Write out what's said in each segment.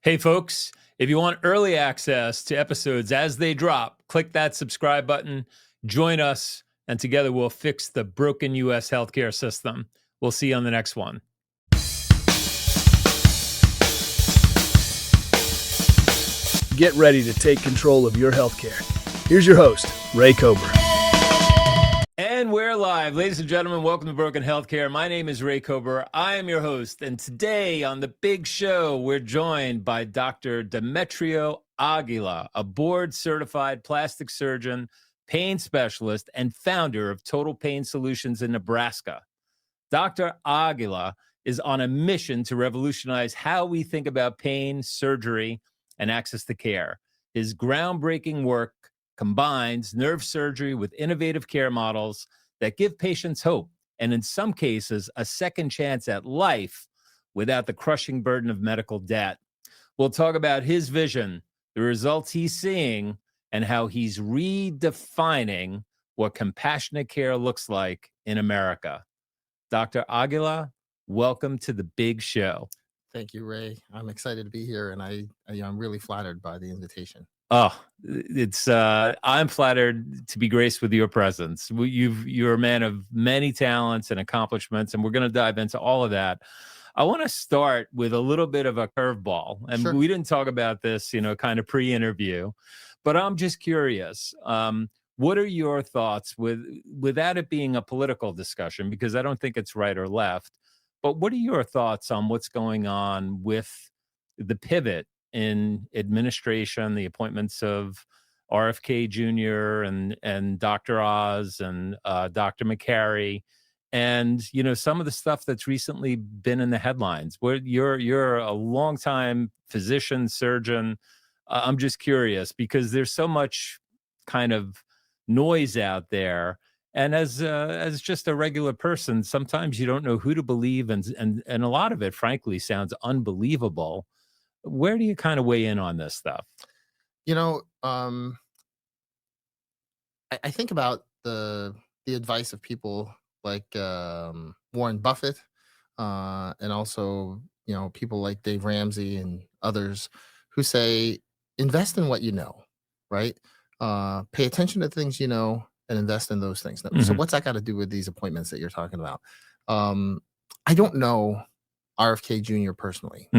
Hey, folks, if you want early access to episodes as they drop, click that subscribe button, join us, and together we'll fix the broken U.S. healthcare system. We'll see you on the next one. Get ready to take control of your healthcare. Here's your host, Ray Cobra. And we're live. Ladies and gentlemen, welcome to Broken Healthcare. My name is Ray Cobra. I am your host. And today on the big show, we're joined by Dr. Demetrio Aguila, a board-certified plastic surgeon, pain specialist, and founder of Total Pain Solutions in Nebraska. Dr. Aguila is on a mission to revolutionize how we think about pain, surgery, and access to care. His groundbreaking work combines nerve surgery with innovative care models that give patients hope and, in some cases, a second chance at life without the crushing burden of medical debt. We'll talk about his vision, the results he's seeing, and how he's redefining what compassionate care looks like in America. Dr. Aguila, welcome to the big show. Thank you, Ray. I'm excited to be here, and I'm really flattered by the invitation. Oh, I'm flattered to be graced with your presence. You're a man of many talents and accomplishments, and we're going to dive into all of that. I want to start with a little bit of a curveball, and Sure. We didn't talk about this, kind of pre-interview, but I'm just curious. What are your thoughts without it being a political discussion, because I don't think it's right or left, but what are your thoughts on what's going on with the pivot in administration, the appointments of RFK Jr. and Dr. Oz and Dr. McCary, and some of the stuff that's recently been in the headlines? Where you're a longtime physician, surgeon. I'm just curious because there's so much kind of noise out there, and as just a regular person, sometimes you don't know who to believe, and a lot of it, frankly, sounds unbelievable. Where do you kind of weigh in on this stuff? I think about the advice of people like Warren Buffett, and also people like Dave Ramsey and others who say invest in what you know, right? Pay attention to things you know and invest in those things. So what's that got to do with these appointments that you're talking about? I don't know RFK Jr. personally.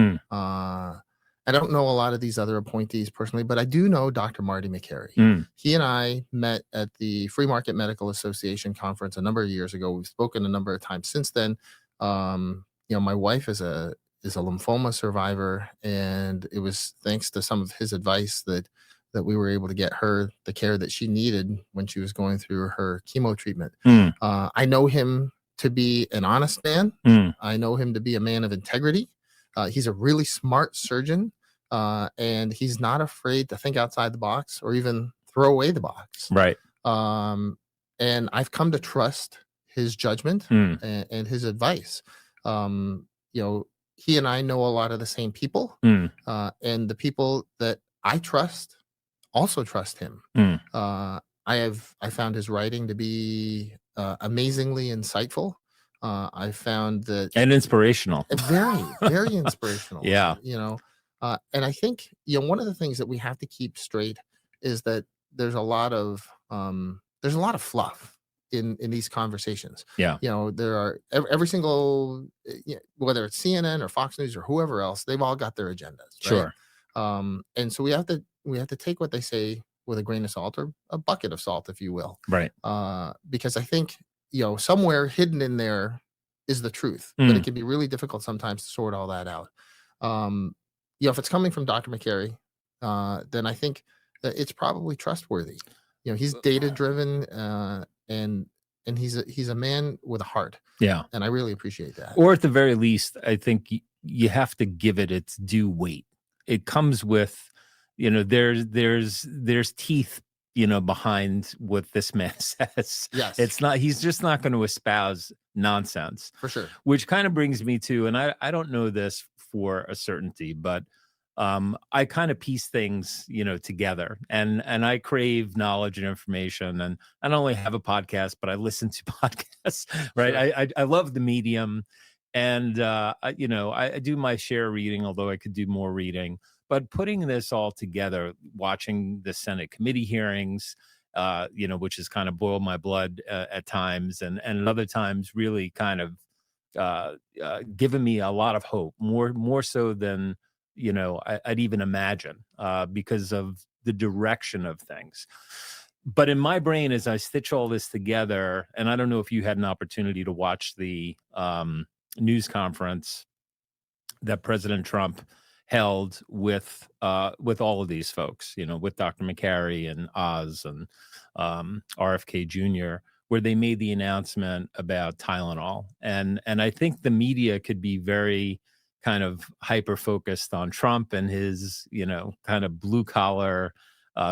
I don't know a lot of these other appointees personally, but I do know Dr. Marty McCary. He and I met at the Free Market Medical Association conference a number of years ago. We've spoken a number of times since then. My wife is a lymphoma survivor, and it was thanks to some of his advice that we were able to get her the care that she needed when she was going through her chemo treatment. I know him to be an honest man. I know him to be a man of integrity. He's a really smart surgeon, and he's not afraid to think outside the box or even throw away the box. Right. And I've come to trust his judgment and his advice. He and I know a lot of the same people, and the people that I trust also trust him. I found his writing to be amazingly insightful. I found that and inspirational, very, very inspirational. Yeah. And I think, one of the things that we have to keep straight is that there's a lot of fluff in these conversations. Yeah. There are every single, whether it's CNN or Fox News or whoever else, they've all got their agendas. Right? Sure. And so we have to take what they say with a grain of salt, or a bucket of salt, if you will. Right. Because I think, somewhere hidden in there is the truth, but it can be really difficult sometimes to sort all that out. If it's coming from Dr. McCary, then I think that it's probably trustworthy. He's data driven, and he's a man with a heart. Yeah. And I really appreciate that. Or at the very least, I think you have to give it its due weight. It comes with, there's teeth, behind what this man says. Yes. He's just not going to espouse nonsense. For sure. Which kind of brings me to, and I don't know this for a certainty, but I kind of piece things, together, and I crave knowledge and information, and I not only have a podcast, but I listen to podcasts, right? Sure. I love the medium, And I do my share of reading, although I could do more reading. But putting this all together, watching the Senate committee hearings, which has kind of boiled my blood at times, and at other times really kind of given me a lot of hope, more so than I'd even imagine, because of the direction of things. But in my brain, as I stitch all this together, and I don't know if you had an opportunity to watch the news conference that President Trump held with all of these folks, with Dr. McCary and Oz and RFK Jr., where they made the announcement about Tylenol. And I think the media could be very kind of hyper focused on Trump and his, kind of blue collar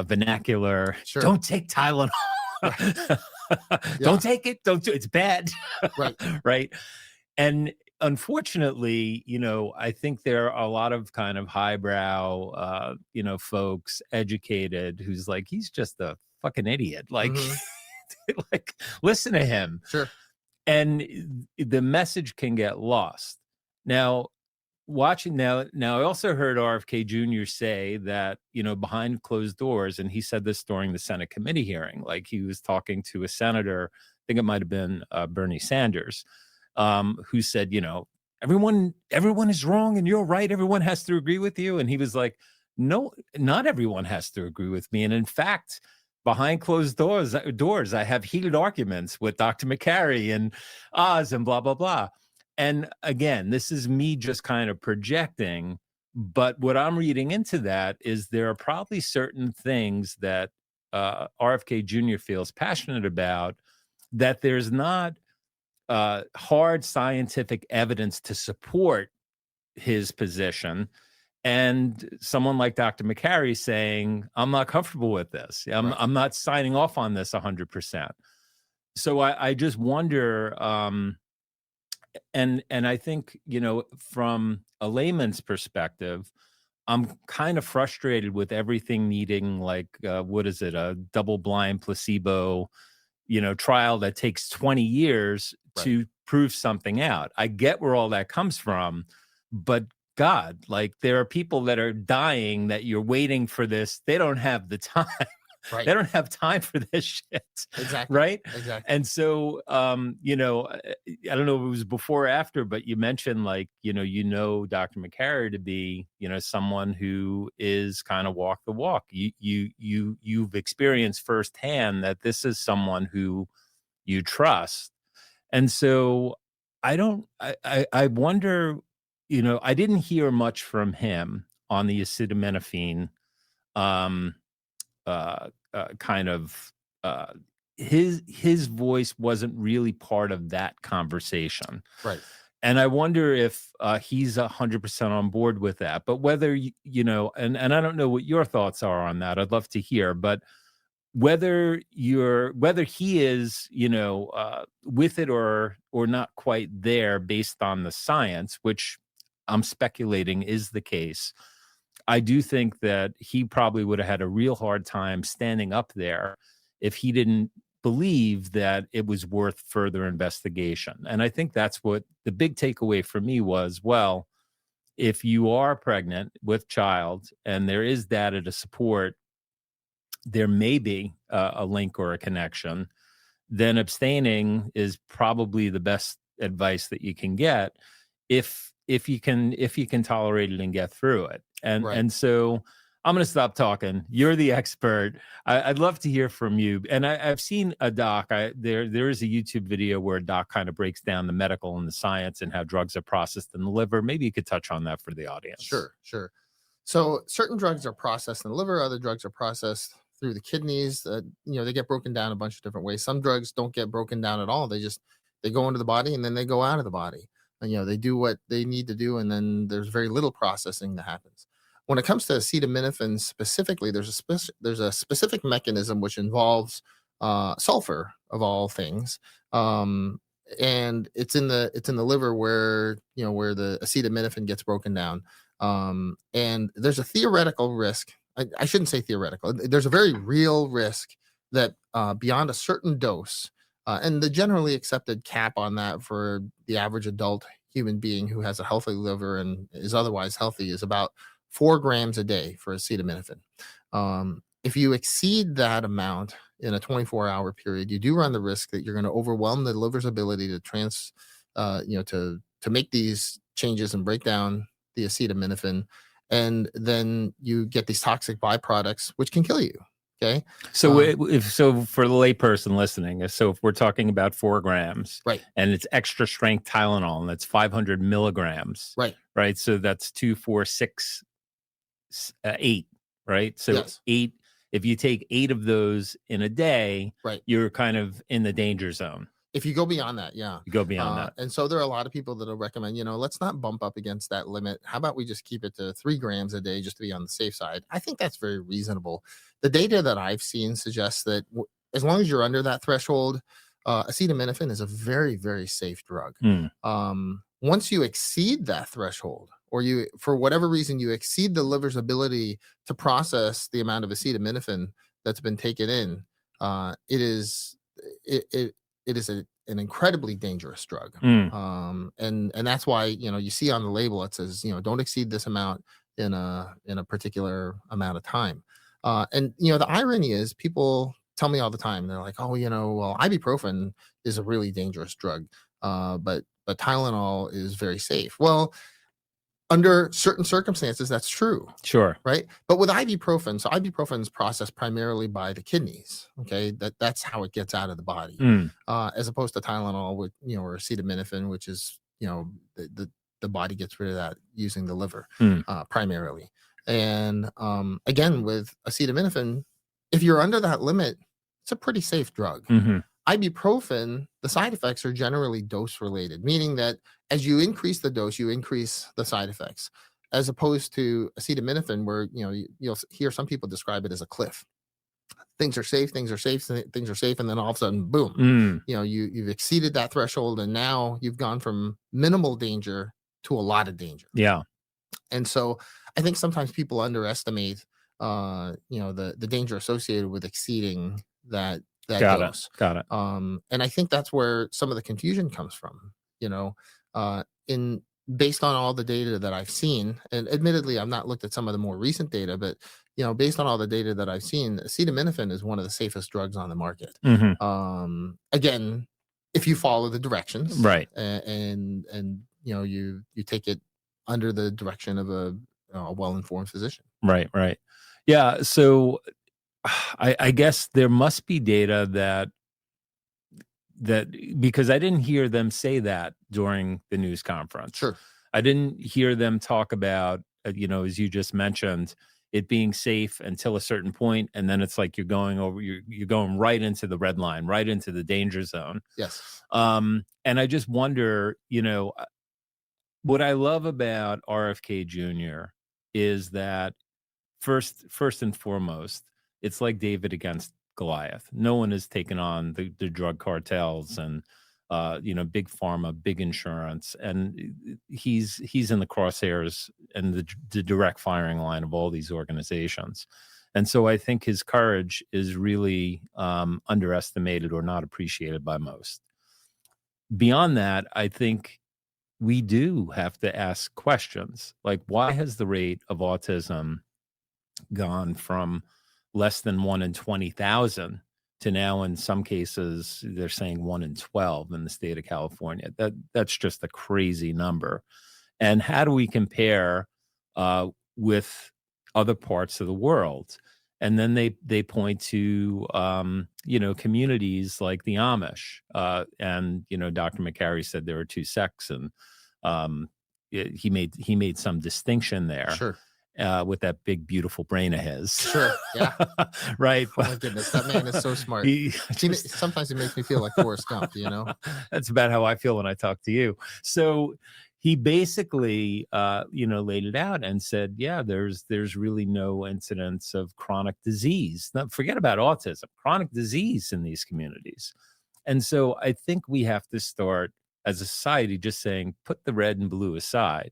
vernacular. Sure. Don't take Tylenol. Don't take it. Don't do it. It's bad. Right. Right. And unfortunately, I think there are a lot of kind of highbrow, folks, educated, who's like, he's just a fucking idiot. Like, like, listen to him. Sure. And the message can get lost. Now, I also heard RFK Jr. say that, behind closed doors, and he said this during the Senate committee hearing, like he was talking to a senator, I think it might have been Bernie Sanders, who said, everyone is wrong and you're right. Everyone has to agree with you. And he was like, no, not everyone has to agree with me. And in fact, behind closed doors, I have heated arguments with Dr. McCary and Oz and blah, blah, blah. And again, this is me just kind of projecting, but what I'm reading into that is there are probably certain things that RFK Jr. feels passionate about that there's not hard scientific evidence to support his position. And someone like Dr. McCary saying, I'm not comfortable with this. I'm not signing off on this 100%. So I just wonder, and I think, from a layman's perspective, I'm kind of frustrated with everything needing like, a double-blind placebo, trial that takes 20 years to prove something out. I get where all that comes from, but God, like there are people that are dying that you're waiting for this. They don't have the time. Right. They don't have time for this shit. Exactly. Right. Exactly. And so, I don't know if it was before or after, but you mentioned like, Dr. McCary to be, someone who is kind of walk the walk. You've experienced firsthand that this is someone who you trust. And so I wonder, I didn't hear much from him on the acetaminophen, his voice wasn't really part of that conversation. Right. And I wonder if he's 100% on board with that. But whether, and I don't know what your thoughts are on that. I'd love to hear. But whether he is, with it or not quite there based on the science, which I'm speculating is the case, I do think that he probably would have had a real hard time standing up there if he didn't believe that it was worth further investigation. And I think that's what the big takeaway for me was, well, if you are pregnant with child and there is data to support there may be a link or a connection, then abstaining is probably the best advice that you can get if you can tolerate it and get through it. And so I'm going to stop talking. You're the expert. I'd love to hear from you. And I've seen a doc. There is a YouTube video where a doc kind of breaks down the medical and the science and how drugs are processed in the liver. Maybe you could touch on that for the audience. Sure. So certain drugs are processed in the liver. Other drugs are processed through the kidneys. They get broken down a bunch of different ways. Some drugs don't get broken down at all. They go into the body and then they go out of the body. And, they do what they need to do. And then there's very little processing that happens. When it comes to acetaminophen specifically, there's a specific mechanism which involves sulfur of all things, and it's in the liver where the acetaminophen gets broken down. And there's a theoretical risk. I shouldn't say theoretical. There's a very real risk that beyond a certain dose, and the generally accepted cap on that for the average adult human being who has a healthy liver and is otherwise healthy is about 4 grams a day for acetaminophen. If you exceed that amount in a 24-hour period, you do run the risk that you're going to overwhelm the liver's ability to to make these changes and break down the acetaminophen, and then you get these toxic byproducts which can kill you. Okay. So for the layperson listening, so if we're talking about 4 grams, right, and it's extra strength Tylenol, and that's 500 milligrams, right. So that's 2, 4, 6, 8, right. So yes. 8. If you take 8 of those in a day, right, you're kind of in the danger zone. If you go beyond that, yeah. You go beyond that. And so there are a lot of people that will recommend, let's not bump up against that limit. How about we just keep it to 3 grams a day just to be on the safe side? I think that's very reasonable. The data that I've seen suggests that as long as you're under that threshold, acetaminophen is a very, very safe drug. Once you exceed that threshold, or you, for whatever reason, you exceed the liver's ability to process the amount of acetaminophen that's been taken in, it is an incredibly dangerous drug. And that's why, you see on the label, it says, don't exceed this amount in a particular amount of time. And the irony is, people tell me all the time, they're like, oh, well, ibuprofen is a really dangerous drug. But Tylenol is very safe. Well, under certain circumstances, that's true. Sure. Right. But with ibuprofen, so ibuprofen is processed primarily by the kidneys. Okay. That's how it gets out of the body, as opposed to Tylenol, with, or acetaminophen, which is, the body gets rid of that using the liver, primarily. And again, with acetaminophen, if you're under that limit, it's a pretty safe drug. Ibuprofen, the side effects are generally dose related, meaning that as you increase the dose, you increase the side effects, as opposed to acetaminophen, where you'll hear some people describe it as a cliff. Things are safe, things are safe, things are safe, and then all of a sudden, boom, you've exceeded that threshold, and now you've gone from minimal danger to a lot of danger. Yeah. And so I think sometimes people underestimate the danger associated with exceeding that dose. Got it. And I think that's where some of the confusion comes from, based on all the data that I've seen. And admittedly, I've not looked at some of the more recent data, but based on all the data that I've seen, acetaminophen is one of the safest drugs on the market. Again, if you follow the directions, right, and you take it under the direction of a well-informed physician. Right. Yeah. So I guess there must be data that because I didn't hear them say that during the news conference. Sure. I didn't hear them talk about, as you just mentioned, it being safe until a certain point, and then it's like you're going right into the red line, right into the danger zone. Yes. And I just wonder, what I love about RFK Jr. is that first and foremost, it's like David against Goliath. No one has taken on the drug cartels and big pharma, big insurance, and he's in the crosshairs and the direct firing line of all these organizations. And so I think his courage is really underestimated or not appreciated by most. Beyond that, I think we do have to ask questions like, why has the rate of autism gone from less than 1 in 20,000 to now, in some cases, they're saying 1 in 12 in the state of California? That's just a crazy number. And how do we compare with other parts of the world? And then they point to communities like the Amish, and Dr. McCary said there are 2 sects, and he made some distinction there. Sure. With that big, beautiful brain of his. Sure. Yeah. Right. Oh my goodness, that man is so smart. Sometimes he makes me feel like Forrest Gump. That's about how I feel when I talk to you. So he basically, laid it out and said, yeah, there's really no incidence of chronic disease. Now, forget about autism, chronic disease in these communities. And so I think we have to start as a society just saying, put the red and blue aside.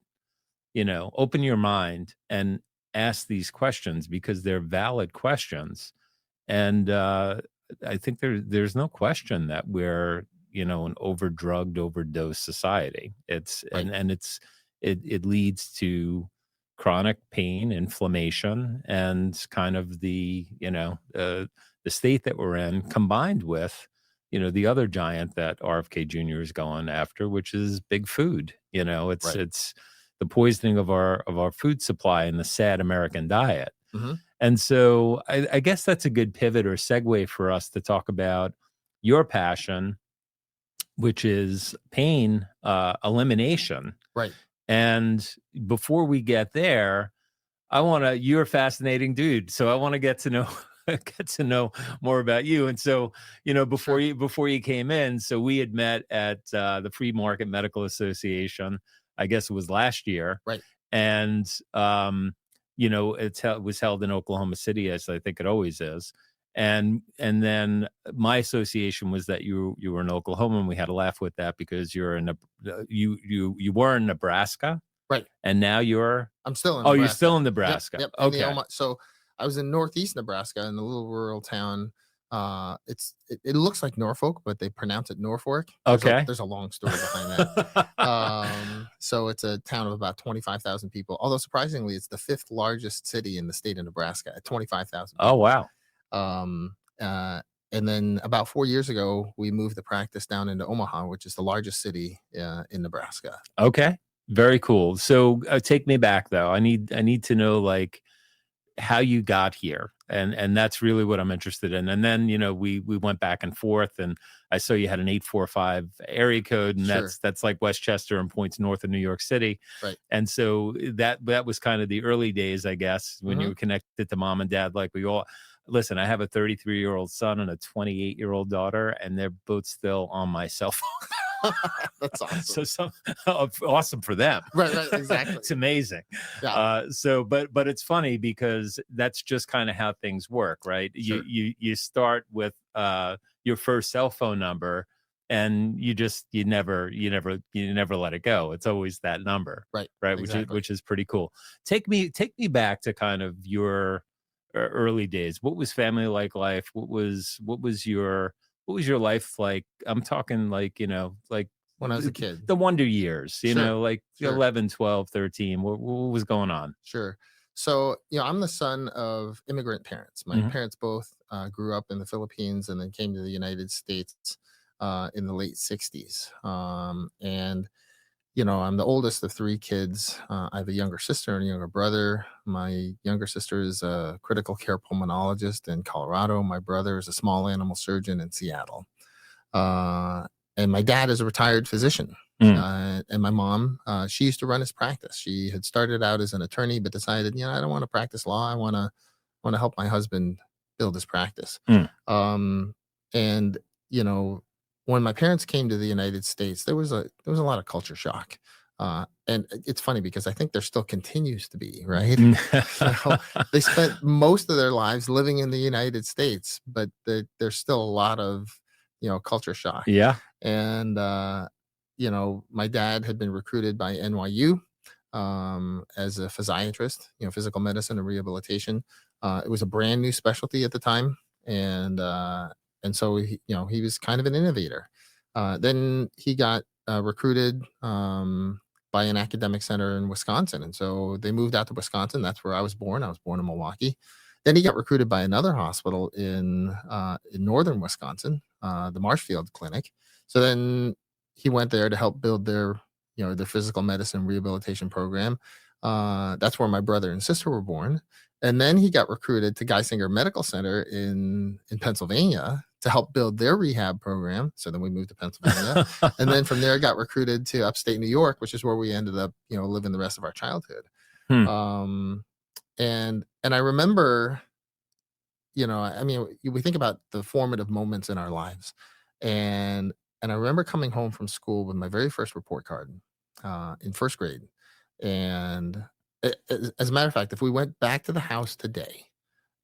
Open your mind and ask these questions, because they're valid questions. And I think there's no question that we're, an overdrugged, overdosed society. It's Right. and it leads to chronic pain, inflammation, and kind of the state that we're in, combined with the other giant that RFK Jr. is going after, which is big food. Right. It's the poisoning of our food supply and the sad American diet. Hmm. And so I guess that's a good pivot or segue for us to talk about your passion, which is pain elimination. Right. And before we get there, you're a fascinating dude. So I want to get to know get to know more about you. And so, Sure. before you came in, so we had met at the Free Market Medical Association, I guess it was last year. Right. And it was held in Oklahoma City, as I think it always is. And then my association was that you were in Oklahoma, and we had a laugh with that because you were in Nebraska, Right. and now you're I'm still in oh, you're Nebraska. still in Nebraska. Yep. In the Okay. So I was in northeast Nebraska in a little rural town. It looks like Norfolk, but they pronounce it Norfolk. Okay. There's a long story behind that. So it's a town of about 25,000 people. Although surprisingly, it's the fifth largest city in the state of Nebraska at 25,000 Oh, people. wow. Um, and then about 4 years ago, we moved the practice down into Omaha, which is the largest city in Nebraska. Okay. Very cool. So take me back though. I need to know like how you got here. And that's really what I'm interested in. And then, we went back and forth, and I saw you had an 845 area code, and Sure. that's like Westchester and points north of New York City. Right. And so that was kind of the early days, I guess, when you were connected to mom and dad. Like we all listen, I have a 33-year-old son and a 28-year-old daughter, and they're both still on my cell phone. That's awesome. So awesome for them. Right, exactly. It's amazing. Yeah. But it's funny because that's just kind of how things work, right? Sure. You start with your first cell phone number, and you never let it go. It's always that number, Right. Exactly. Which is pretty cool. Take me back to kind of your early days. What was family life? What was your life like? I'm talking like, like When I was a kid. the wonder years, Sure. like Sure. 11, 12, 13. What was going on? Sure. So, I'm the son of immigrant parents. My parents both grew up in the Philippines and then came to the United States in the late 60s. And I'm the oldest of three kids. I have a younger sister and a younger brother. My younger sister is a critical care pulmonologist in Colorado. My brother is a small animal surgeon in Seattle. And my dad is a retired physician. And my mom, she used to run his practice. She had started out as an attorney, but decided, I don't want to practice law. I want to help my husband build his practice. And when my parents came to the United States, there was a lot of culture shock. And it's funny because I think there still continues to be, right? They spent most of their lives living in the United States, but there's still a lot of, culture shock. Yeah. And, my dad had been recruited by NYU as a physiatrist, physical medicine and rehabilitation. It was a brand new specialty at the time. And so he was kind of an innovator. Then he got recruited by an academic center in Wisconsin, and so they moved out to Wisconsin. That's where I was born. I was born in Milwaukee. Then he got recruited by another hospital in northern Wisconsin, the Marshfield Clinic. So then he went there to help build their physical medicine rehabilitation program. That's where my brother and sister were born. And then he got recruited to Geisinger Medical Center in Pennsylvania to help build their rehab program. So then we moved to Pennsylvania. And then from there got recruited to upstate New York, which is where we ended up, living the rest of our childhood. And I remember, we think about the formative moments in our lives. And I remember coming home from school with my very first report card in first grade. And as a matter of fact, if we went back to the house today,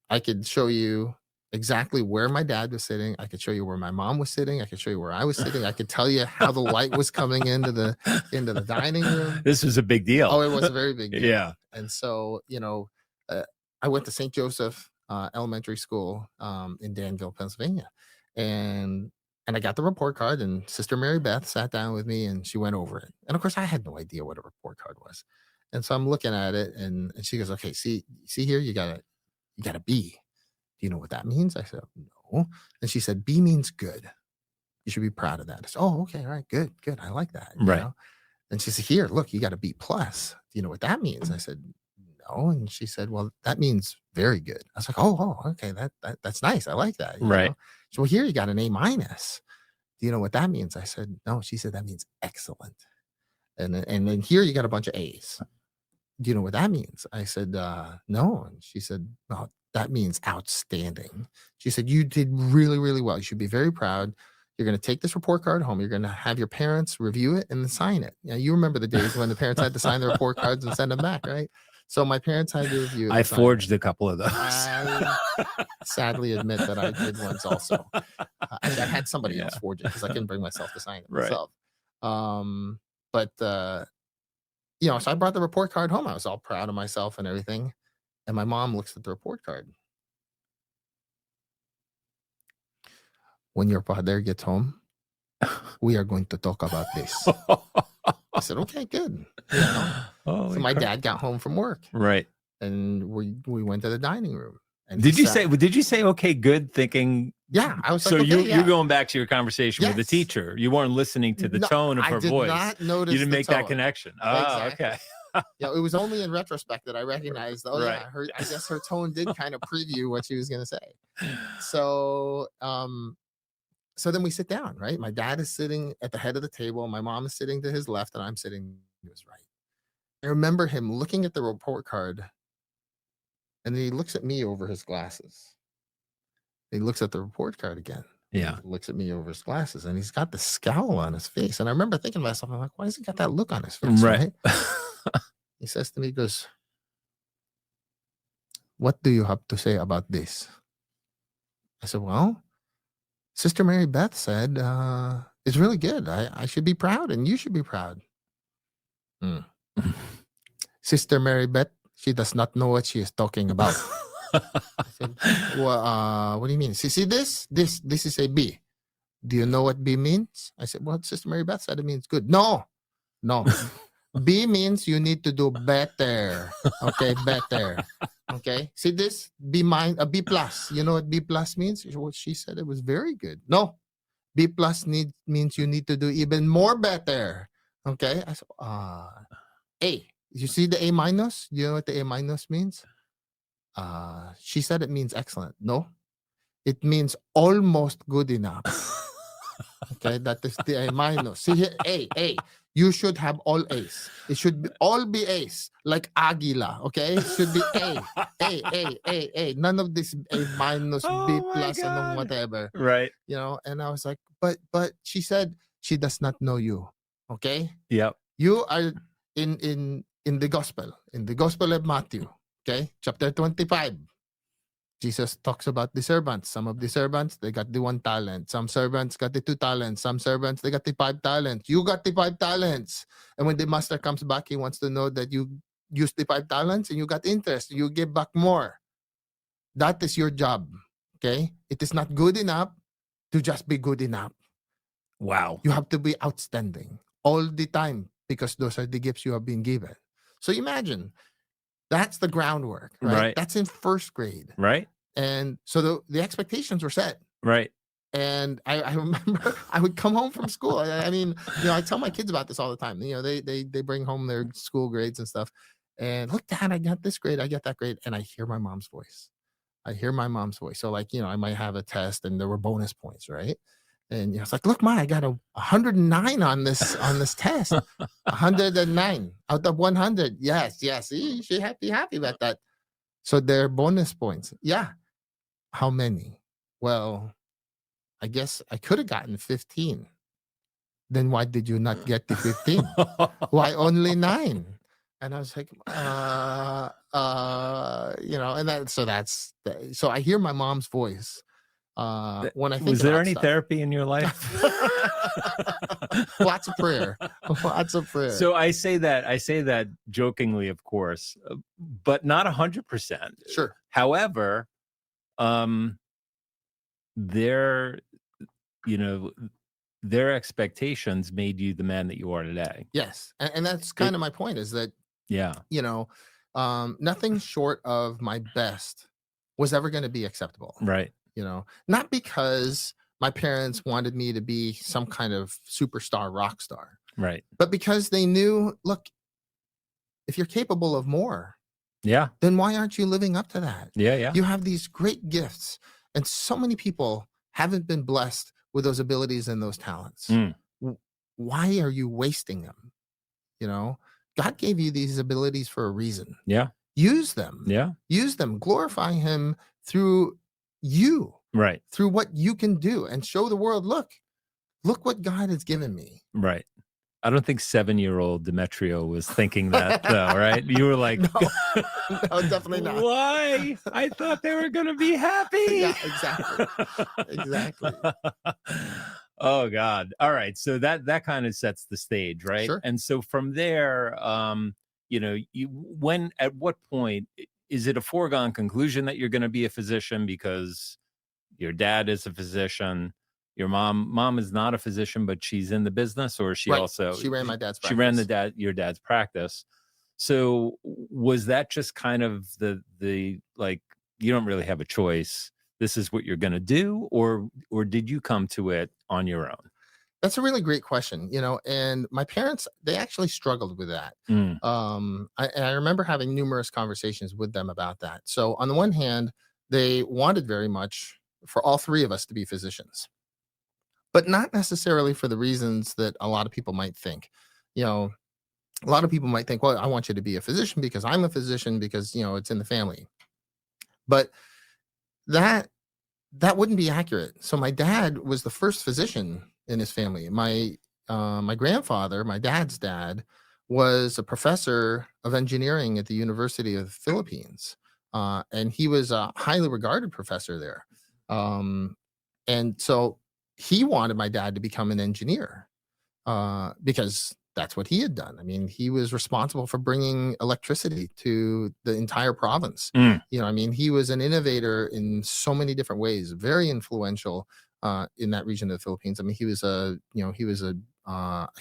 I could show you exactly where my dad was sitting. I could show you where my mom was sitting. I could show you where I was sitting. I could tell you how the light was coming into the dining room. This was a big deal. Oh, it was a very big deal. Yeah. And so, I went to St. Joseph Elementary School in Danville, Pennsylvania. And And I got the report card, and Sister Mary Beth sat down with me and she went over it. And of course, I had no idea what a report card was. And so I'm looking at it, and she goes, "Okay, see here, you got a B. Do you know what that means?" I said, "No." And she said, "B means good. You should be proud of that." I said, "Oh, okay, all right, good. I like that." Right. And she said, "Here, look, you got a B plus. Do you know what that means?" I said, "No." And she said, "Well, that means very good." I was like, "Oh, okay, that's nice. I like that." Right. So here you got an A minus. Do you know what that means? I said, "No." She said, "That means excellent." And then here you got a bunch of A's. Do you know what that means? I said, "No." And she said, "Well, that means outstanding." She said, "You did really, really well. You should be very proud. You're going to take this report card home. You're going to have your parents review it and then sign it." You remember the days when the parents had to sign the report cards and send them back, right? So my parents had to review it. I forged a couple of those. I sadly admit that I did once also. I had somebody else forge it because I couldn't bring myself to sign it myself. But so I brought the report card home. I was all proud of myself and everything. And my mom looks at the report card. "When your father gets home, we are going to talk about this." I said, "Okay, good." So my dad got home from work. Right. And we went to the dining room. And did you say okay, good, thinking? Yeah, I was like, so okay, you're going back to your conversation with the teacher. You weren't listening to the tone of her voice. I did not notice. You didn't make that connection. Oh, exactly. Okay. Yeah, it was only in retrospect that I recognized. Oh, Right. yeah, I guess her tone did kind of preview what she was going to say. So, so then we sit down, right? My dad is sitting at the head of the table. My mom is sitting to his left, and I'm sitting to his right. I remember him looking at the report card, and then he looks at me over his glasses. He looks at the report card again. Yeah. He looks at me over his glasses, and he's got the scowl on his face. And I remember thinking to myself, I'm like, why has he got that look on his face? Right? He says to me, he goes, "What do you have to say about this?" I said, "Well, Sister Mary Beth said it's really good. I should be proud, and you should be proud." "Sister Mary Beth, she does not know what she is talking about." I said, "Well, what do you mean? See this? This is a B. Do you know what B means?" I said, "Well, Sister Mary Beth said it means good." No. B means you need to do better. Okay, better. Okay. See this? A B plus. You know what B plus means? What she said, it was very good. No. B plus means you need to do even more better. Okay. I said, A. You see the A minus? Do you know what the A minus means? She said it means excellent. No. It means almost good enough. Okay, that is the A minus. See here, A. You should have all A's. It should all be A's, like Aguila. Okay, it should be A. None of this A minus, B plus, and whatever. Right. And I was like, but she said she does not know you. Okay. Yep. You are in the gospel of Matthew. Okay, chapter 25. Jesus talks about the servants. Some of the servants, they got the 1 talent. Some servants got the 2 talents. Some servants, they got the 5 talents. You got the 5 talents. And when the master comes back, he wants to know that you used the 5 talents and you got interest. You give back more. That is your job. Okay? It is not good enough to just be good enough. Wow. You have to be outstanding all the time because those are the gifts you have been given. So imagine, that's the groundwork, right? That's in first grade. Right. And so the expectations were set. Right. And I remember I would come home from school. I mean, I tell my kids about this all the time. They bring home their school grades and stuff. And look, Dad, I got this grade, I got that grade. And I hear my mom's voice. So like, I might have a test and there were bonus points, right? And it's like, look, Ma, I got a 109 on this test. 109 out of 100. Yes. See, she happy about that. So they're bonus points. Yeah. How many? Well, I guess I could have gotten 15. Then why did you not get the 15? Why only 9? And I was like, so I hear my mom's voice. When I think was there any therapy in your life? Lots of prayer. So I say that jokingly, of course, but not 100%. Sure. However, there their expectations made you the man that you are today. Yes. And that's kind of my point, is that, Yeah. nothing short of my best was ever going to be acceptable. Right. Not because my parents wanted me to be some kind of superstar rock star, Right. but because they knew, look, if you're capable of more, Yeah. then why aren't you living up to that? Yeah. Yeah. You have these great gifts, and so many people haven't been blessed with those abilities and those talents. Mm. Why are you wasting them? God gave you these abilities for a reason. Yeah. Use them. Yeah. Use them. Glorify him through you, Right. through what you can do, and show the world, look what God has given me. Right. I don't think 7-year-old Demetrio was thinking that, though, right? You were like, No, definitely not. Why? I thought they were going to be happy. Yeah, exactly. Exactly. Oh, God. All right. So that kind of sets the stage, right? Sure. And so from there, at what point is it a foregone conclusion that you're going to be a physician because your dad is a physician? Your mom is not a physician, but she's in the business, or she Right. also She ran my dad's practice. She ran your dad's practice. So was that just kind of the like, you don't really have a choice, this is what you're going to do, or did you come to it on your own? That's a really great question, and my parents, they actually struggled with that. Mm. I remember having numerous conversations with them about that. So on the one hand, they wanted very much for all three of us to be physicians, but not necessarily for the reasons that a lot of people might think. A lot of people might think, well, I want you to be a physician because I'm a physician, because, it's in the family. But that wouldn't be accurate. So my dad was the first physician in his family. My grandfather, my dad's dad, was a professor of engineering at the University of the Philippines. And he was a highly regarded professor there. And so he wanted my dad to become an engineer because that's what he had done. I mean, he was responsible for bringing electricity to the entire province. Mm. He was an innovator in so many different ways, very influential in that region of the Philippines. I mean, he was a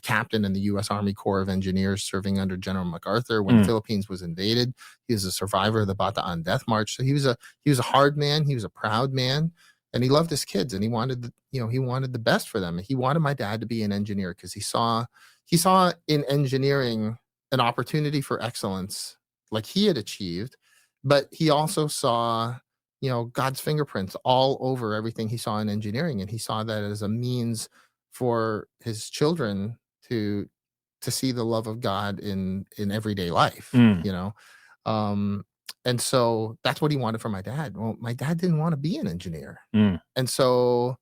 captain in the U.S. Army Corps of Engineers serving under General MacArthur when the Philippines was invaded. He was a survivor of the Bataan Death March. So he was a hard man. He was a proud man, and he loved his kids, and he wanted the best for them. He wanted my dad to be an engineer because he saw in engineering an opportunity for excellence like he had achieved, but he also saw, God's fingerprints all over everything he saw in engineering. And he saw that as a means for his children to see the love of God in everyday life, and so that's what he wanted for my dad. Well, my dad didn't want to be an engineer. And so,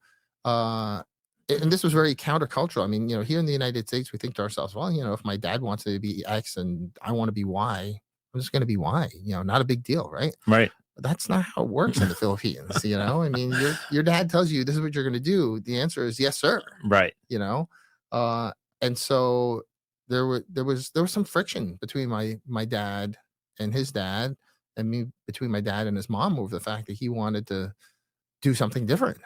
and this was very countercultural. I mean, here in the United States, we think to ourselves, well, if my dad wants to be X and I want to be Y, I'm just going to be Y, not a big deal. Right. Right. But that's not how it works in the Philippines. I mean, your dad tells you this is what you're going to do. The answer is yes, sir. Right. And so there was some friction between my dad and his dad, and me between my dad and his mom, over the fact that he wanted to do something different.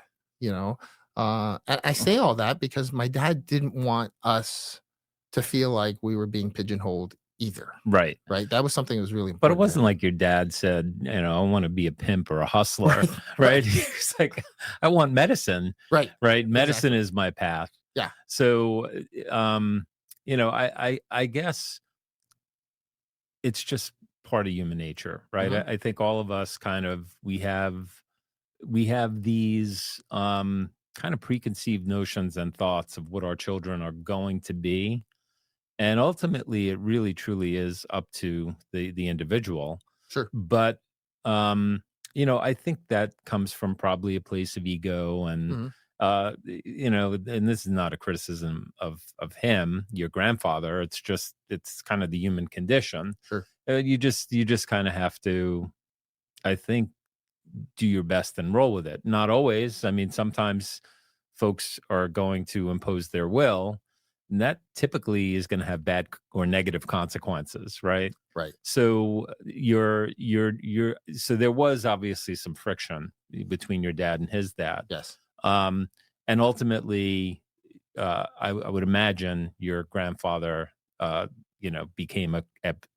And I say all that because my dad didn't want us to feel like we were being pigeonholed either. Right. Right. That was something that was really important. But it wasn't like your dad said, I want to be a pimp or a hustler. Right. He's like, I want medicine. Right. Right. Medicine is my path. Yeah. So, I guess it's just part of human nature, right? Mm-hmm. I think all of us we have these kind of preconceived notions and thoughts of what our children are going to be. And ultimately, it really, truly is up to the individual. Sure. But, I think that comes from probably a place of ego and, and this is not a criticism of him, your grandfather. It's kind of the human condition. Sure. You just kind of have to, I think, do your best and roll with it. Not always. I mean, sometimes folks are going to impose their will, and that typically is going to have bad or negative consequences, right? Right. So so there was obviously some friction between your dad and his dad. Yes. And ultimately, I would imagine your grandfather, became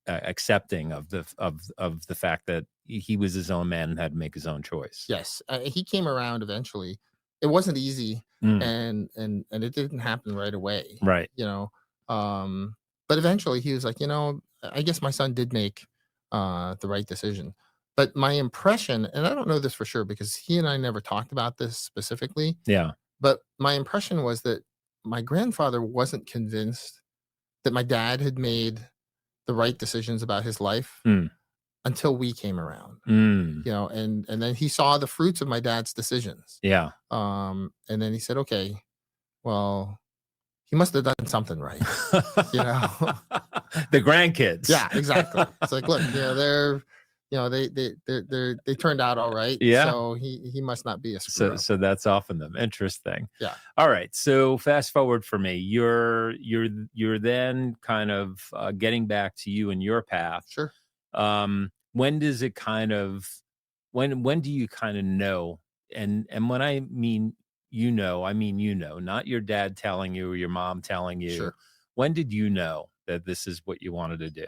accepting of the fact that he was his own man and had to make his own choice. Yes, he came around eventually. It wasn't easy, Mm, and it didn't happen right away, right. you know. But eventually, he was like, I guess my son did make the right decision. But my impression, and I don't know this for sure because he and I never talked about this specifically, Yeah. but my impression was that my grandfather wasn't convinced that my dad had made the right decisions about his life Mm, until we came around. mm, And then he saw the fruits of my dad's decisions. yeah. And then he said, okay, well, he must have done something right, you know. The grandkids. Yeah, exactly. It's like, look, they turned out all right. Yeah. So he must not be a screw up. So that's often them. Interesting. Yeah. All right. So fast forward for me. You're then kind of getting back to you and your path. Sure. When does it kind of when do you kind of know? And when I mean I mean not your dad telling you or your mom telling you. Sure. When did you know that this is what you wanted to do?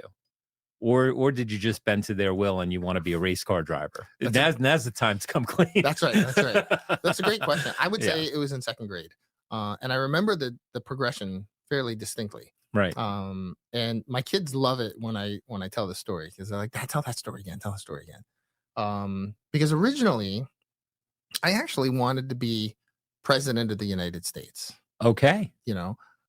Or did you just bend to their will and you want to be a race car driver? Now's the time to come clean. That's right. That's a great question. I would say it was in second grade. And I remember the progression fairly distinctly. Right. And my kids love it when I tell the story because they're like, Dad, tell that story again. Tell the story again. Because originally I actually wanted to be president of the United States. Okay.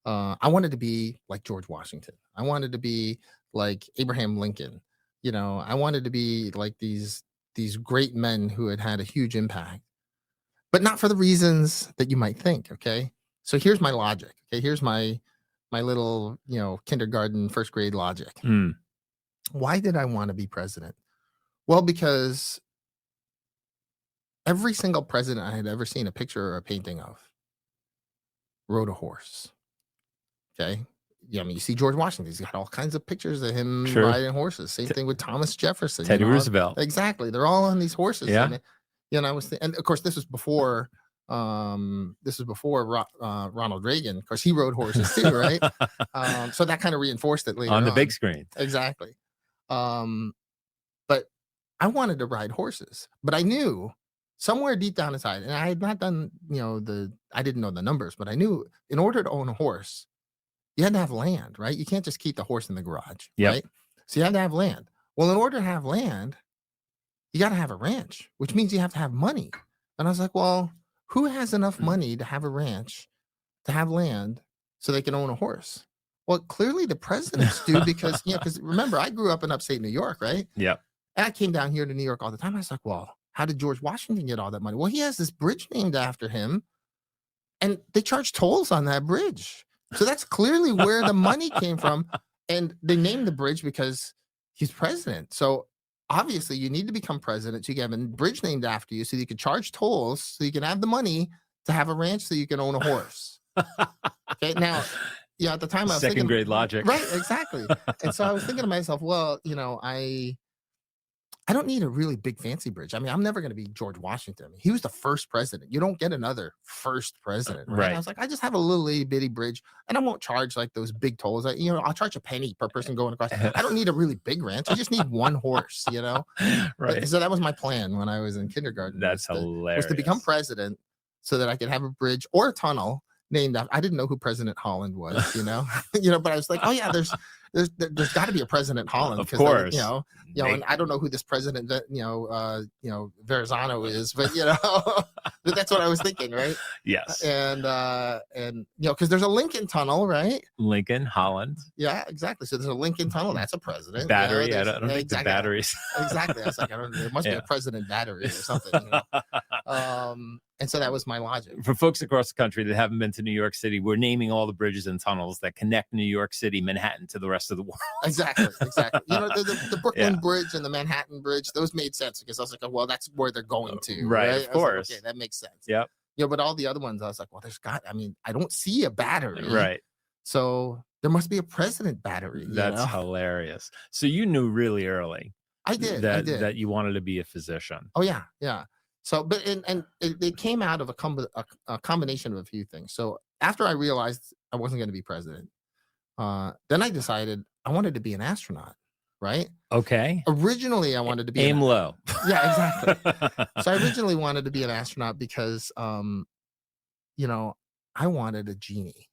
I wanted to be like George Washington. I wanted to be like Abraham Lincoln. I wanted to be like these great men who had a huge impact, but not for the reasons that you might think. Okay. So here's my logic. Okay. Here's my little, kindergarten, first grade logic. Mm. Why did I want to be president? Well, because every single president I had ever seen a picture or a painting of rode a horse. Okay. Yeah, I mean, you see George Washington, he's got all kinds of pictures of him riding horses. Same thing with Thomas Jefferson. Teddy Roosevelt. Exactly. They're all on these horses. Yeah. And and of course, this was before Ronald Reagan. Of course, he rode horses too, right? So that kind of reinforced it later on the big screen. Exactly. But I wanted to ride horses, but I knew somewhere deep down inside, and I had not done, I didn't know the numbers, but I knew in order to own a horse, you had to have land, right? You can't just keep the horse in the garage, right? So you have to have land. Well, in order to have land, you got to have a ranch, which means you have to have money. And I was like, well, who has enough money to have a ranch, to have land, so they can own a horse? Well, clearly the presidents do because remember, I grew up in upstate New York, right? Yeah. And I came down here to New York all the time. I was like, well, how did George Washington get all that money? Well, he has this bridge named after him, and they charge tolls on that bridge. So that's clearly where the money came from. And they named the bridge because he's president. So obviously you need to become president so you can have a bridge named after you so you can charge tolls so you can have the money to have a ranch so you can own a horse. Okay. Now, at the time I was second grade logic. Right, exactly. And so I was thinking to myself, well, I don't need a really big fancy bridge. I mean, I'm never going to be George Washington. He was the first president. You don't get another first president, right? I was like, I just have a little itty bitty bridge, and I won't charge like those big tolls. I'll charge a penny per person going across. I don't need a really big ranch. I just need one horse, Right. So that was my plan when I was in kindergarten. That's hilarious. Was to become president so that I could have a bridge or a tunnel named after. I didn't know who President Holland was, but I was like, oh yeah, there's got to be a President Holland, of course, and I don't know who this president, Verrazano is, but but that's what I was thinking, right? Yes. And because there's a Lincoln Tunnel, right? Lincoln, Holland. Yeah, exactly. So there's a Lincoln Tunnel. That's a president. Battery. I don't think the batteries. Exactly. I was like, there must be a president battery or something. And so that was my logic. For folks across the country that haven't been to New York City, we're naming all the bridges and tunnels that connect New York City, Manhattan to the rest of the world. Exactly. The Brooklyn Bridge and the Manhattan Bridge, those made sense because I was like, oh, well, that's where they're going to. Right, of course. Like, okay, that makes sense. Yep. But all the other ones, I was like, well, I don't see a battery. Right. So there must be a president battery. That's hilarious. So you knew really early. I did. That you wanted to be a physician. Oh, yeah. Yeah. So, but it came out of a combination of a few things. So after I realized I wasn't going to be president, then I decided I wanted to be an astronaut. Right? Okay. Originally, I wanted to be Aim low. Yeah, exactly. So I originally wanted to be an astronaut because, I wanted a genie.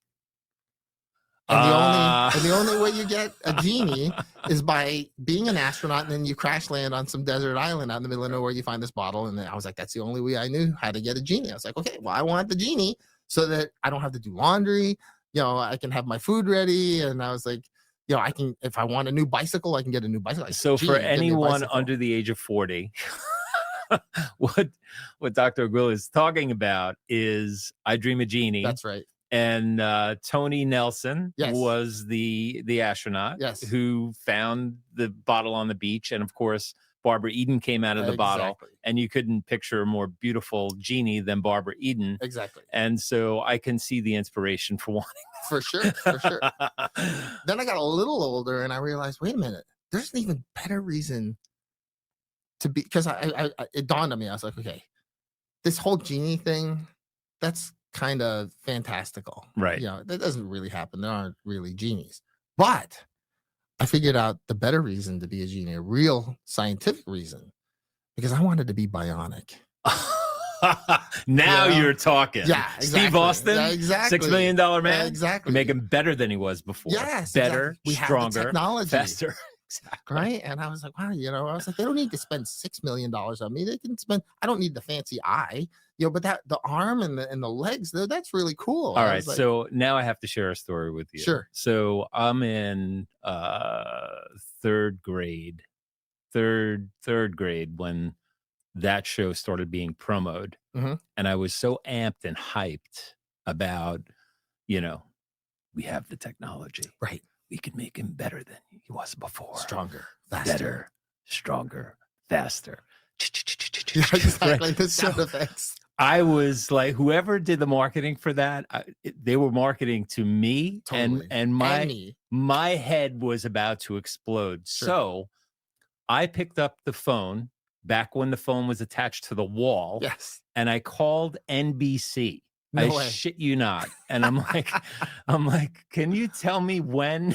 And the only way you get a genie is by being an astronaut, and then you crash land on some desert island out in the middle of nowhere. You find this bottle, and then I was like, that's the only way I knew how to get a genie. I was like, okay, well, I want the genie so that I don't have to do laundry. I can have my food ready. And I was like, I can, if I want a new bicycle, I can get a new bicycle. So for anyone under the age of 40, what Dr. Aguila is talking about is I Dream a Genie. That's right. And Tony Nelson was the astronaut who found the bottle on the beach. And of course, Barbara Eden came out of the bottle. And you couldn't picture a more beautiful genie than Barbara Eden. Exactly. And so I can see the inspiration for wanting that. For sure. Then I got a little older and I realized, wait a minute, there's an even better reason to be, because it dawned on me. I was like, okay, this whole genie thing, that's kind of fantastical. Right. That doesn't really happen. There aren't really genies. But I figured out the better reason to be a genie, a real scientific reason, because I wanted to be bionic. Now you're talking. Yeah, exactly. Steve Austin, exactly. $6 million man. Exactly. Make him better than he was before. Yes. Better, exactly. We stronger, have the technology. faster. Exactly. Right. And I was like, wow, I was like, they don't need to spend $6 million on me. They can spend, I don't need the fancy eye, but the arm and the legs, that's really cool. All right. Like, so now I have to share a story with you. Sure. So I'm in third grade when that show started being promoted. Mm-hmm. And I was so amped and hyped about, we have the technology. Right. We can make him better than he was before. Stronger, faster. Better, stronger, faster. Yeah, exactly. The sound effects. I was like, whoever did the marketing for that, they were marketing to me, totally. and my head was about to explode. Sure. So I picked up the phone back when the phone was attached to the wall. Yes. And I called NBC. No I way. shit you not. And I'm like, can you tell me when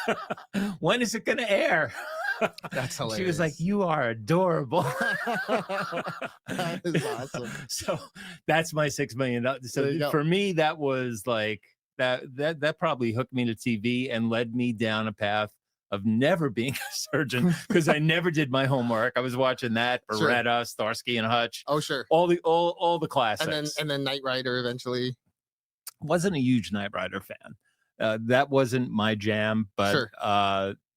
is it going to air? That's hilarious. She was like, you are adorable. That is awesome. So that's my $6 million. So for me, that was like, that probably hooked me to TV and led me down a path of never being a surgeon, because I never did my homework. I was watching that, Beretta, Starsky and Hutch. Oh, sure. All the classics. And then Knight Rider eventually. Wasn't a huge Knight Rider fan. That wasn't my jam, but sure.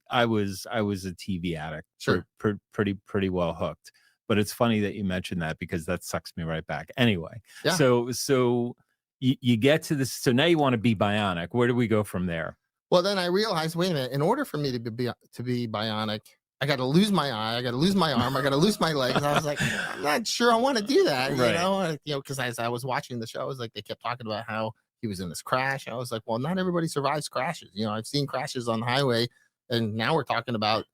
I was a TV addict. Sure. Pretty well hooked. But it's funny that you mentioned that, because that sucks me right back. Anyway, yeah. So you get to this. So now you want to be bionic. Where do we go from there? Well, then I realized, wait a minute, in order for me to be bionic, I got to lose my eye, I got to lose my arm, I got to lose my legs. I was like, I'm not sure I want to do that, right. Because as I was watching the show, I was like, they kept talking about how he was in this crash. I was like, well, not everybody survives crashes. I've seen crashes on the highway, and now we're talking about,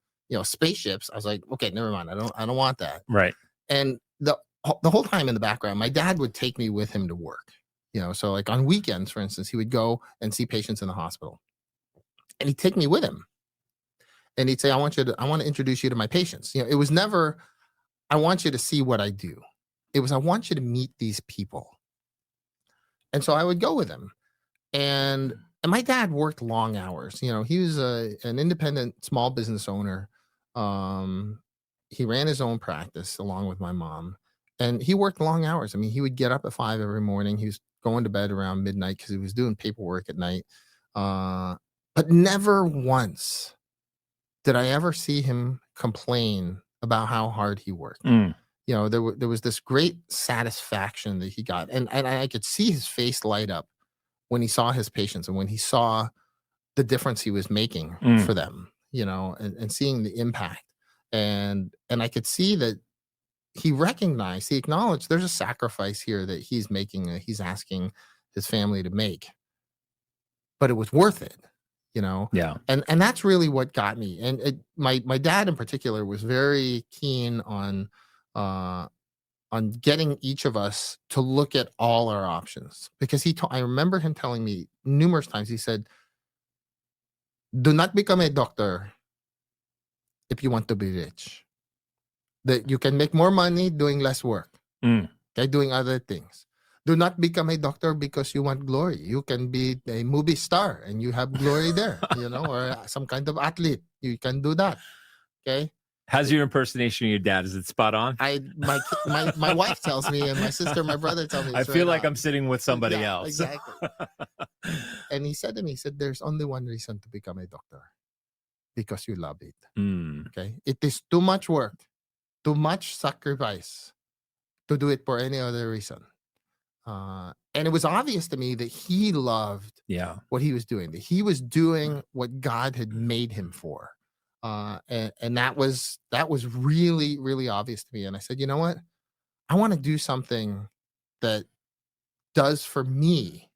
spaceships. I was like, okay, never mind. I don't want that. Right. And the whole time in the background, my dad would take me with him to work. So like on weekends, for instance, he would go and see patients in the hospital. And he'd take me with him, and he'd say, I want to introduce you to my patients. It was never, I want you to see what I do. It was, I want you to meet these people. And so I would go with him, and my dad worked long hours. He was an independent small business owner. He ran his own practice along with my mom, and he worked long hours. I mean, he would get up at 5 every morning. He was going to bed around midnight because he was doing paperwork at night. But never once did I ever see him complain about how hard he worked. Mm. There was this great satisfaction that he got. And I could see his face light up when he saw his patients and when he saw the difference he was making for them, and seeing the impact. And I could see that he acknowledged there's a sacrifice here that he's making, he's asking his family to make. But it was worth it. Yeah. And that's really what got me. And my dad in particular was very keen on on getting each of us to look at all our options, because I remember him telling me numerous times. He said, "Do not become a doctor if you want to be rich. That you can make more money doing less work, okay, doing other things. Do not become a doctor because you want glory. You can be a movie star and you have glory there, or some kind of athlete. You can do that, okay." How's your impersonation of your dad? Is it spot on? My wife tells me, and my sister and my brother tell me. I feel like I'm sitting with somebody else. Exactly. And he said to me, "There's only one reason to become a doctor, because you love it. Okay, it is too much work, too much sacrifice to do it for any other reason." And it was obvious to me that he loved what he was doing. That he was doing what God had made him for. And that was really, really obvious to me. And I said, you know what? I want to do something that does for me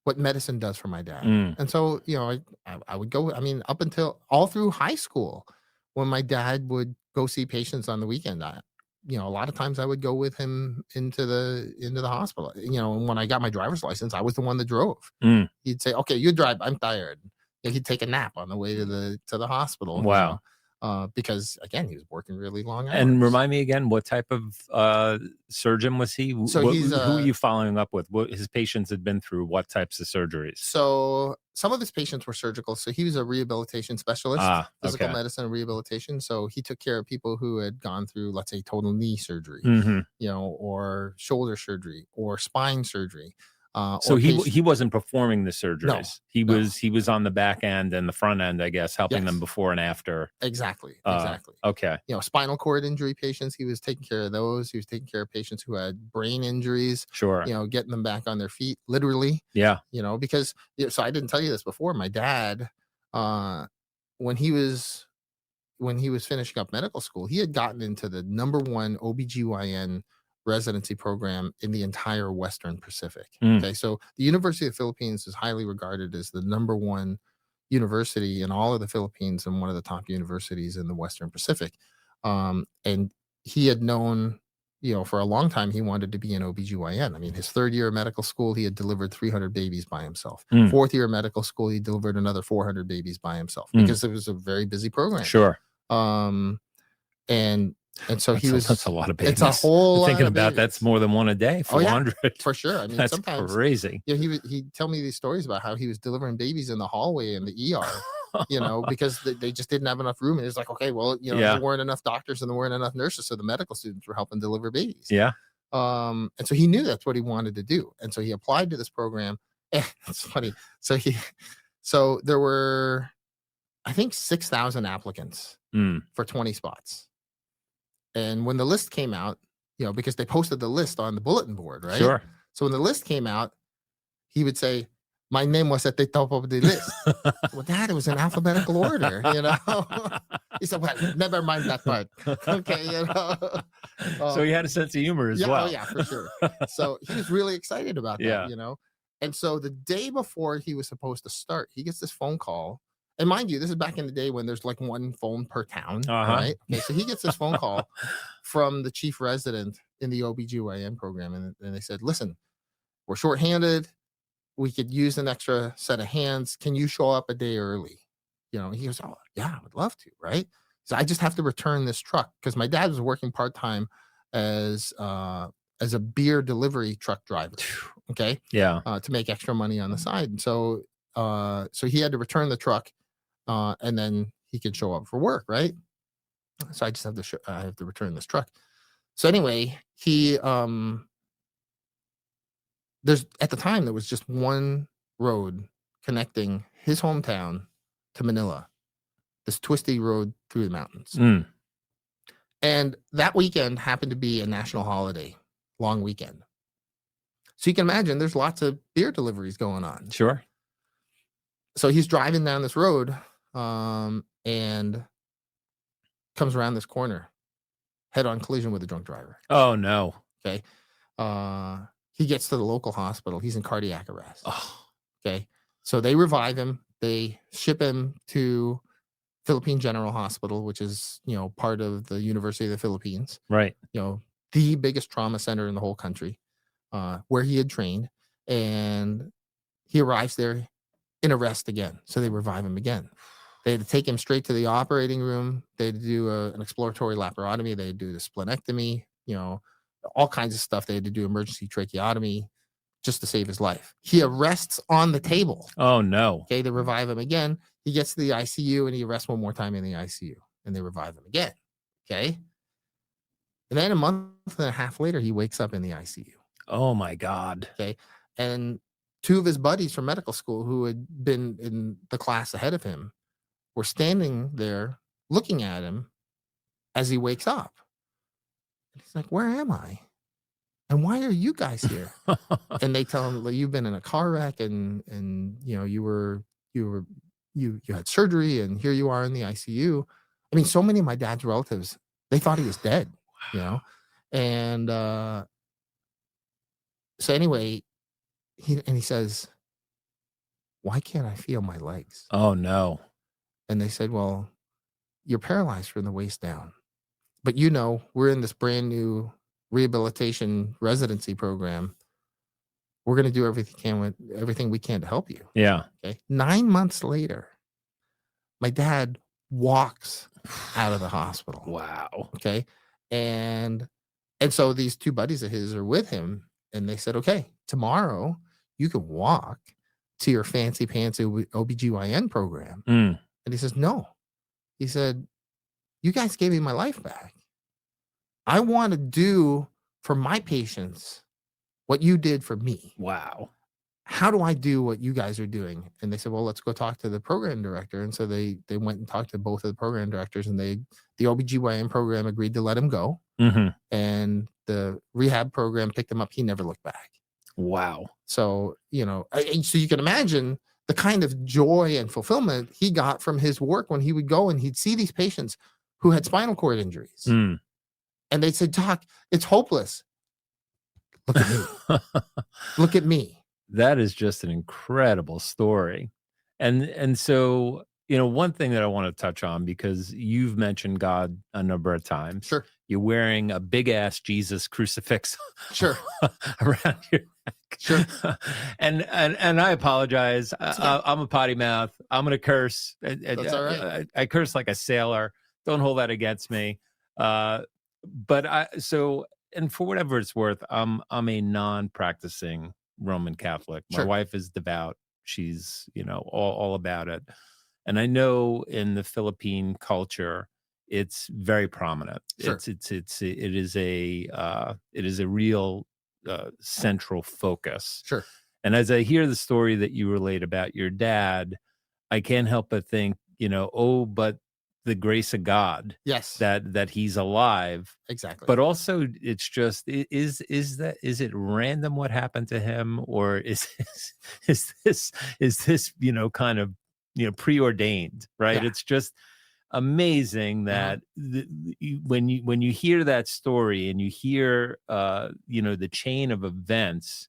what medicine does for my dad. And so, I would go, up until all through high school, when my dad would go see patients on the weekend, a lot of times I would go with him into the hospital. And when I got my driver's license, I was the one that drove. He'd say, "Okay, you drive. I'm tired." He'd take a nap on the way to the hospital. Wow. Because again, he was working really long hours. And remind me again, what type of surgeon was he? So who are you following up with? What his patients had been through? What types of surgeries? So some of his patients were surgical. So he was a rehabilitation specialist, physical medicine and rehabilitation. So he took care of people who had gone through, let's say, total knee surgery, or shoulder surgery or spine surgery. So he wasn't performing the surgeries. No, he was on the back end and the front end, I guess, helping them before and after. Exactly. Okay. Spinal cord injury patients, he was taking care of those. He was taking care of patients who had brain injuries. Sure. Getting them back on their feet, literally. Yeah. Because so I didn't tell you this before. My dad, when he was finishing up medical school, he had gotten into the #1 OBGYN residency program in the entire Western Pacific. Okay, so the University of the Philippines is highly regarded as the #1 university in all of the Philippines and one of the top universities in the Western Pacific. And he had known, for a long time, he wanted to be an OBGYN. His third year of medical school, he had delivered 300 babies by himself. Fourth year of medical school, he delivered another 400 babies by himself, because it was a very busy program. Sure. And so that's a lot of babies. It's a whole thinking lot about that's more than one a day. 400. For sure. That's sometimes crazy. He'd tell me these stories about how he was delivering babies in the hallway in the ER, because they just didn't have enough room. And it's like, okay, well, there weren't enough doctors and there weren't enough nurses, so the medical students were helping deliver babies. Yeah. And so he knew that's what he wanted to do, and so he applied to this program. It's funny. So there were, I think, 6,000 applicants for 20 spots. And when the list came out, because they posted the list on the bulletin board, right? Sure. So when the list came out, he would say, "My name was at the top of the list." Well, Dad, it was in alphabetical order, He said, "Well, never mind that part." Okay, so he had a sense of humor as well. Oh, yeah, for sure. So he was really excited about that, And so the day before he was supposed to start, he gets this phone call. And mind you, this is back in the day when there's like one phone per town, right? Okay, so he gets this phone call from the chief resident in the OBGYN program. And they said, "Listen, we're shorthanded. We could use an extra set of hands. Can you show up a day early?" He goes, "Oh, yeah, I would love to," right? So I just have to return this truck, because my dad was working part-time as a beer delivery truck driver. Okay. Yeah. To make extra money on the side. And so he had to return the truck. And then he could show up for work, right? So I just have to I have to return this truck. So anyway, there's at the time there was just one road connecting his hometown to Manila, this twisty road through the mountains. And that weekend happened to be a national holiday, long weekend. So you can imagine there's lots of beer deliveries going on. Sure. So he's driving down this road, and comes around this corner, head-on collision with a drunk driver. Oh, no. Okay. He gets to the local hospital. He's in cardiac arrest. Oh. Okay. So they revive him. They ship him to Philippine General Hospital, which is, part of the University of the Philippines. Right. the biggest trauma center in the whole country, where he had trained, and he arrives there in arrest again. So they revive him again. They had to take him straight to the operating room. They had to do an exploratory laparotomy. They had to do the splenectomy, all kinds of stuff. They had to do emergency tracheotomy just to save his life. He arrests on the table. Oh, no. Okay, they revive him again. He gets to the ICU and he arrests one more time in the ICU, and they revive him again. Okay. And then a month and a half later, he wakes up in the ICU. Oh, my God. Okay. And two of his buddies from medical school who had been in the class ahead of him were standing there looking at him as he wakes up. And he's like, "Where am I? And why are you guys here?" And they tell him, "Well, you've been in a car wreck and you had surgery and here you are in the ICU." I mean, so many of my dad's relatives, they thought he was dead, And so anyway, he says, "Why can't I feel my legs?" Oh, no. And they said, "Well, you're paralyzed from the waist down. But we're in this brand new rehabilitation residency program. We're going to do everything we can to help you." Yeah. Okay. 9 months later, my dad walks out of the hospital. Wow. Okay. And so these two buddies of his are with him, and they said, "Okay, tomorrow you can walk to your fancy pants OBGYN program." Mm. And he says, "No." He said, "You guys gave me my life back. I want to do for my patients what you did for me. Wow. How do I do what you guys are doing?" And they said, "Well, let's go talk to the program director." And so they went and talked to both of the program directors, and the OBGYN program agreed to let him go. Mm-hmm. And the rehab program picked him up. He never looked back. Wow. So, so you can imagine the kind of joy and fulfillment he got from his work when he would go and he'd see these patients who had spinal cord injuries. Mm. And they'd say, "Doc, it's hopeless. Look at me. Look at me." That is just an incredible story. And so, one thing that I want to touch on, because you've mentioned God a number of times. Sure. You're wearing a big ass Jesus crucifix Sure. around your neck. Sure. And I apologize. I'm a potty mouth. I'm going to curse. That's all right. I curse like a sailor. Don't hold that against me. And for whatever it's worth, I'm a non-practicing Roman Catholic. My Sure. wife is devout. She's, all about it. And I know in the Philippine culture, it's very prominent. Sure. It is a real central focus. Sure. And as I hear the story that you relate about your dad, I can't help but think, but the grace of God. Yes. That he's alive. Exactly. But also it's just, is it random what happened to him, or is this kind of, preordained, right? Yeah. It's just amazing that when you hear that story and you hear, the chain of events,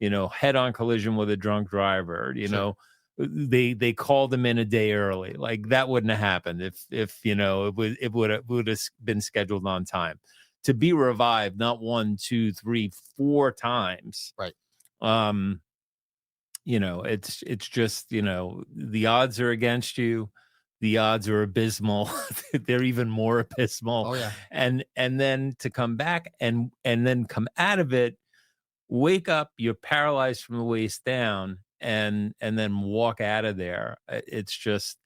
head-on collision with a drunk driver, Sure. They called him in a day early. Like, that wouldn't have happened if it would have been scheduled on time. To be revived not 1, 2, 3, 4 times. Right. It's just, the odds are against you. The odds are abysmal. They're even more abysmal. Oh yeah. And then to come back and then come out of it, wake up, you're paralyzed from the waist down, and then walk out of there. It's just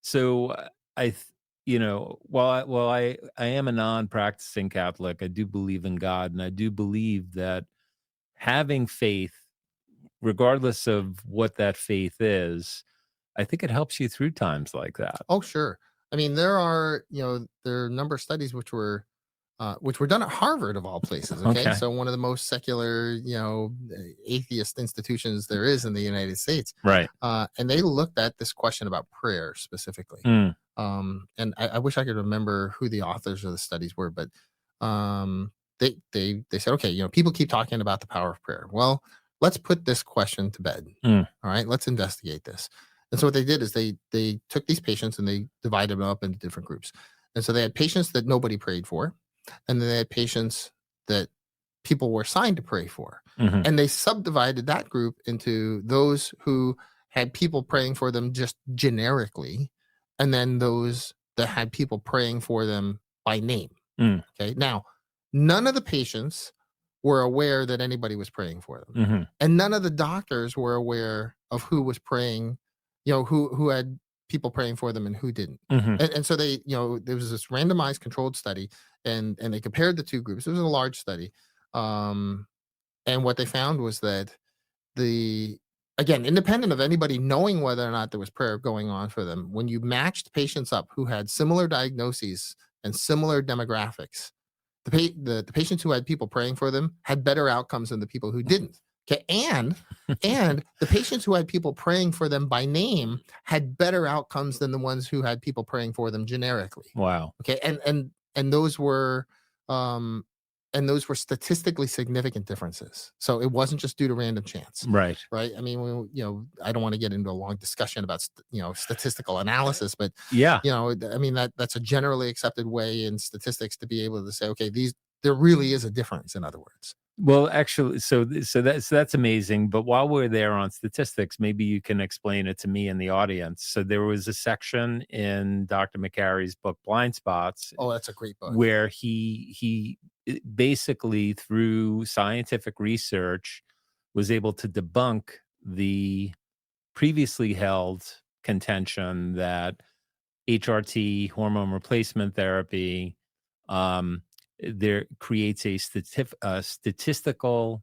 so while I am a non-practicing Catholic, I do believe in God, and I do believe that having faith, regardless of what that faith is, I think it helps you through times like that. Oh, sure. I mean, there are a number of studies which were done at Harvard of all places. Okay. So one of the most secular, atheist institutions there is in the United States. Right. And they looked at this question about prayer specifically. Mm. And I wish I could remember who the authors of the studies were, but they said, okay, people keep talking about the power of prayer. Well, let's put this question to bed. Mm. All right, let's investigate this. And so what they did is they took these patients and they divided them up into different groups. And so they had patients that nobody prayed for, and then they had patients that people were assigned to pray for. Mhm. And they subdivided that group into those who had people praying for them just generically, and then those that had people praying for them by name. Mm. Okay. Now, none of the patients were aware that anybody was praying for them. Mhm. And none of the doctors were aware of who was praying, who had people praying for them and who didn't. Mhm. And so they, there was this randomized controlled study, and they compared the two groups. It was a large study. And what they found was that again, independent of anybody knowing whether or not there was prayer going on for them, when you matched patients up who had similar diagnoses and similar demographics, the patients who had people praying for them had better outcomes than the people who didn't. Okay, and the patients who had people praying for them by name had better outcomes than the ones who had people praying for them generically. Wow. Okay, and those were statistically significant differences. So it wasn't just due to random chance. Right. Right. I mean, I don't want to get into a long discussion about, statistical analysis, but Yeah. I mean, that's a generally accepted way in statistics to be able to say, okay, there really is a difference, in other words. Well, actually, so that's amazing. But while we're there on statistics, maybe you can explain it to me and the audience. So there was a section in Dr. McCarry's book, Blind Spots. Oh, that's a great book. Where he basically, through scientific research, was able to debunk the previously held contention that HRT, hormone replacement therapy, there creates a statistical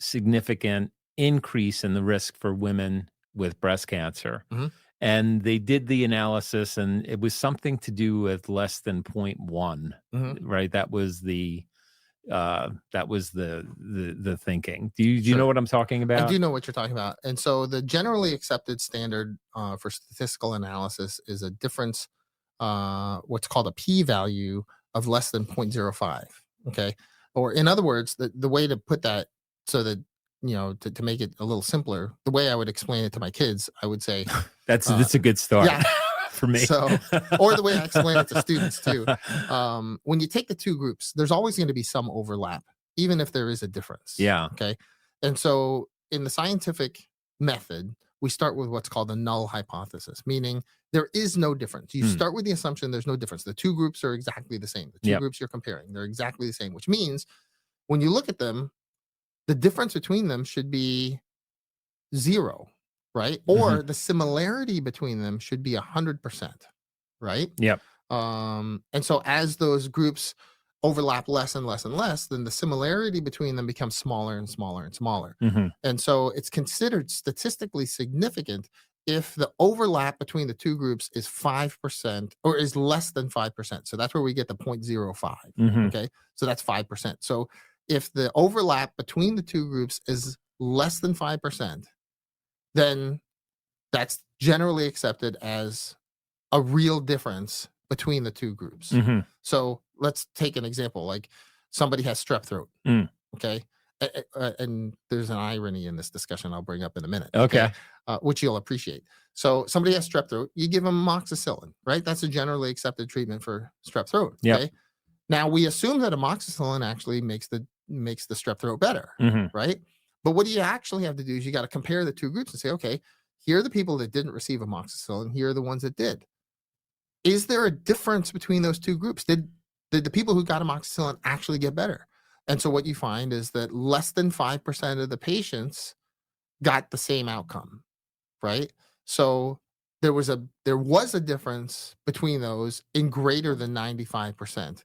significant increase in the risk for women with breast cancer. Mhm. And they did the analysis, and it was something to do with less than 0.1, right? That was the thinking. Do you know what I'm talking about? I do know what you're talking about. And so the generally accepted standard for statistical analysis is a difference, what's called a p-value of less than 0.05. Okay. Or in other words, the way to put that so that, to make it a little simpler, the way I would explain it to my kids, I would say, that's a good start. Yeah. For me. So, or the way I explain it to students too. When you take the two groups, there's always going to be some overlap, even if there is a difference. Yeah. Okay. And so in the scientific method, we start with what's called the null hypothesis, meaning there is no difference. You start with the assumption there's no difference. The two groups are exactly the same. The two groups you're comparing, they're exactly the same, which means when you look at them, the difference between them should be 0. Right. Or the similarity between them should be 100%. Right. Yep. And so as those groups overlap less and less and less, then the similarity between them becomes smaller and smaller and smaller. And so it's considered statistically significant if the overlap between the two groups is 5% or is less than 5%. So that's where we get the 0.05. Okay. So that's 5%. So if the overlap between the two groups is less than 5%, then that's generally accepted as a real difference between the two groups. So let's take an example, like somebody has strep throat. Okay. And there's an irony in this discussion I'll bring up in a minute. Okay. Which you'll appreciate. So somebody has strep throat, you give them amoxicillin, right? That's a generally accepted treatment for strep throat. Okay. Yep. Now we assume that amoxicillin actually makes the strep throat better, right? But what you actually have to do is you got to compare the two groups and say, okay, here are the people that didn't receive amoxicillin. Here are the ones that did. Is there a difference between those two groups? Did the people who got amoxicillin actually get better? And so what you find is that less than 5% of the patients got the same outcome, right? So there was a difference between those in greater than 95%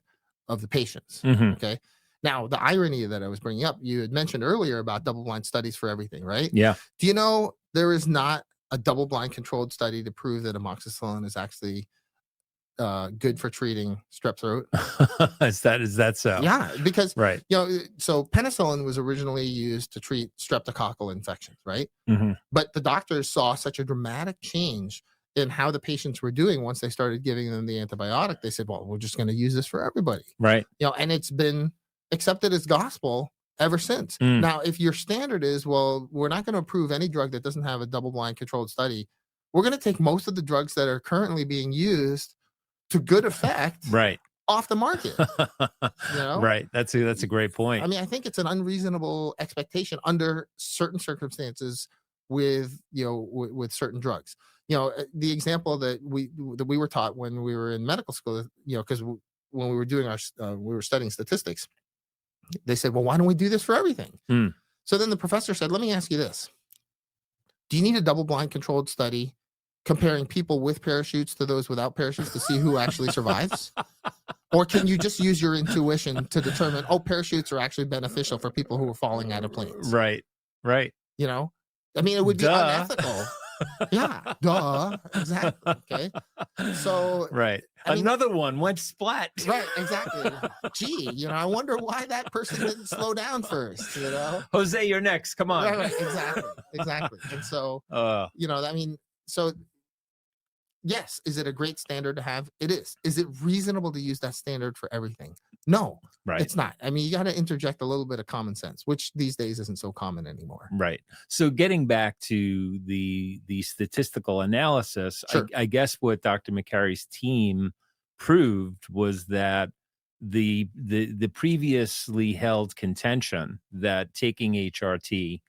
of the patients. Okay. Now, the irony that I was bringing up, you had mentioned earlier about double-blind studies for everything, right? Yeah. Do you know there is not a double-blind controlled study to prove that amoxicillin is actually good for treating strep throat? Is that so? Yeah, because right. So penicillin was originally used to treat streptococcal infections, right? But the doctors saw such a dramatic change in how the patients were doing once they started giving them the antibiotic. They said, well, we're just going to use this for everybody. Right. And it's been accepted as gospel ever since. Now, if your standard is, well, we're not going to approve any drug that doesn't have a double-blind controlled study, we're going to take most of the drugs that are currently being used to good effect, right, off the market. Right. That's a great point. I mean, I think it's an unreasonable expectation under certain circumstances with with certain drugs. The example that we were taught when we were in medical school, because when we were doing we were studying statistics, they said, well, why don't we do this for everything? Mm. So then the professor said, let me ask you this. Do you need a double-blind controlled study comparing people with parachutes to those without parachutes to see who actually survives? Or can you just use your intuition to determine, parachutes are actually beneficial for people who are falling out of planes? Right. Right. I mean, it would be unethical. Yeah, duh. Exactly. Okay. So right. Another one went splat. Right, exactly. Gee, I wonder why that person didn't slow down first, Jose, you're next. Come on. Right, exactly. And so, I mean, so yes, is it a great standard to have? It is. Is it reasonable to use that standard for everything? No, right. It's not. I mean, you got to interject a little bit of common sense, which these days isn't so common anymore. Right. So getting back to the statistical analysis, sure. I guess what Dr. McCarry's team proved was that the previously held contention that taking HRT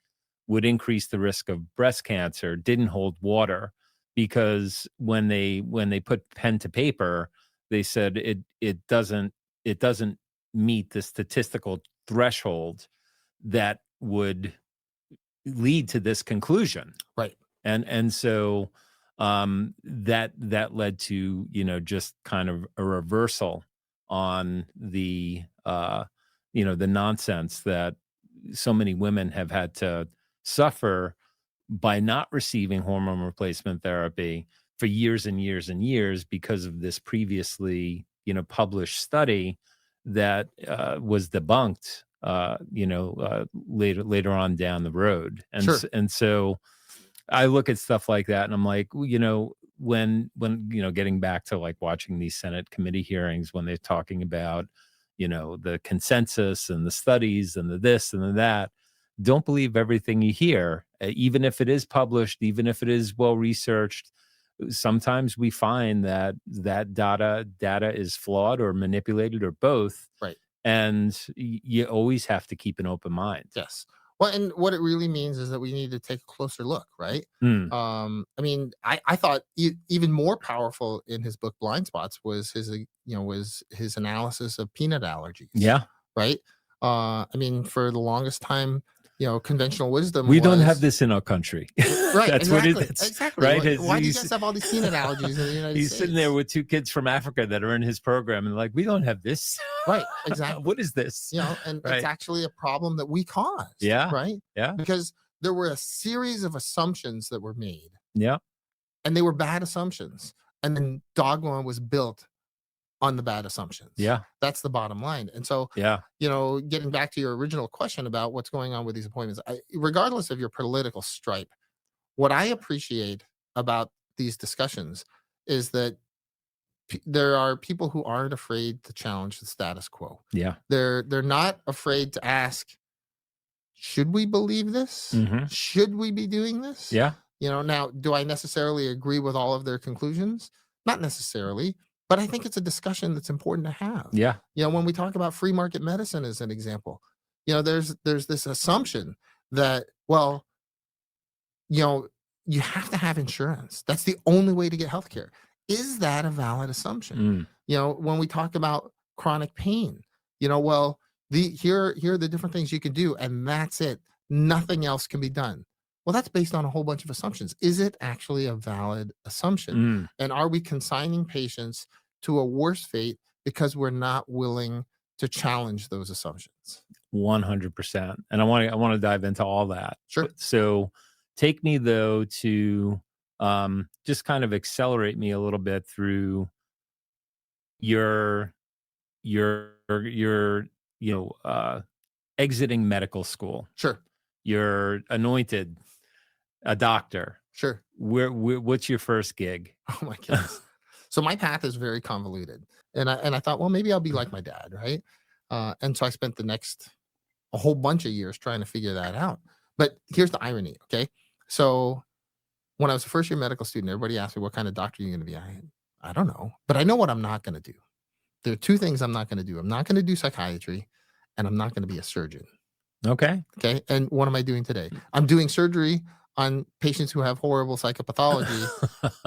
would increase the risk of breast cancer didn't hold water, because when they put pen to paper, they said it doesn't meet the statistical threshold that would lead to this conclusion. Right. And so that led to, just kind of a reversal on the the nonsense that so many women have had to suffer by not receiving hormone replacement therapy for years and years and years because of this previously, published study that was debunked, later on down the road. And sure. And so I look at stuff like that and I'm like, when getting back to like watching these Senate committee hearings, when they're talking about, the consensus and the studies and the this and the that, don't believe everything you hear, even if it is published, even if it is well researched. Sometimes we find that data is flawed or manipulated or both. Right. And you always have to keep an open mind. Yes. Well, and what it really means is that we need to take a closer look, right? I mean, I thought even more powerful in his book Blind Spots was his analysis of peanut allergies. Yeah. Right. I mean, for the longest time, conventional wisdom. We don't have this in our country. Right. That's exactly. what it is. Exactly. Right. Why do you guys have all these peanut allergies in the United States? He's sitting there with two kids from Africa that are in his program and like, we don't have this. Right. Exactly. What is this? And right. It's actually a problem that we caused. Yeah. Right. Yeah. Because there were a series of assumptions that were made. Yeah. And they were bad assumptions. And then dogma was built on the bad assumptions. Yeah. That's the bottom line. And so, yeah, getting back to your original question about what's going on with these appointments, regardless of your political stripe, what I appreciate about these discussions is that there are people who aren't afraid to challenge the status quo. Yeah. They're not afraid to ask, should we believe this? Mm-hmm. Should we be doing this? Yeah. Now, do I necessarily agree with all of their conclusions? Not necessarily. But I think it's a discussion that's important to have. Yeah. When we talk about free market medicine as an example, there's this assumption that, well, you have to have insurance. That's the only way to get healthcare. Is that a valid assumption? When we talk about chronic pain, well, here are the different things you can do, and that's it. Nothing else can be done. Well, that's based on a whole bunch of assumptions. Is it actually a valid assumption? And are we consigning patients to a worse fate because we're not willing to challenge those assumptions? 100%. And I want to dive into all that. Sure. So take me though to just kind of accelerate me a little bit through your exiting medical school. Sure. You're anointed a doctor. Sure. What's your first gig? Oh my goodness. So my path is very convoluted, and I thought, well, maybe I'll be like my dad, right? And so I spent a whole bunch of years trying to figure that out. But here's the irony, okay? So when I was a first year medical student, everybody asked me, what kind of doctor are you going to be? I don't know, but I know what I'm not going to do. there are two things I'm not going to do. I'm not going to do psychiatry, and I'm not going to be a surgeon. Okay. Okay. And what am I doing today? I'm doing surgery on patients who have horrible psychopathology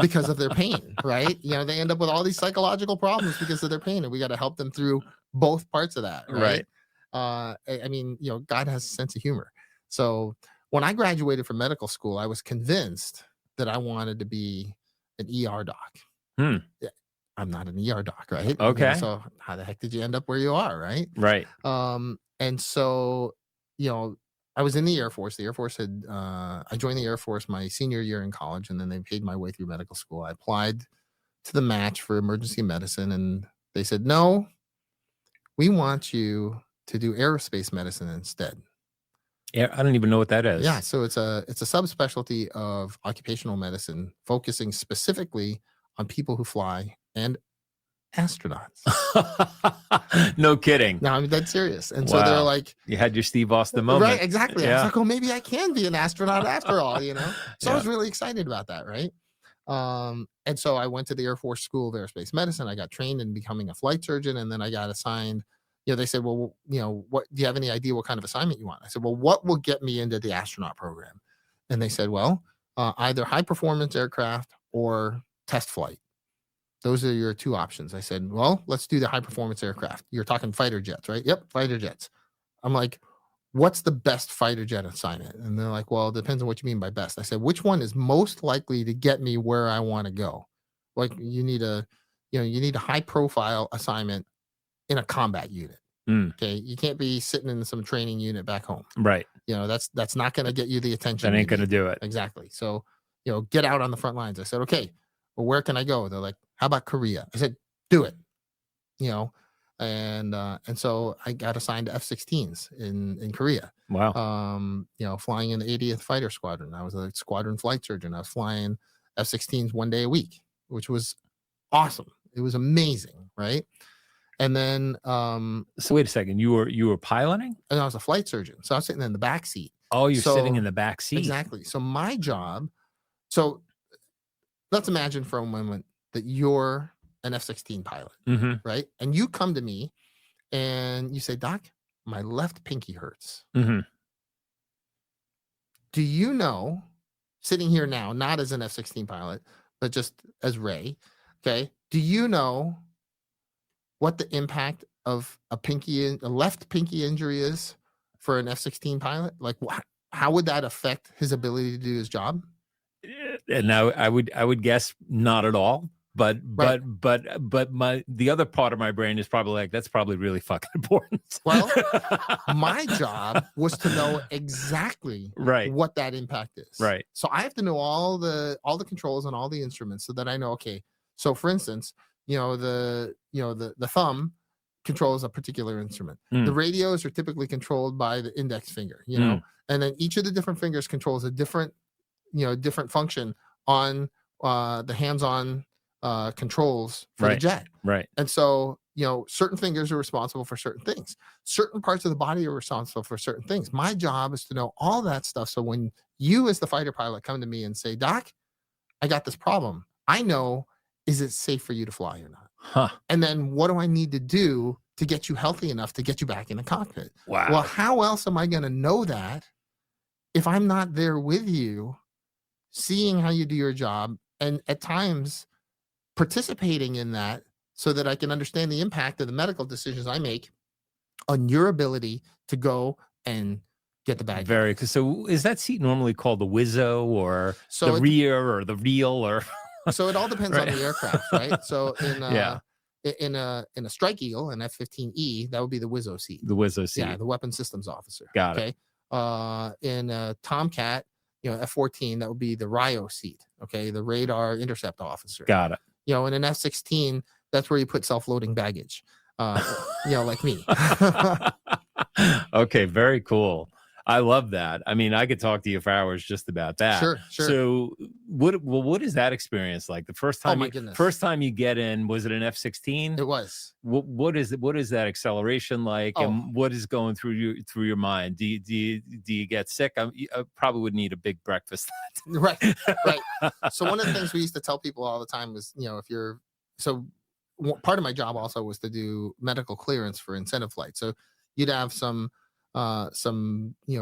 because of their pain, right? They end up with all these psychological problems because of their pain, and we got to help them through both parts of that, right? I mean, God has a sense of humor. So when I graduated from medical school, I was convinced that I wanted to be an ER doc. Yeah, I'm not an ER doc, right? Okay. So how the heck did you end up where you are, right? Right. And so, I was in the Air Force. The Air Force had, I joined the Air Force my senior year in college, and then they paid my way through medical school. I applied to the match for emergency medicine, and they said, no, we want you to do aerospace medicine instead. Yeah, I don't even know what that is. Yeah, so it's a subspecialty of occupational medicine, focusing specifically on people who fly and astronauts. No kidding. No, I'm dead serious. And so they're like, you had your Steve Austin moment. Right, exactly. Yeah. I was like, oh, maybe I can be an astronaut after all, So Yeah. I was really excited about that, right? And so I went to the Air Force School of Aerospace Medicine. I got trained in becoming a flight surgeon, and then I got assigned. They said, well, what do you have any idea what kind of assignment you want? I said, well, what will get me into the astronaut program? And they said, well, either high performance aircraft or test flight. Those are your two options. I said, well, let's do the high performance aircraft. You're talking fighter jets, right? Yep, fighter jets. I'm like, what's the best fighter jet assignment? And they're like, well, it depends on what you mean by best. I said, which one is most likely to get me where I want to go? Like, you need a high profile assignment in a combat unit. Okay. You can't be sitting in some training unit back home. Right. That's not going to get you the attention. That ain't going to do it. Exactly. So, get out on the front lines. I said, okay, well, where can I go? They're like, how about Korea? I said, do it. And so I got assigned to F-16s in Korea. Wow. Flying in the 80th Fighter Squadron. I was a squadron flight surgeon. I was flying F-16s one day a week, which was awesome. It was amazing, right? And then so wait a second, you were piloting? And I was a flight surgeon. So I was sitting in the back seat. Oh, you're sitting in the back seat. Exactly. So my job, so let's imagine for a moment that you're an F-16 pilot, right? And you come to me and you say, Doc, my left pinky hurts. Do you know, sitting here now, not as an F-16 pilot, but just as Ray, okay, do you know what the impact of a left pinky injury is for an F-16 pilot? Like, how would that affect his ability to do his job? And now I would guess not at all. But the other part of my brain is probably like, that's probably really fucking important. Well, my job was to know exactly what that impact is. Right. So I have to know all the controls and all the instruments so that I know, okay, so for instance, the thumb controls a particular instrument. The radios are typically controlled by the index finger, and then each of the different fingers controls a different function on the hands-on controls for the jet. Right. And so, certain fingers are responsible for certain things. Certain parts of the body are responsible for certain things. My job is to know all that stuff. So when you as the fighter pilot come to me and say, Doc, I got this problem, I know, is it safe for you to fly or not? And then what do I need to do to get you healthy enough to get you back in the cockpit? Wow. Well, how else am I going to know that if I'm not there with you, seeing how you do your job, and at times participating in that so that I can understand the impact of the medical decisions I make on your ability to go and get the bag. So is that seat normally called the Wizzo or the rear or the reel or? So it all depends on the aircraft, right? So in a Strike Eagle, an F-15E, that would be the Wizzo seat. The Wizzo seat. Yeah, the weapons systems officer. Got it. In a Tomcat, F-14, that would be the RIO seat. Okay, the radar intercept officer. Got it. In an F-16, that's where you put self-loading baggage. Like me. Okay, very cool. I love that. I mean, I could talk to you for hours just about that. Sure. So what is that experience like? The first time, first time you get in, was it an F-16? It was. What is that acceleration like? And what is going through your mind? Do you get sick? I probably would need a big breakfast. Right. So one of the things we used to tell people all the time was, part of my job also was to do medical clearance for incentive flights. So you'd have some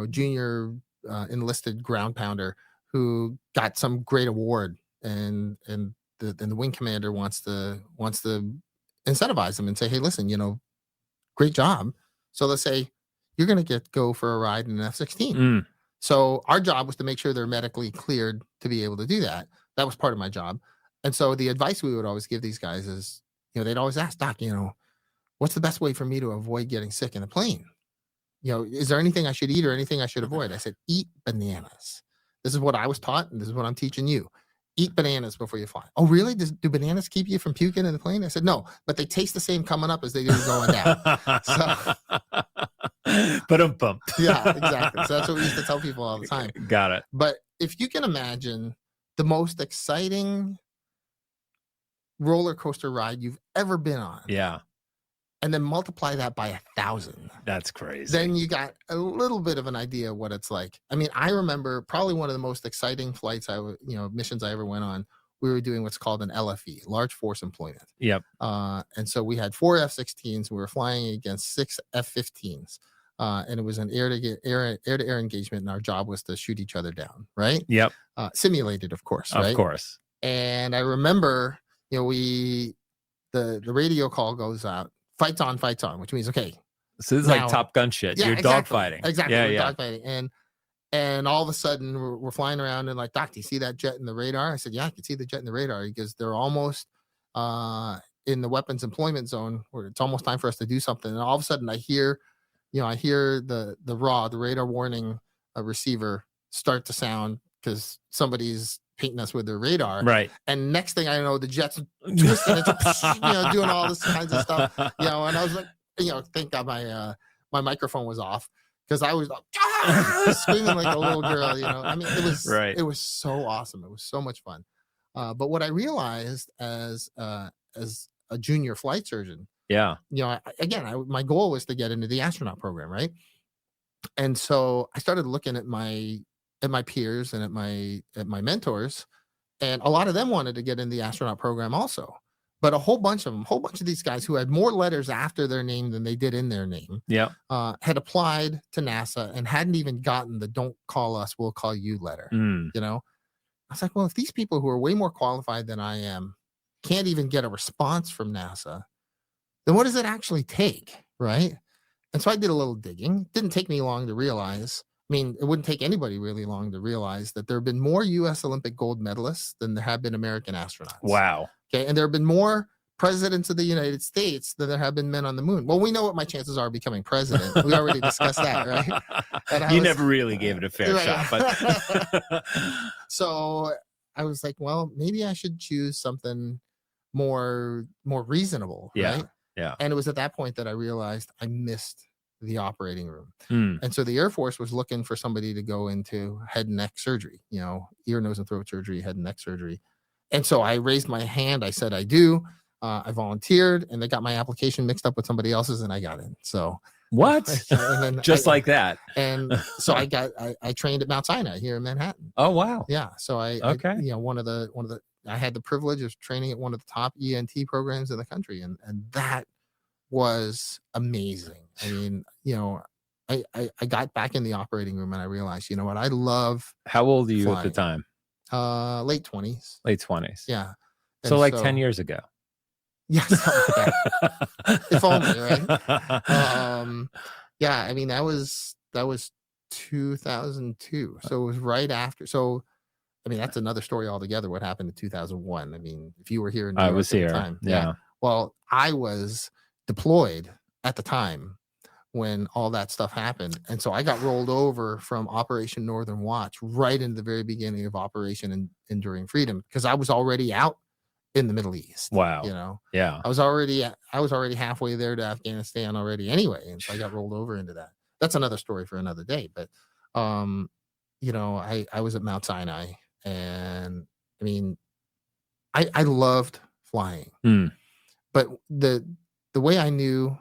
junior enlisted ground pounder who got some great award, and the wing commander wants to incentivize them and say, hey, listen, great job. So let's say you're going to go for a ride in an F-16. So our job was to make sure they're medically cleared to be able to do that. That was part of my job. And so the advice we would always give these guys is, they'd always ask, Doc, what's the best way for me to avoid getting sick in a plane? Is there anything I should eat or anything I should avoid? I said, eat bananas. This is what I was taught, and this is what I'm teaching you. Eat bananas before you fly. Oh, really? Do bananas keep you from puking in the plane? I said, no, but they taste the same coming up as they do going down. Bump. Yeah, exactly. So that's what we used to tell people all the time. Got it. But if you can imagine the most exciting roller coaster ride you've ever been on. Yeah. And then multiply that by 1,000. That's crazy. Then you got a little bit of an idea of what it's like. I mean, I remember probably one of the most exciting flights missions I ever went on. We were doing what's called an LFE, large force employment. Yep. And so we had 4 F-16s. We were flying against 6 F-15s. And it was an air-to-air engagement, and our job was to shoot each other down, right? Yep. Simulated, of course, right? Of course. And I remember, the radio call goes out. Fights on, which means, okay. So this is like Top Gun shit. Yeah, You're exactly, dogfighting. Exactly. Yeah. Dogfighting. And all of a sudden we're flying around and like, Doc, do you see that jet in the radar? I said, yeah, I can see the jet in the radar. Because they're almost in the weapons employment zone where it's almost time for us to do something. And all of a sudden I hear the radar warning receiver start to sound because somebody's painting us with their radar. Right. And next thing I know, the jet's twisting, doing all this kinds of stuff. And I was like, thank God my microphone was off because I was screaming like a little girl. I mean, it was so awesome. It was so much fun. But what I realized as a junior flight surgeon, my goal was to get into the astronaut program, right? And so I started looking at my peers and at my mentors, and a lot of them wanted to get in the astronaut program also. But a whole bunch of these guys who had more letters after their name than they did in their name, had applied to NASA and hadn't even gotten the "Don't call us, we'll call you" letter. I was like, well, if these people who are way more qualified than I am can't even get a response from NASA, then what does it actually take, right? And so I did a little digging. It didn't take me long to realize. I mean, it wouldn't take anybody really long to realize that there have been more U.S. Olympic gold medalists than there have been American astronauts. Wow. Okay. And there have been more presidents of the United States than there have been men on the moon. Well, we know what my chances are of becoming president. We already discussed that, right? And you never really gave it a fair shot. But so I was like, well, maybe I should choose something more reasonable, right? Yeah. And it was at that point that I realized I missed the operating room. And so the Air Force was looking for somebody to go into head and neck surgery, ear, nose, and throat surgery, head and neck surgery. And so I raised my hand. I said, I do. I volunteered, and they got my application mixed up with somebody else's, and I got in. So what? Just like that. And so I trained at Mount Sinai here in Manhattan. Oh, wow. Yeah. So I had the privilege of training at one of the top ENT programs in the country. And that was amazing. I mean, I got back in the operating room and I realized, what, I love. How old are you flying. at the time? Late 20s. Late 20s. Yeah. So 10 years ago. Yes. If only, right? Yeah. I mean, that was 2002. So it was right after. So, I mean, that's another story altogether. What happened in 2001? I mean, if you were here in New York I was here. At the time, yeah. Well, I was deployed at the time when all that stuff happened. And so I got rolled over from Operation Northern Watch right into the very beginning of Operation Enduring Freedom because I was already out in the Middle East. Wow. Yeah. I was already halfway there to Afghanistan already anyway. And so I got rolled over into that. That's another story for another day. But, I was at Mount Sinai, and I mean, I loved flying. But the way I knew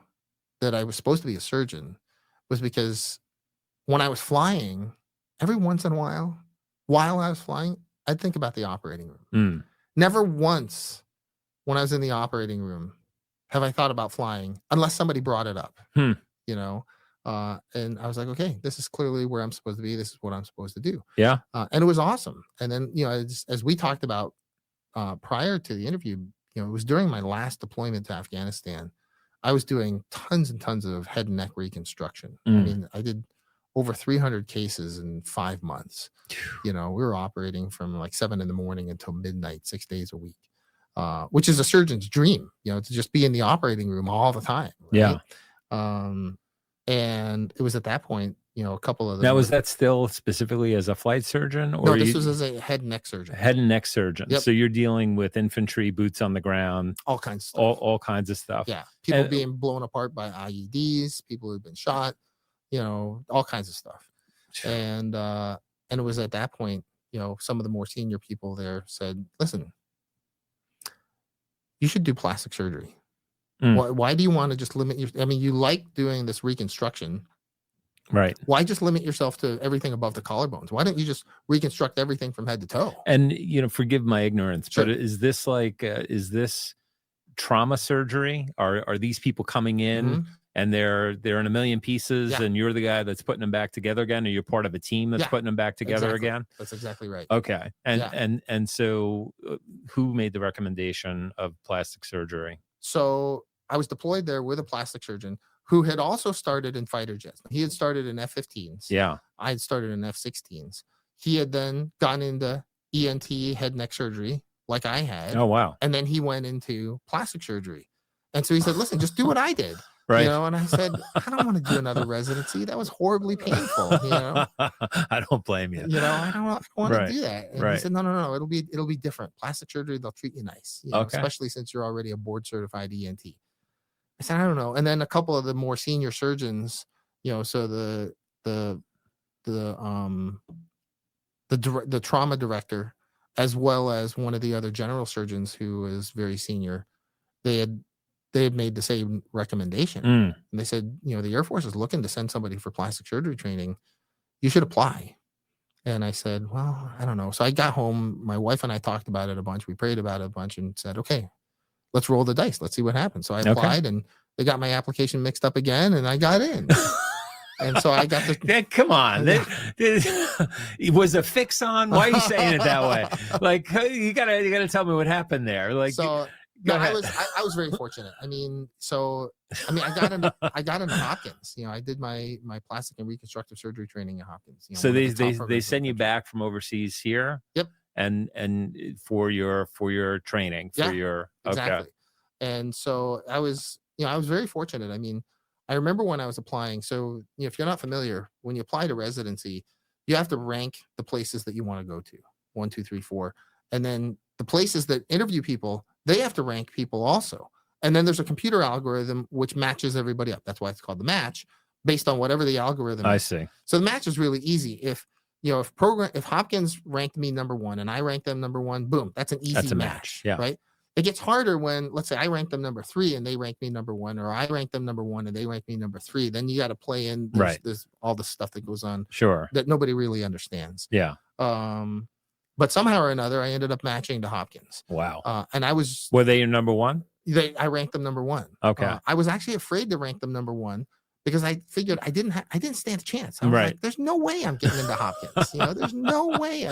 that I was supposed to be a surgeon was because when I was flying, every once in a while I was flying, I'd think about the operating room. Never once when I was in the operating room have I thought about flying unless somebody brought it up, Hmm. you know? And I was like, okay, this is clearly where I'm supposed to be. This is what I'm supposed to do. Yeah. And it was awesome. And then, as we talked about prior to the interview, it was during my last deployment to Afghanistan. I was doing tons and tons of head and neck reconstruction. I mean, I did over 300 cases in 5 months. We were operating from like 7 in the morning until midnight, 6 days a week, which is a surgeon's dream, to just be in the operating room all the time. Right? Yeah. And it was at that point, a couple of them. Now, was that still specifically as a flight surgeon? Or No, this was as a head and neck surgeon. Head and neck surgeon. Yep. So you're dealing with infantry, boots on the ground. All kinds of stuff. All kinds of stuff. Yeah. People being blown apart by IEDs, people who've been shot, all kinds of stuff. And it was at that point, some of the more senior people there said, listen, you should do plastic surgery. Why do you want to just limit you like doing this reconstruction, right? Why just limit yourself to everything above the collarbones? Why don't you just reconstruct everything from head to toe? And forgive my ignorance, Sure. but is this trauma surgery? Are these people coming in and they're in a million pieces, and you're the guy that's putting them back together again, or you're part of a team that's putting them back together again? That's exactly right. Okay. And so who made the recommendation of plastic surgery? So I was deployed there with a plastic surgeon who had also started in fighter jets. He had started in F-15s. Yeah. I had started in F-16s. He had then gone into ENT head neck surgery like I had. Oh, wow. And then he went into plastic surgery. And so he said, listen, just do what I did. Right. And I said, I don't want to do another residency. That was horribly painful. I don't blame you. I don't want to do that. And he said, no. It'll be different. Plastic surgery, they'll treat you nice. Especially since you're already a board certified ENT. I said, I don't know. And then a couple of the more senior surgeons, so the trauma director, as well as one of the other general surgeons who was very senior, they had made the same recommendation. And they said, the Air Force is looking to send somebody for plastic surgery training. You should apply. And I said, well, I don't know. So I got home. My wife and I talked about it a bunch. We prayed about it a bunch and said, okay, let's roll the dice. Let's see what happens. So I applied and they got my application mixed up again and I got in. And so I got the come on. It was a fix on. Why are you saying it that way? Like you gotta tell me what happened there. Like so I was very fortunate. I got into Hopkins. I did my plastic and reconstructive surgery training at Hopkins. So they send you back from overseas here. Yep. And for your training, exactly. And so I was very fortunate. I remember when I was applying. So if you're not familiar, when you apply to residency, you have to rank the places that you want to go to 1, 2, 3, 4, and then the places that interview people, they have to rank people also. And then there's a computer algorithm which matches everybody up. That's why it's called the match, based on whatever the algorithm is. I see. So the match is really easy. If Hopkins ranked me number 1 and I ranked them number 1, boom, that's an easy match. Yeah. Right. It gets harder when, let's say, I rank them number 3 and they rank me number 1, or I rank them number 1 and they rank me number 3. Then you got to play in this all the stuff that goes on. Sure. That nobody really understands. Yeah. But somehow or another, I ended up matching to Hopkins. Wow. And were they your number 1? I ranked them number 1. Okay. I was actually afraid to rank them number 1 because I figured I didn't stand a chance. I was like, there's no way I'm getting into Hopkins. There's no way.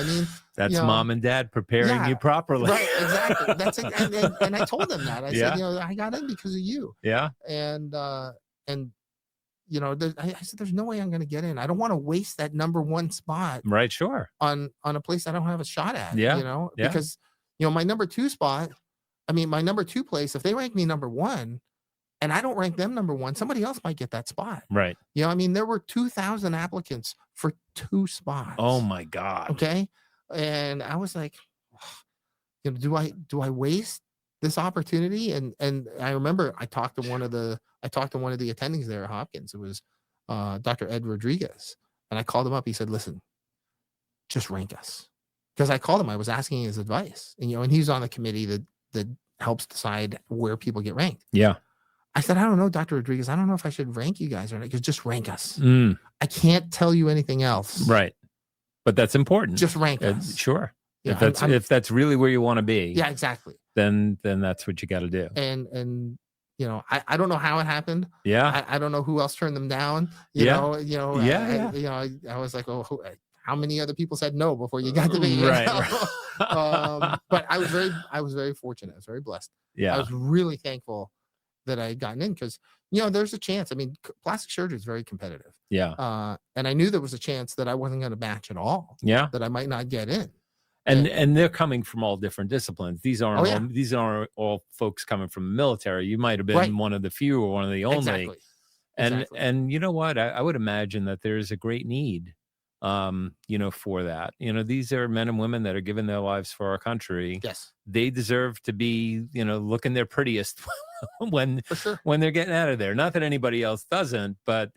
That's mom and dad preparing you properly. Right, exactly. That's it. And I told them that. I said, I got in because of you. Yeah. And I said, there's no way I'm going to get in. I don't want to waste that number 1 spot. Right. Sure. On a place I don't have a shot at. Yeah. Because, my number 2 spot, my number 2 place, if they rank me number 1 and I don't rank them number 1, somebody else might get that spot. Right. There were 2,000 applicants for 2 spots. Oh my God. Okay. And I was like, do I waste this opportunity? And I remember I talked to one of the attendings there at Hopkins. It was Dr. Ed Rodriguez. And I called him up. He said, listen, just rank us. Because I called him. I was asking his advice. And he's on the committee that helps decide where people get ranked. Yeah. I said, I don't know, Dr. Rodriguez. I don't know if I should rank you guys or not. Because just rank us. I can't tell you anything else. Right. But that's important. Just rank us. Sure. Yeah, if that's really where you want to be. Yeah, exactly. Then that's what you got to do. And I don't know how it happened. Yeah. I don't know who else turned them down. Yeah. Yeah. I was like, oh, how many other people said no before you got to me? Right. But I was very fortunate. I was very blessed. I Yeah. was really thankful that I had gotten in because, there's a chance. I mean, plastic surgery is very competitive. Yeah. And I knew there was a chance that I wasn't going to match at all. Yeah. That I might not get in. And they're coming from all different disciplines. These aren't yeah. all folks coming from the military. You might have been Right. one of the few or one of the only. Exactly. And you know what? I would imagine that there's a great need, for that. These are men and women that are giving their lives for our country. Yes. They deserve to be, looking their prettiest when For sure. when they're getting out of there. Not that anybody else doesn't, but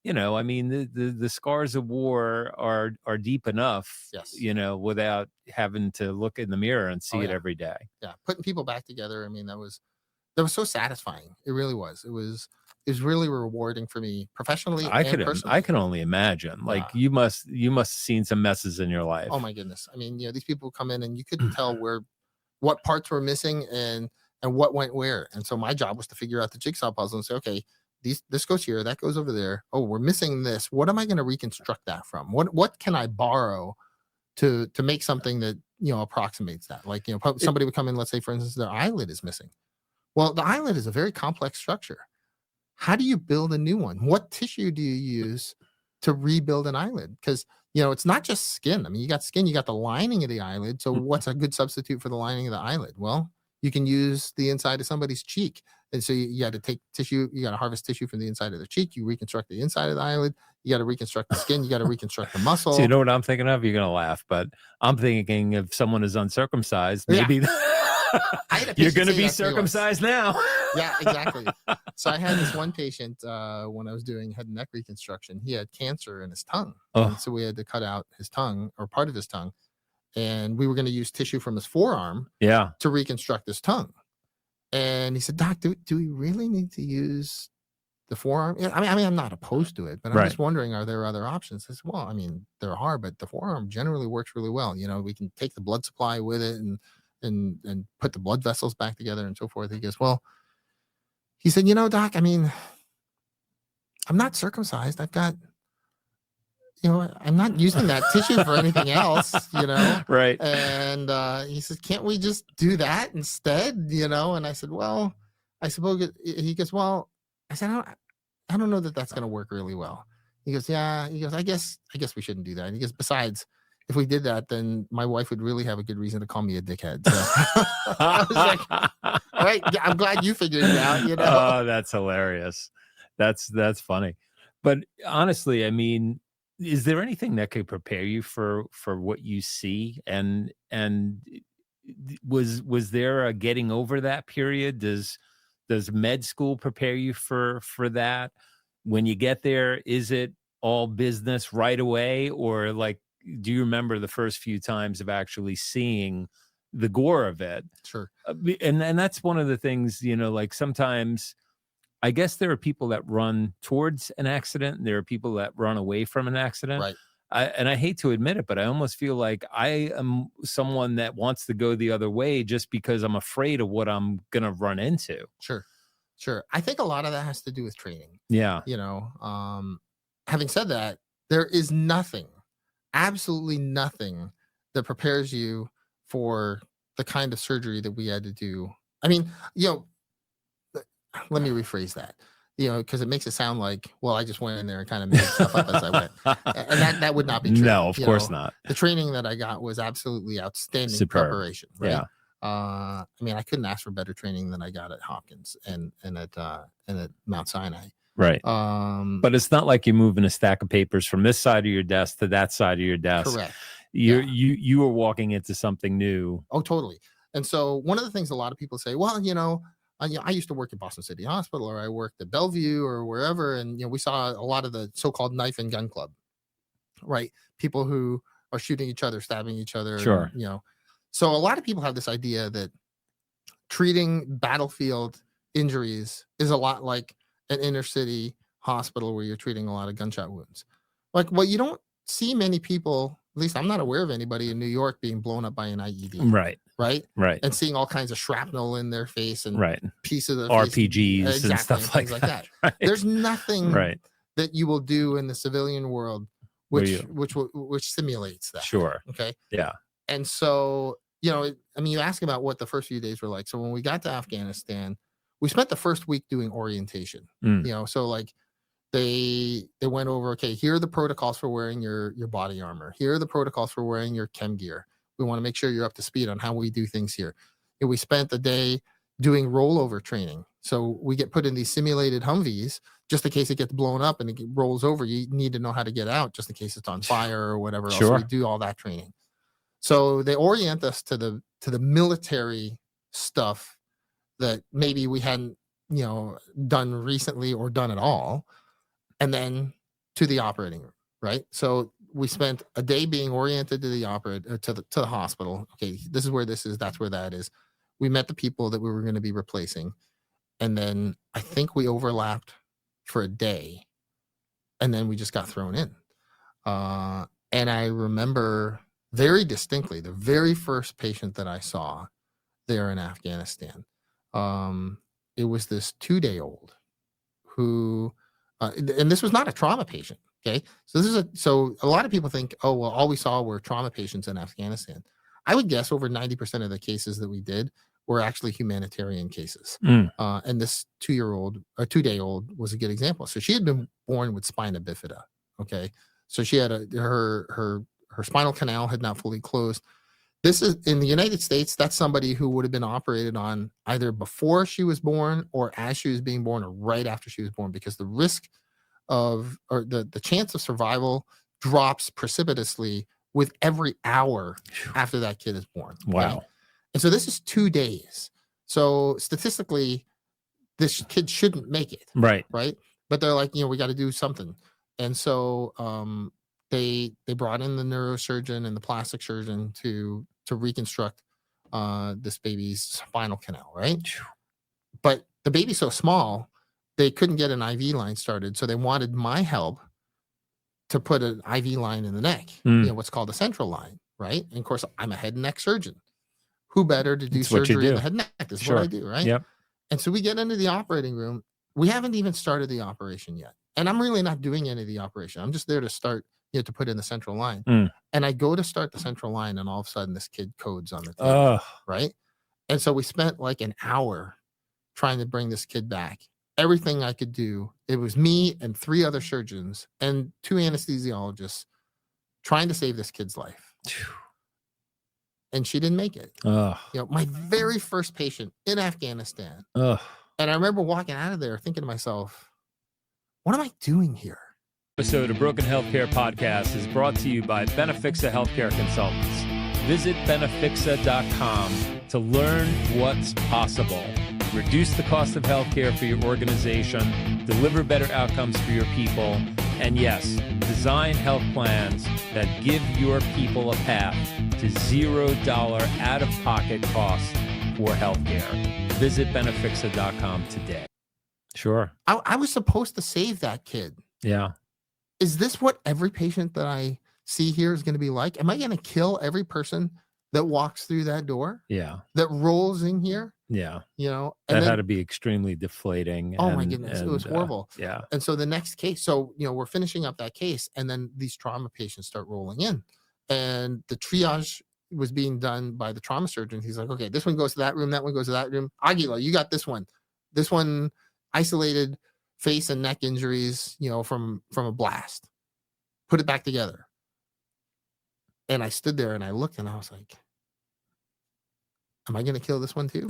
I mean, the scars of war are deep enough, Yes. without having to look in the mirror and see it yeah. every day. Yeah. Putting people back together. I mean, that was so satisfying. It really was. It was really rewarding for me professionally and personally. I can only imagine. Like you must have seen some messes in your life. Oh my goodness. I mean, these people come in and you couldn't tell what parts were missing and what went where. And so my job was to figure out the jigsaw puzzle and say, okay, this goes here, that goes over there. Oh, we're missing this. What am I going to reconstruct that from? What can I borrow to make something that approximates that? Like somebody would come in, let's say for instance their eyelid is missing. Well, the eyelid is a very complex structure. How do you build a new one? What tissue do you use to rebuild an eyelid? Because it's not just skin. I mean, you got skin, you got the lining of the eyelid. So what's a good substitute for the lining of the eyelid? Well, you can use the inside of somebody's cheek. And so you got to take tissue, you got to harvest tissue from the inside of the cheek. You reconstruct the inside of the eyelid. You got to reconstruct the skin. You got to reconstruct the muscle. So you know what I'm thinking of? You're going to laugh, but I'm thinking if someone is uncircumcised, maybe you're going to be circumcised now. Yeah, exactly. So I had this one patient when I was doing head and neck reconstruction. He had cancer in his tongue. And so we had to cut out his tongue or part of his tongue. And we were going to use tissue from his forearm to reconstruct his tongue. And he said, Doc, do we really need to use the forearm? I mean, I'm not opposed to it, but I'm just wondering, are there other options? I said, well, I mean, there are, but the forearm generally works really well. We can take the blood supply with it and put the blood vessels back together and so forth. He goes, well, he said, Doc, I mean, I'm not circumcised. I've got, I'm not using that tissue for anything else, Right. And he said, can't we just do that instead, And I said, well, I suppose. He goes, well, I said, I don't know that that's going to work really well. He goes, yeah. He goes, I guess we shouldn't do that. And he goes, besides, if we did that, then my wife would really have a good reason to call me a dickhead. So I was like, all right, I'm glad you figured it out. Oh, that's hilarious. That's funny. But honestly, I mean, is there anything that could prepare you for what you see? And was there a getting over that period? Does med school prepare you for that? When you get there, is it all business right away, or like, do you remember the first few times of actually seeing the gore of it? Sure. And that's one of the things, like sometimes I guess there are people that run towards an accident and there are people that run away from an accident. Right. And I hate to admit it, but I almost feel like I am someone that wants to go the other way just because I'm afraid of what I'm going to run into. Sure. I think a lot of that has to do with training. Yeah. Having said that, there is nothing, absolutely nothing that prepares you for the kind of surgery that we had to do. I mean, let me rephrase that, because it makes it sound like, well, I just went in there and kind of made stuff up as I went. And that would not be true. No, of course not. The training that I got was absolutely outstanding. Superb. Preparation. Right? Yeah. I mean, I couldn't ask for better training than I got at Hopkins and at Mount Sinai. Right. But it's not like you're moving a stack of papers from this side of your desk to that side of your desk. Correct. You were walking into something new. Oh, totally. And so one of the things a lot of people say, well, I used to work at Boston City Hospital, or I worked at Bellevue or wherever. And, we saw a lot of the so-called knife and gun club, right? People who are shooting each other, stabbing each other. Sure. And, so a lot of people have this idea that treating battlefield injuries is a lot like an inner city hospital where you're treating a lot of gunshot wounds. Like, well, you don't see many people at least I'm not aware of anybody in New York being blown up by an IED. Right. Right. And seeing all kinds of shrapnel in their face and pieces of RPGs and stuff like things that. Right. There's nothing that you will do in the civilian world which simulates that. Sure. Okay. Yeah. And so, you ask about what the first few days were like. So when we got to Afghanistan, we spent the first week doing orientation. So like they went over, okay, here are the protocols for wearing your body armor. Here are the protocols for wearing your chem gear. We want to make sure you're up to speed on how we do things here. And we spent the day doing rollover training. So we get put in these simulated Humvees just in case it gets blown up and it rolls over. You need to know how to get out just in case it's on fire or whatever else. So we do all that training. So they orient us to the military stuff that maybe we hadn't, done recently or done at all, and then to the operating room, right? So we spent a day being oriented to the the hospital. Okay, this is where this is, that's where that is. We met the people that we were going to be replacing, and then I think we overlapped for a day, and then we just got thrown in. And I remember very distinctly the very first patient that I saw there in Afghanistan. It was this 2-day-old who, and this was not a trauma patient. Okay, so a lot of people think, oh well, all we saw were trauma patients in Afghanistan. I would guess over 90% of the cases that we did were actually humanitarian cases. And this 2-day-old was a good example. So she had been born with spina bifida. Okay, so she had her spinal canal had not fully closed. This is in the United States. That's somebody who would have been operated on either before she was born or as she was being born or right after she was born, because the risk of, or the chance of survival drops precipitously with every hour after that kid is born. Wow. Right? And so this is 2 days. So statistically, this kid shouldn't make it. Right. But they're like, we got to do something. And so they brought in the neurosurgeon and the plastic surgeon to reconstruct this baby's spinal canal, right? But the baby's so small, they couldn't get an IV line started. So they wanted my help to put an IV line in the neck, what's called a central line, right? And of course, I'm a head and neck surgeon. Who better to do surgery in the head and neck? This is what I do, right? Yep. And so we get into the operating room. We haven't even started the operation yet. And I'm really not doing any of the operation. I'm just there to start, to put in the central line. And I go to start the central line, and all of a sudden this kid codes on the table, right? And so we spent like an hour trying to bring this kid back. Everything I could do, it was me and 3 other surgeons and 2 anesthesiologists trying to save this kid's life. And she didn't make it. My very first patient in Afghanistan. And I remember walking out of there thinking to myself, what am I doing here? Episode of Broken Healthcare Podcast is brought to you by Benefixa Healthcare Consultants. Visit benefixa.com to learn what's possible. Reduce the cost of healthcare for your organization, deliver better outcomes for your people, and yes, design health plans that give your people a path to $0 out-of-pocket costs for healthcare. Visit benefixa.com today. Sure. I was supposed to save that kid. Yeah. Is this what every patient that I see here is going to be like? Am I going to kill every person that walks through that door? Yeah. That rolls in here? Yeah. And that had to be extremely deflating. Oh my goodness. It was horrible. Yeah. And so the next case, so, we're finishing up that case, and then these trauma patients start rolling in, and the triage was being done by the trauma surgeon. He's like, okay, this one goes to that room. That one goes to that room. Aguila, you got this one. This one isolated face and neck injuries, from a blast. Put it back together. And I stood there and I looked and I was like, am I going to kill this one too?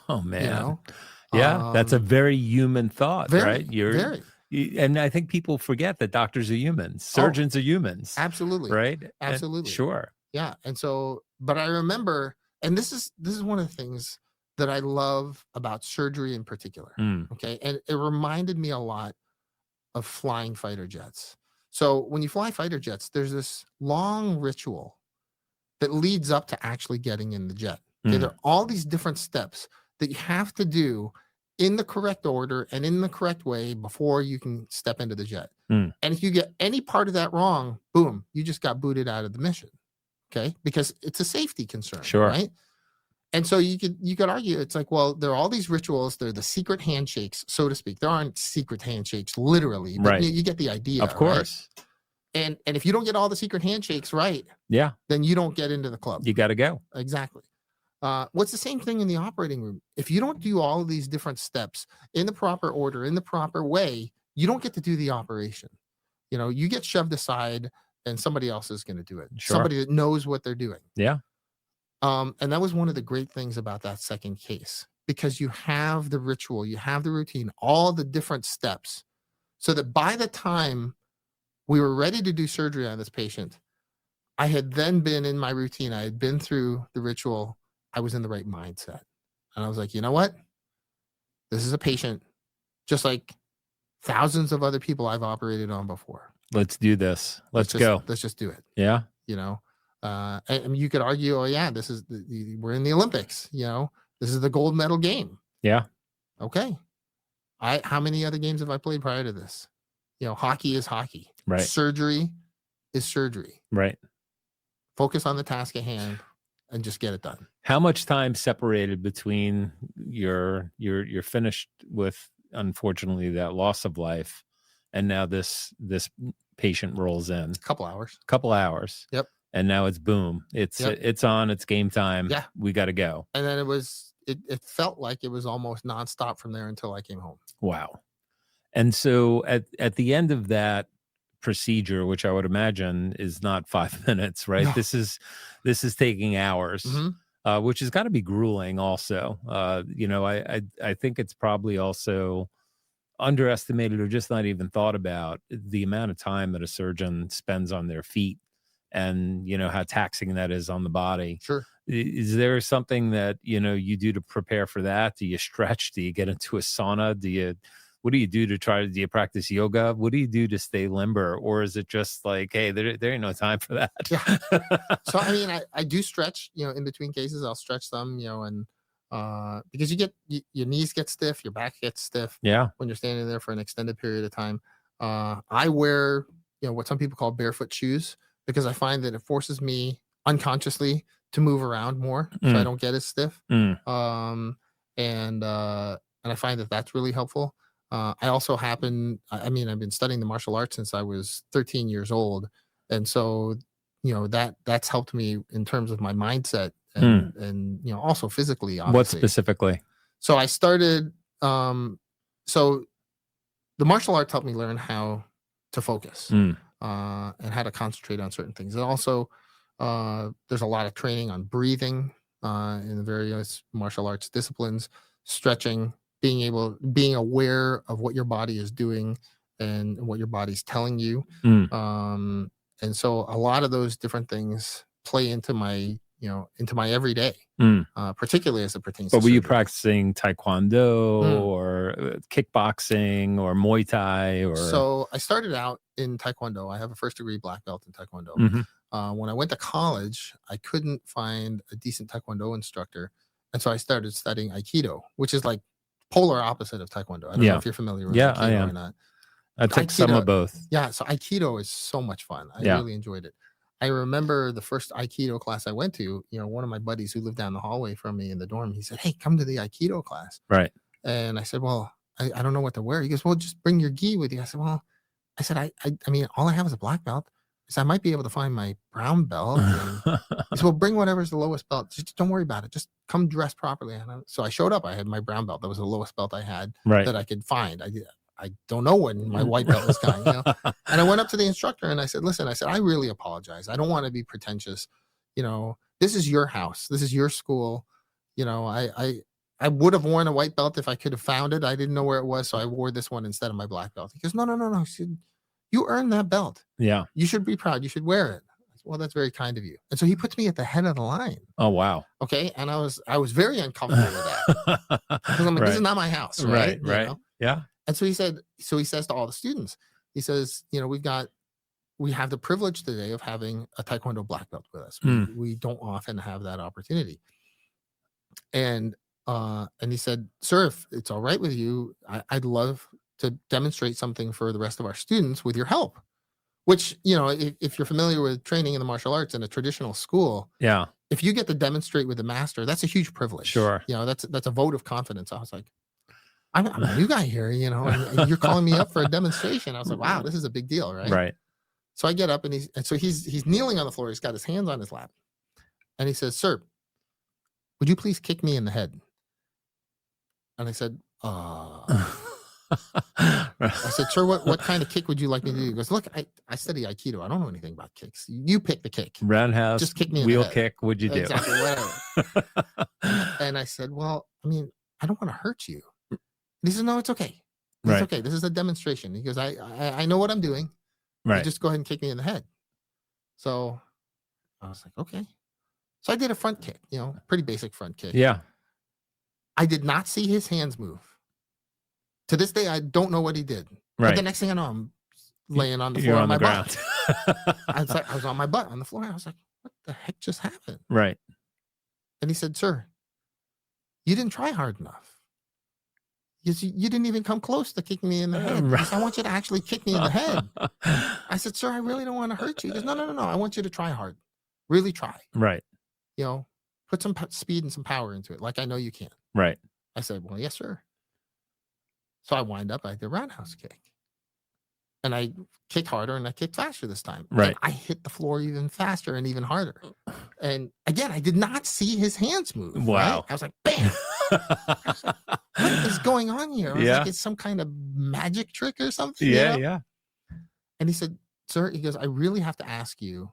Oh man. Yeah. That's a very human thought, right? And I think people forget that doctors are humans. Surgeons are humans. Absolutely. Right. Absolutely. Sure. Yeah. And so, but I remember, and this is one of the things that I love about surgery in particular. Okay. And it reminded me a lot of flying fighter jets. So when you fly fighter jets, there's this long ritual that leads up to actually getting in the jet. Okay, there are all these different steps that you have to do in the correct order and in the correct way before you can step into the jet. And if you get any part of that wrong, boom, you just got booted out of the mission. Okay, because it's a safety concern, Sure. right? And so you could argue it's like, well, there are all these rituals. They're the secret handshakes, so to speak. There aren't secret handshakes, literally, but Right. you get the idea. Of course. Right? And if you don't get all the secret handshakes right, Yeah, then you don't get into the club. you got to go. Exactly. What's the same thing in the operating room? If you don't do all of these different steps in the proper order, in the proper way, you don't get to do the operation. You know, you get shoved aside and somebody else is going to do it. Sure. Somebody that knows what they're doing. Yeah. And that was one of the great things about that second case, because you have the ritual, you have the routine, all the different steps, so that by the time we were ready to do surgery on this patient, I had then been in my routine. I had been through the ritual. I was in the right mindset. And I was like, you know what? This is a patient just like thousands of other people I've operated on before. Let's do this. Let's go. Let's just do it. Yeah. You know, and you could argue, oh yeah, this is we're in the Olympics. You know, this is the gold medal game. Yeah. Okay. How many other games have I played prior to this? You know, hockey is hockey. Right. Surgery is surgery. Right. Focus on the task at hand and just get it done. How much time separated between you're finished with, unfortunately, that loss of life, and now this patient rolls in? A couple hours. Couple hours. Yep. And now it's boom. It's on. It's game time. Yeah. We got to go. And then it felt like it was almost nonstop from there until I came home. Wow. And so at the end of that procedure, which I would imagine is not 5 minutes, right? No. This is taking hours, which has got to be grueling also. You know, I think it's probably also underestimated or just not even thought about the amount of time that a surgeon spends on their feet, and, you know, how taxing that is on the body. Sure. Is there something that, you know, you do to prepare for that? Do you stretch? Do you get into a sauna? What do you do do you practice yoga? What do you do to stay limber? Or is it just like, hey, there ain't no time for that? Yeah. So, I mean, I do stretch, you know, in between cases. I'll stretch them, you know, and because your knees get stiff, your back gets stiff. Yeah. When you're standing there for an extended period of time. I wear, you know, what some people call barefoot shoes, because I find that it forces me unconsciously to move around more, so I don't get as stiff. And I find that that's really helpful. I also I've been studying the martial arts since I was 13 years old. And so, you know, that's helped me in terms of my mindset and, you know, also physically, obviously. What specifically? So I started, so the martial arts helped me learn how to focus and how to concentrate on certain things. And also, there's a lot of training on breathing in the various martial arts disciplines, stretching, being aware of what your body is doing and what your body's telling you. And so a lot of those different things play into my everyday, particularly as it pertains to But were you surgery. practicing Taekwondo or kickboxing or Muay Thai? Or So I started out in Taekwondo. I have a first degree black belt in Taekwondo. When I went to college, I couldn't find a decent Taekwondo instructor. And so I started studying Aikido, which is like polar opposite of Taekwondo. I don't know if you're familiar with Aikido I am. or not. I took some of both. Yeah, so Aikido is so much fun. I really enjoyed it. I remember the first Aikido class I went to, you know, one of my buddies who lived down the hallway from me in the dorm, he said, "Hey, come to the Aikido class." Right. And I said, "Well, I don't know what to wear." He goes, "Well, just bring your gi with you." I said, "Well," I mean, all I have is a black belt. So I might be able to find my brown belt. And he said, "Well, bring whatever's the lowest belt. Just don't worry about it. Just come dressed properly." And so I showed up. I had my brown belt. That was the lowest belt I had that I could find. I don't know when my white belt was coming. You know? And I went up to the instructor and I said, "Listen," I said, "I really apologize. I don't want to be pretentious. You know, this is your house. This is your school. You know, I would have worn a white belt if I could have found it. I didn't know where it was, so I wore this one instead of my black belt." He goes, No. He said, "You earned that belt. Yeah. You should be proud. You should wear it." I said, "Well, that's very kind of you." And so he puts me at the head of the line. Oh, wow. Okay. And I was very uncomfortable with that. Because I'm like, this is not my house. Right. Right. You know? Yeah. And so he says to all the students, he says, "You know, we have the privilege today of having a Taekwondo black belt with us. We don't often have that opportunity." And And he said, "Sir, if it's all right with you, I'd love to demonstrate something for the rest of our students with your help." Which, if you're familiar with training in the martial arts in a traditional school, Yeah. if you get to demonstrate with the master, that's a huge privilege. Sure. That's a vote of confidence. I was like, I'm a new guy here, and you're calling me up for a demonstration. I was like, wow, this is a big deal, right? Right. So I get up and he's kneeling on the floor. He's got his hands on his lap, and he says, "Sir, would you please kick me in the head?" And I said, I said, "Sir, what kind of kick would you like me to do?" He goes, "Look, I study Aikido. I don't know anything about kicks. You pick the kick. Roundhouse, Just kick me in wheel the head." kick, what'd you do? Exactly, whatever. And I said, "Well, I mean, I don't want to hurt you." And he said, "No, it's okay. It's Right. okay. This is a demonstration." He goes, I know what I'm doing. Right. You just go ahead and kick me in the head." So I was like, okay. So I did a front kick, pretty basic front kick. Yeah. I did not see his hands move. To this day, I don't know what he did. But Right. the next thing I know, I'm laying on the floor You're on on my the butt. ground. I was on my butt on the floor. I was like, what the heck just happened? Right. And he said, "Sir, you didn't try hard enough. You didn't even come close to kicking me in the head. He said, I want you to actually kick me in the head." I said, "Sir, I really don't want to hurt you." He goes, No. I want you to try hard. Really try. Right. Put some speed and some power into it, like I know you can." Right. I said, "Well, yes, sir." So I wind up, I did a roundhouse kick. And I kicked harder and I kicked faster this time. Right. And I hit the floor even faster and even harder. And again, I did not see his hands move. Wow. Right? I was like, bam. What is going on here? I was Yeah. like, it's some kind of magic trick or something. Yeah. Yeah. And he said, "Sir," he goes, "I really have to ask you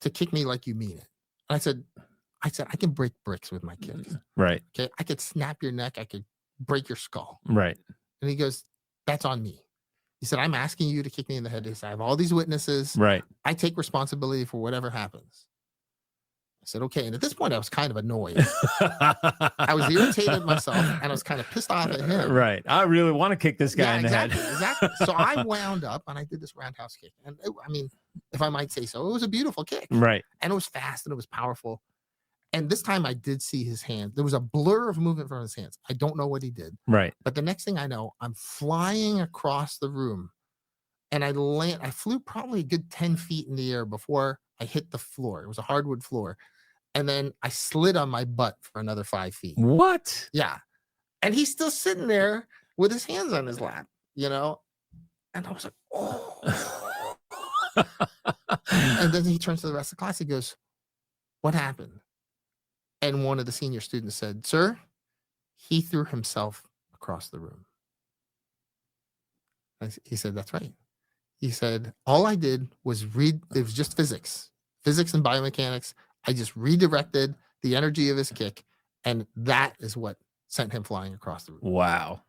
to kick me like you mean it." And I said, "I can break bricks with my kicks. Right. Okay. I could snap your neck. I could break your skull." Right. And he goes, "That's on me." He said, "I'm asking you to kick me in the head." He said, "I have all these witnesses. Right. I take responsibility for whatever happens." I said, "Okay." And at this point, I was kind of annoyed. I was irritated at myself, and I was kind of pissed off at him. Right. I really want to kick this guy in the head. Exactly. So I wound up, and I did this roundhouse kick. And if I might say so, it was a beautiful kick. Right. And it was fast, and it was powerful. And this time I did see his hand. There was a blur of movement from his hands. I don't know what he did. Right. But the next thing I know, I'm flying across the room, and I flew probably a good 10 feet in the air before I hit the floor. It was a hardwood floor. And then I slid on my butt for another 5 feet. What? Yeah. And he's still sitting there with his hands on his lap, And I was like, oh. And then he turns to the rest of the class. He goes, "What happened?" And one of the senior students said, "Sir, he threw himself across the room." He said, "That's right." He said, "All I did was it was just physics and biomechanics. I just redirected the energy of his kick, and that is what sent him flying across the room." Wow.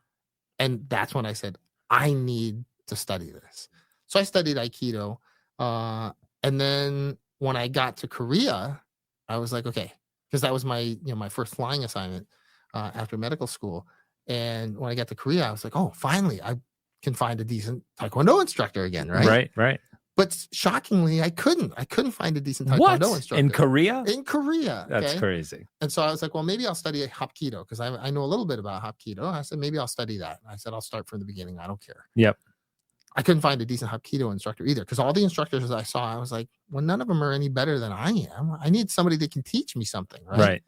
And that's when I said, I need to study this. So I studied Aikido. And then when I got to Korea, I was like, okay, because that was my first flying assignment after medical school. And when I got to Korea, I was like, oh, finally, I can find a decent Taekwondo instructor again, right? Right. But shockingly, I couldn't find a decent Taekwondo instructor. In Korea? In Korea. That's okay? crazy. And so I was like, well, maybe I'll study Hapkido because I know a little bit about Hapkido. I said, maybe I'll study that. I said, I'll start from the beginning. I don't care. Yep. I couldn't find a decent Hapkido instructor either because all the instructors I saw, I was like, well, none of them are any better than I am. I need somebody that can teach me something, right?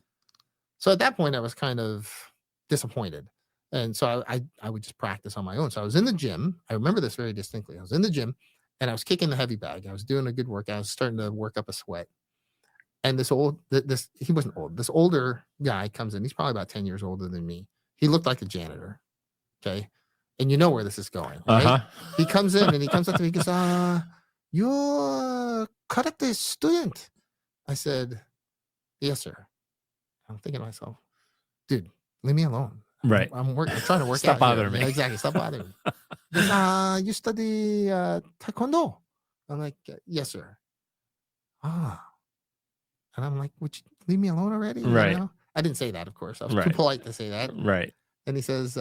So at that point, I was kind of disappointed. And so I would just practice on my own. So I was in the gym. I remember this very distinctly. I was in the gym and I was kicking the heavy bag. I was doing a good workout. I was starting to work up a sweat. And he wasn't old. This older guy comes in. He's probably about 10 years older than me. He looked like a janitor. Okay. And you know where this is going. Right? Uh-huh. He comes in and he comes up to me. He goes, "You're karate student." I said, "Yes, sir." I'm thinking to myself, dude, leave me alone. Right. I'm trying to work Stop out. bothering me. Yeah, exactly. Stop bothering me. He goes, "You study Taekwondo?" I'm like, "Yes, sir." And I'm like, "Would you leave me alone already?" Right. I didn't say that, of course. I was too Right. polite to say that. Right. And he says,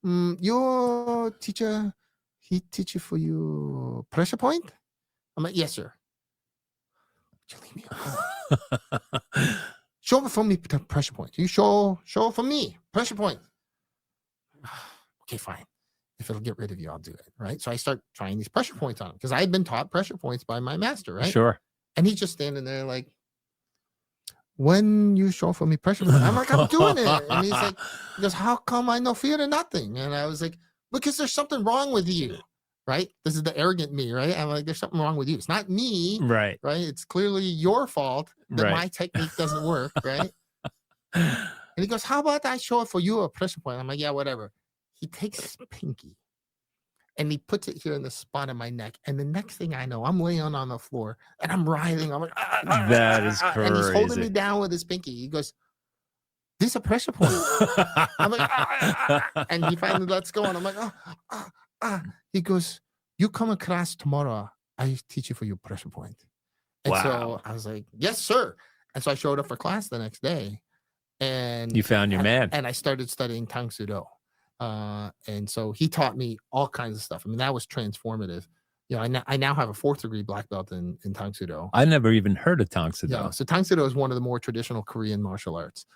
"Your teacher, he teach you for you pressure point?" I'm like, "Yes, sir." "Would you leave me alone?" show for me pressure points. You show for me pressure points. Okay, fine. If it'll get rid of you, I'll do it. Right. So I start trying these pressure points on him because I had been taught pressure points by my master. Right. Sure. And he's just standing there like, when you show for me pressure point, I'm like, I'm doing it. And he's like, he goes, how come I no fear to nothing? And I was like, because there's something wrong with you. Right. This is the arrogant me. Right. I'm like, there's something wrong with you. It's not me. Right. Right. It's clearly your fault that my technique doesn't work. Right. And he goes, how about I show it for you a pressure point? I'm like, yeah, whatever. He takes his pinky and he puts it here in the spot of my neck. And the next thing I know, I'm laying on the floor and I'm writhing. I'm like, that is crazy. And he's holding me down with his pinky. He goes, this is a pressure point. I'm like, and he finally lets go. And I'm like, He goes, you come across tomorrow. I teach you for your pressure point. And so I was like, yes, sir. And so I showed up for class the next day. And you found your man. And I started studying Tang Soo Do. And so he taught me all kinds of stuff. I mean, that was transformative. You know, I now have a 4th degree black belt in Tang Soo Do. I never even heard of Tang Soo Do. Yeah, so Tang Soo Do is one of the more traditional Korean martial arts.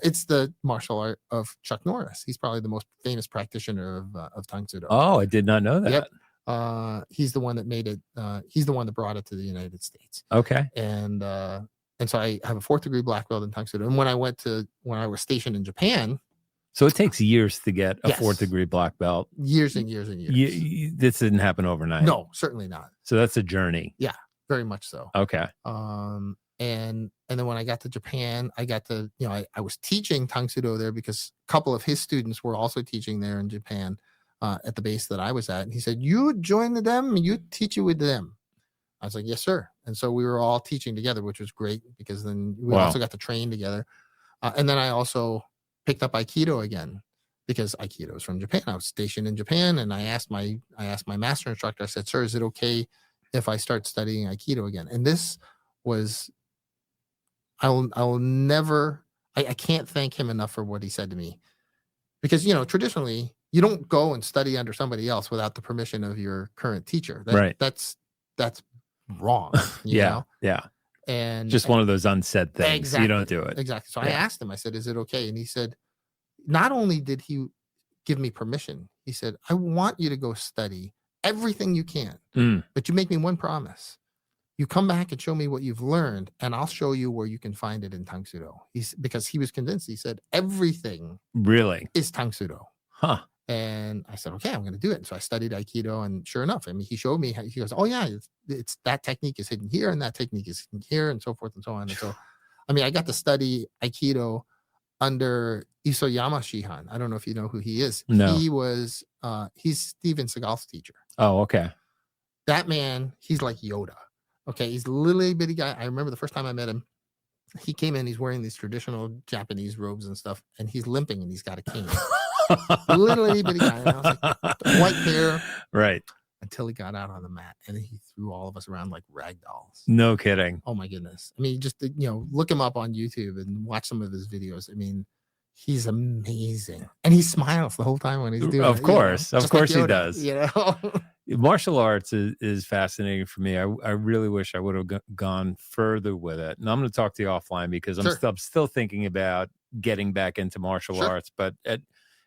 It's the martial art of Chuck Norris. He's probably the most famous practitioner of Tang Soo Do. Oh, I did not know that. Yep. He's the one that made it. He's the one that brought it to the United States. Okay. And so I have a 4th degree black belt in Tang Soo Do. And when I was stationed in Japan. So it takes years to get a 4th degree black belt. Years and years and years. This didn't happen overnight. No, certainly not. So that's a journey. Yeah, very much so. Okay. And then when I got to Japan, I got to, I was teaching Tang Soo Do there because a couple of his students were also teaching there in Japan at the base that I was at. And he said, you join them and you teach it with them. I was like, yes, sir. And so we were all teaching together, which was great because then we also got to train together. And then I also picked up Aikido again because Aikido is from Japan. I was stationed in Japan and I asked my master instructor, I said, sir, is it okay if I start studying Aikido again? And this was, I can't thank him enough for what he said to me because, traditionally you don't go and study under somebody else without the permission of your current teacher. That's wrong. You know? Yeah. And just one of those unsaid things. Exactly, you don't do it. Exactly. So I asked him, I said, is it okay? And he said, not only did he give me permission, he said, I want you to go study everything you can, but you make me one promise. You come back and show me what you've learned, and I'll show you where you can find it in Tang Soo Do. Because he was convinced, he said, everything really is Tang Soo Do. Huh. And I said, okay, I'm going to do it. And so I studied Aikido, and sure enough, I mean, he showed me, he goes, oh yeah, it's that technique is hidden here and that technique is hidden here and so forth and so on. And so, I mean, I got to study Aikido under Isoyama Shihan. I don't know if you know who he is. No. He was, he's Steven Seagal's teacher. Oh, okay. That man, he's like Yoda. Okay. He's a little bitty guy. I remember the first time I met him, he came in, he's wearing these traditional Japanese robes and stuff, and he's limping and he's got a cane. Literally bitty guy. And I was like, white hair. Right. Until he got out on the mat and he threw all of us around like rag dolls. No kidding. Oh my goodness. I mean, just, look him up on YouTube and watch some of his videos. I mean, he's amazing. And he smiles the whole time when he's doing it. Of course. Of course like he does. Martial arts is fascinating for me. I really wish I would have gone further with it. And I'm going to talk to you offline because I'm still thinking about getting back into martial arts. But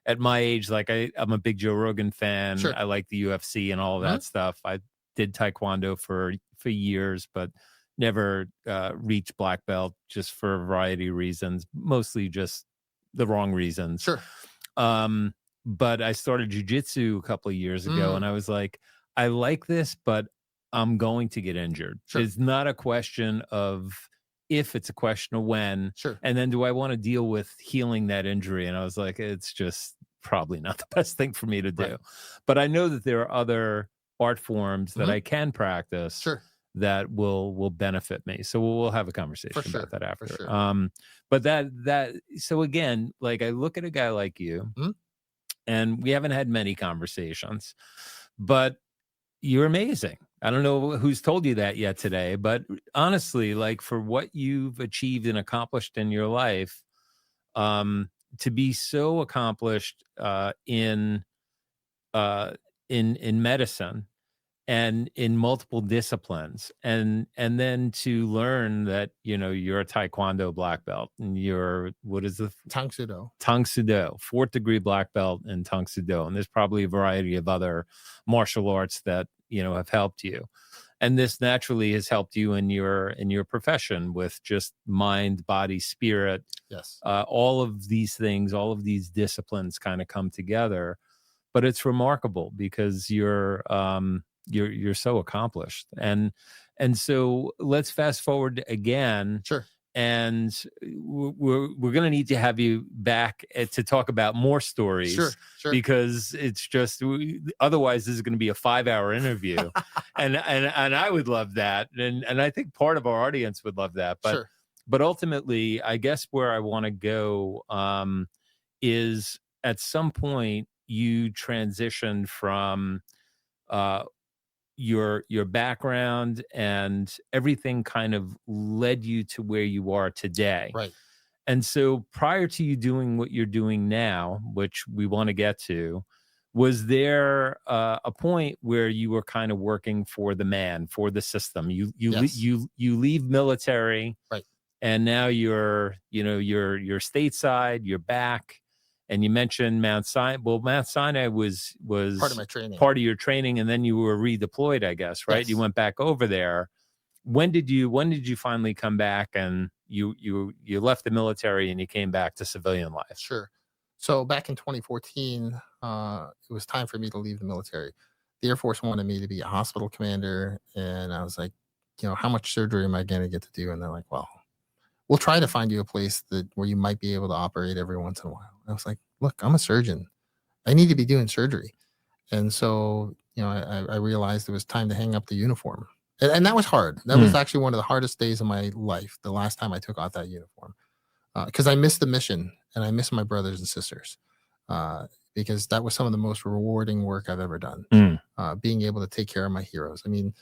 at my age, like I'm a big Joe Rogan fan. I like the UFC and all of that stuff. I did Taekwondo for years, but never reached black belt just for a variety of reasons, mostly just the wrong reasons. But I started jujitsu a couple of years ago and I was like, I like this, but I'm going to get injured. It's not a question of if, it's a question of when. And then do I want to deal with healing that injury? And I was like, it's just probably not the best thing for me to do. But I know that there are other art forms that I can practice that will benefit me. So we'll have a conversation about that after. But so again, like I look at a guy like you and we haven't had many conversations, but you're amazing. I don't know who's told you that yet today, but honestly, like for what you've achieved and accomplished in your life, to be so accomplished in medicine and in multiple disciplines, and then to learn that, you know, you're a Taekwondo black belt and you're, what is the Tang Soo Do. Tang Soo Do, 4th degree black belt in Tang Soo Do. And there's probably a variety of other martial arts that, you know, have helped you. And this naturally has helped you in your profession with just mind, body, spirit. Yes. All of these things, all of these disciplines kind of come together. But it's remarkable because you're so accomplished. And so let's fast forward again. Sure. And we're going to need to have you back to talk about more stories. Sure. Because it's just, otherwise this is going to be a 5-hour interview. and I would love that. And I think part of our audience would love that. But Sure. But ultimately, I guess where I want to go is at some point you transitioned from your background, and everything kind of led you to where you are today. Right. And so prior to you doing what you're doing now, which we want to get to, was there a point where you were kind of working for the man, for the system? You leave military, right, and now you're stateside, you're back. And you mentioned Mount Sinai. Well, Mount Sinai was part of my training, part of your training, and then you were redeployed, I guess, right? Yes. You went back over there. When did you finally come back, and you left the military and you came back to civilian life? Sure. So back in 2014, it was time for me to leave the military. The Air Force wanted me to be a hospital commander, and I was like, how much surgery am I going to get to do? And they're like, well, we'll try to find you a place where you might be able to operate every once in a while. I was like, look, I'm a surgeon. I need to be doing surgery. And so, I realized it was time to hang up the uniform. And that was hard. That was actually one of the hardest days of my life, the last time I took off that uniform. Because I missed the mission, and I missed my brothers and sisters. Because that was some of the most rewarding work I've ever done. Being able to take care of my heroes. I mean,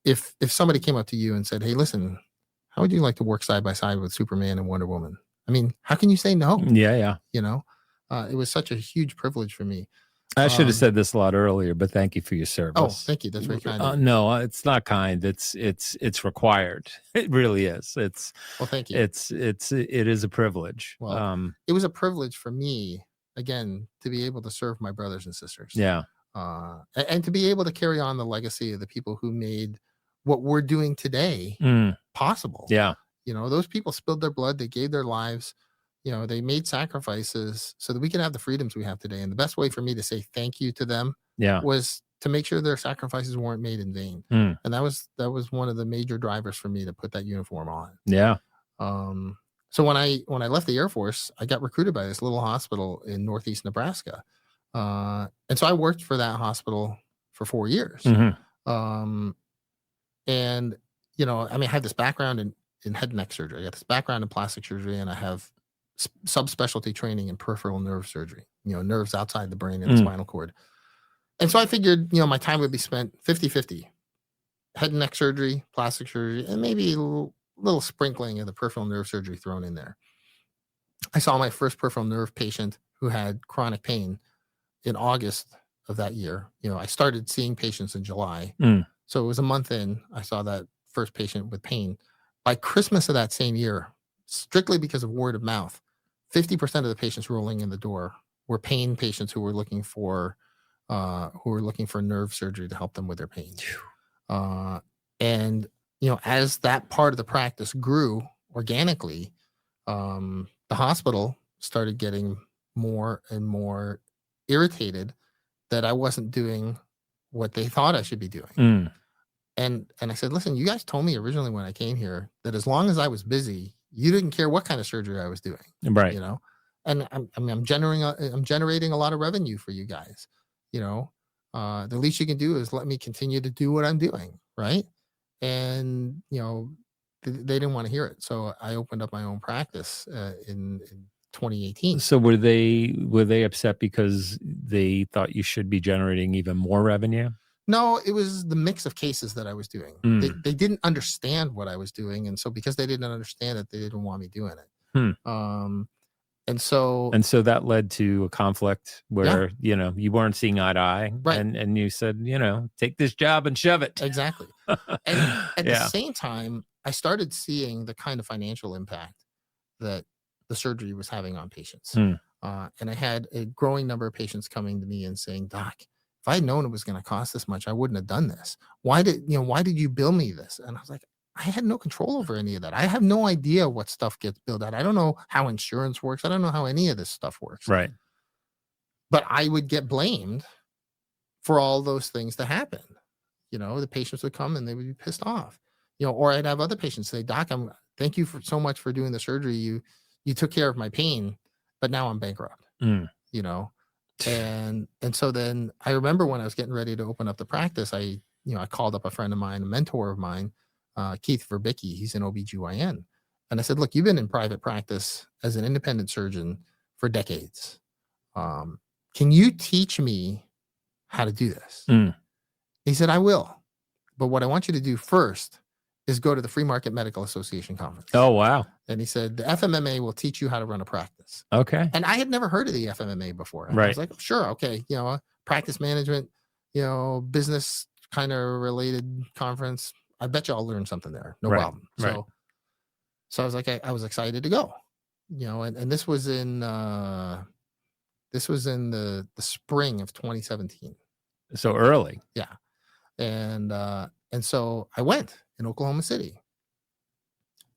if somebody came up to you and said, hey, listen, how would you like to work side by side with Superman and Wonder Woman? I mean, how can you say no? Yeah. It was such a huge privilege for me. I should have said this a lot earlier, but thank you for your service. Oh, thank you. That's very kind. No, it's not kind. It's required. It really is. Well, thank you. It is a privilege. Well, it was a privilege for me, again, to be able to serve my brothers and sisters. Yeah. And to be able to carry on the legacy of the people who made what we're doing today possible. Yeah. Those people spilled their blood. They gave their lives. They made sacrifices so that we can have the freedoms we have today. And the best way for me to say thank you to them was to make sure their sacrifices weren't made in vain. And that was one of the major drivers for me to put that uniform on. Yeah. So when I left the Air Force, I got recruited by this little hospital in Northeast Nebraska. And so I worked for that hospital for 4 years. And, I have this background in head and neck surgery. I got this background in plastic surgery, and I have subspecialty training in peripheral nerve surgery, nerves outside the brain and the spinal cord. And so I figured, my time would be spent 50-50, head and neck surgery, plastic surgery, and maybe a little sprinkling of the peripheral nerve surgery thrown in there. I saw my first peripheral nerve patient who had chronic pain in August of that year. I started seeing patients in July. So it was a month in, I saw that first patient with pain. By Christmas of that same year, strictly because of word of mouth, 50% of the patients rolling in the door were pain patients who were looking for nerve surgery to help them with their pain. And as that part of the practice grew organically, the hospital started getting more and more irritated that I wasn't doing what they thought I should be doing. And I said, listen, you guys told me originally when I came here that as long as I was busy, you didn't care what kind of surgery I was doing. Right. And I'm generating a lot of revenue for you guys. The least you can do is let me continue to do what I'm doing. Right. And, they didn't want to hear it. So I opened up my own practice in 2018. So were they upset because they thought you should be generating even more revenue? No, it was the mix of cases that I was doing. They didn't understand what I was doing. And so because they didn't understand it, they didn't want me doing it. And so that led to a conflict where, you weren't seeing eye to eye, Right. and you said, take this job and shove it. Exactly. And at the Yeah. same time, I started seeing the kind of financial impact that the surgery was having on patients. And I had a growing number of patients coming to me and saying, "Doc, if I had known it was going to cost this much, I wouldn't have done this. Why did you bill me this?" And I was like, I had no control over any of that. I have no idea what stuff gets billed out. I don't know how insurance works. I don't know how any of this stuff works. Right. But I would get blamed for all those things to happen. The patients would come and they would be pissed off. Or I'd have other patients say, "Doc, thank you so much for doing the surgery. You took care of my pain, but now I'm bankrupt." And so then I remember when I was getting ready to open up the practice, I called up a friend of mine, a mentor of mine, Keith Verbicki. He's an OBGYN. And I said, "Look, you've been in private practice as an independent surgeon for decades. Can you teach me how to do this?" He said, "I will. But what I want you to do first is go to the Free Market Medical Association conference." Oh, wow. And he said, "The FMMA will teach you how to run a practice." Okay. And I had never heard of the FMMA before. And I was like, "Sure. Okay. Practice management, business kind of related conference. I bet you I'll learn something there. No problem." So I was like, I was excited to go, and this was in the spring of 2017. So early. Yeah. And so I went in Oklahoma City.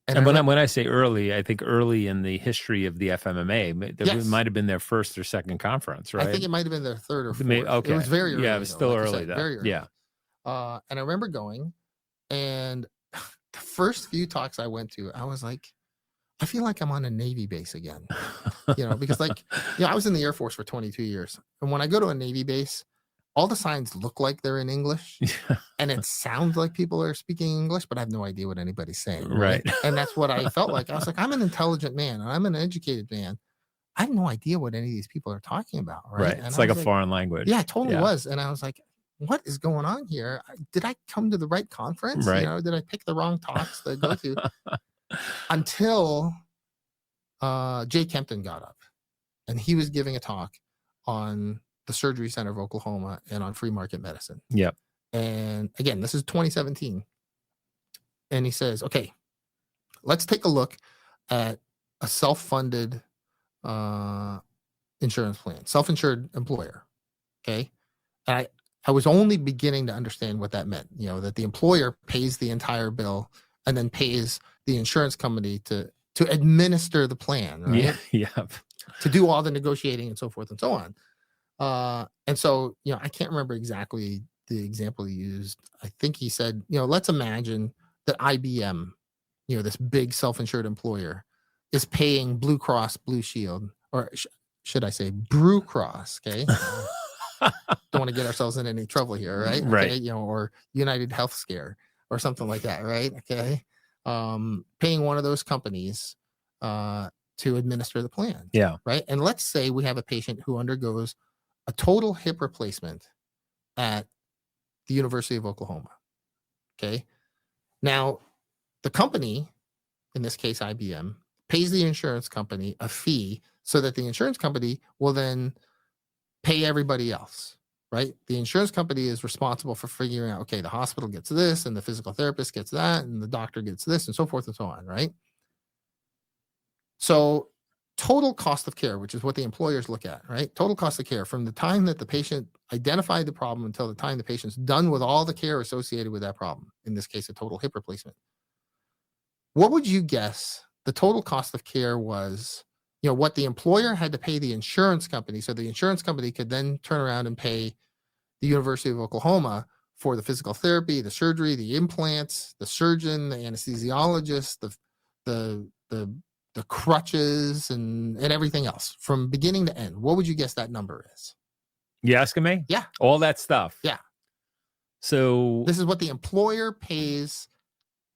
And when I say early, I think early in the history of the FMMA. It might have been their first or second conference, right? I think it might have been their third or fourth. Okay. It was very early. Yeah, it was still early, though. Very early. Yeah. And I remember going, and the first few talks I went to, I was like, I feel like I'm on a Navy base again, because I was in the Air Force for 22 years. And when I go to a Navy base, all the signs look like they're in English, and it sounds like people are speaking English, but I have no idea what anybody's saying. Right. And that's what I felt like. I was like, I'm an intelligent man, and I'm an educated man. I have no idea what any of these people are talking about. Right. It's like a foreign language. Yeah, it totally was. And I was like, what is going on here? Did I come to the right conference? Right. Did I pick the wrong talks to go to? Until Jay Kempton got up, and he was giving a talk on the Surgery Center of Oklahoma and on free market medicine. Yep. And again, this is 2017. And he says, "Okay, let's take a look at a self-funded insurance plan, self-insured employer." Okay. And I was only beginning to understand what that meant, that the employer pays the entire bill and then pays the insurance company to administer the plan, right? Yeah. To do all the negotiating and so forth and so on. And so, I can't remember exactly the example he used. I think he said, let's imagine that IBM, this big self-insured employer, is paying Blue Cross Blue Shield, or should I say Brew Cross, okay? Don't want to get ourselves in any trouble here, right? Right. Okay? Or United Healthcare or something like that, right? Okay. Paying one of those companies to administer the plan. Yeah. Right. And let's say we have a patient who undergoes a total hip replacement at the University of Oklahoma. Okay. Now, the company, in this case, IBM, pays the insurance company a fee so that the insurance company will then pay everybody else, right? The insurance company is responsible for figuring out, okay, the hospital gets this and the physical therapist gets that and the doctor gets this and so forth and so on, right? So total cost of care, which is what the employers look at, right? Total cost of care from the time that the patient identified the problem until the time the patient's done with all the care associated with that problem, in this case, a total hip replacement. What would you guess the total cost of care was, what the employer had to pay the insurance company, so the insurance company could then turn around and pay the University of Oklahoma for the physical therapy, the surgery, the implants, the surgeon, the anesthesiologist, the crutches and everything else from beginning to end? What would you guess that number is? You asking me? Yeah. All that stuff. Yeah. So this is what the employer pays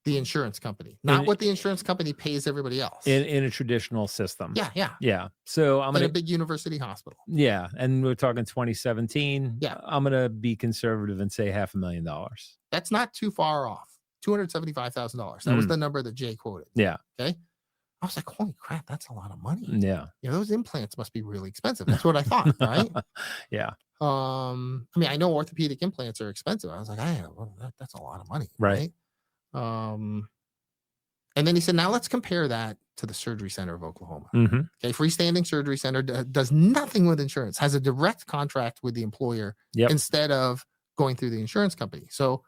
the insurance company, not what the insurance company pays everybody else. In a traditional system. Yeah. So I'm in a big university hospital. Yeah. And we're talking 2017. Yeah. I'm going to be conservative and say $500,000. That's not too far off. $275,000. That was the number that Jay quoted. Yeah. Okay. I was like, holy crap, that's a lot of money. Yeah. Those implants must be really expensive. That's what I thought, right? Yeah. I mean, I know orthopedic implants are expensive. I was like, that's a lot of money, Right. right? And then he said, now let's compare that to the Surgery Center of Oklahoma. Mm-hmm. Okay, freestanding surgery center does nothing with insurance, has a direct contract with the employer instead of going through the insurance company. So,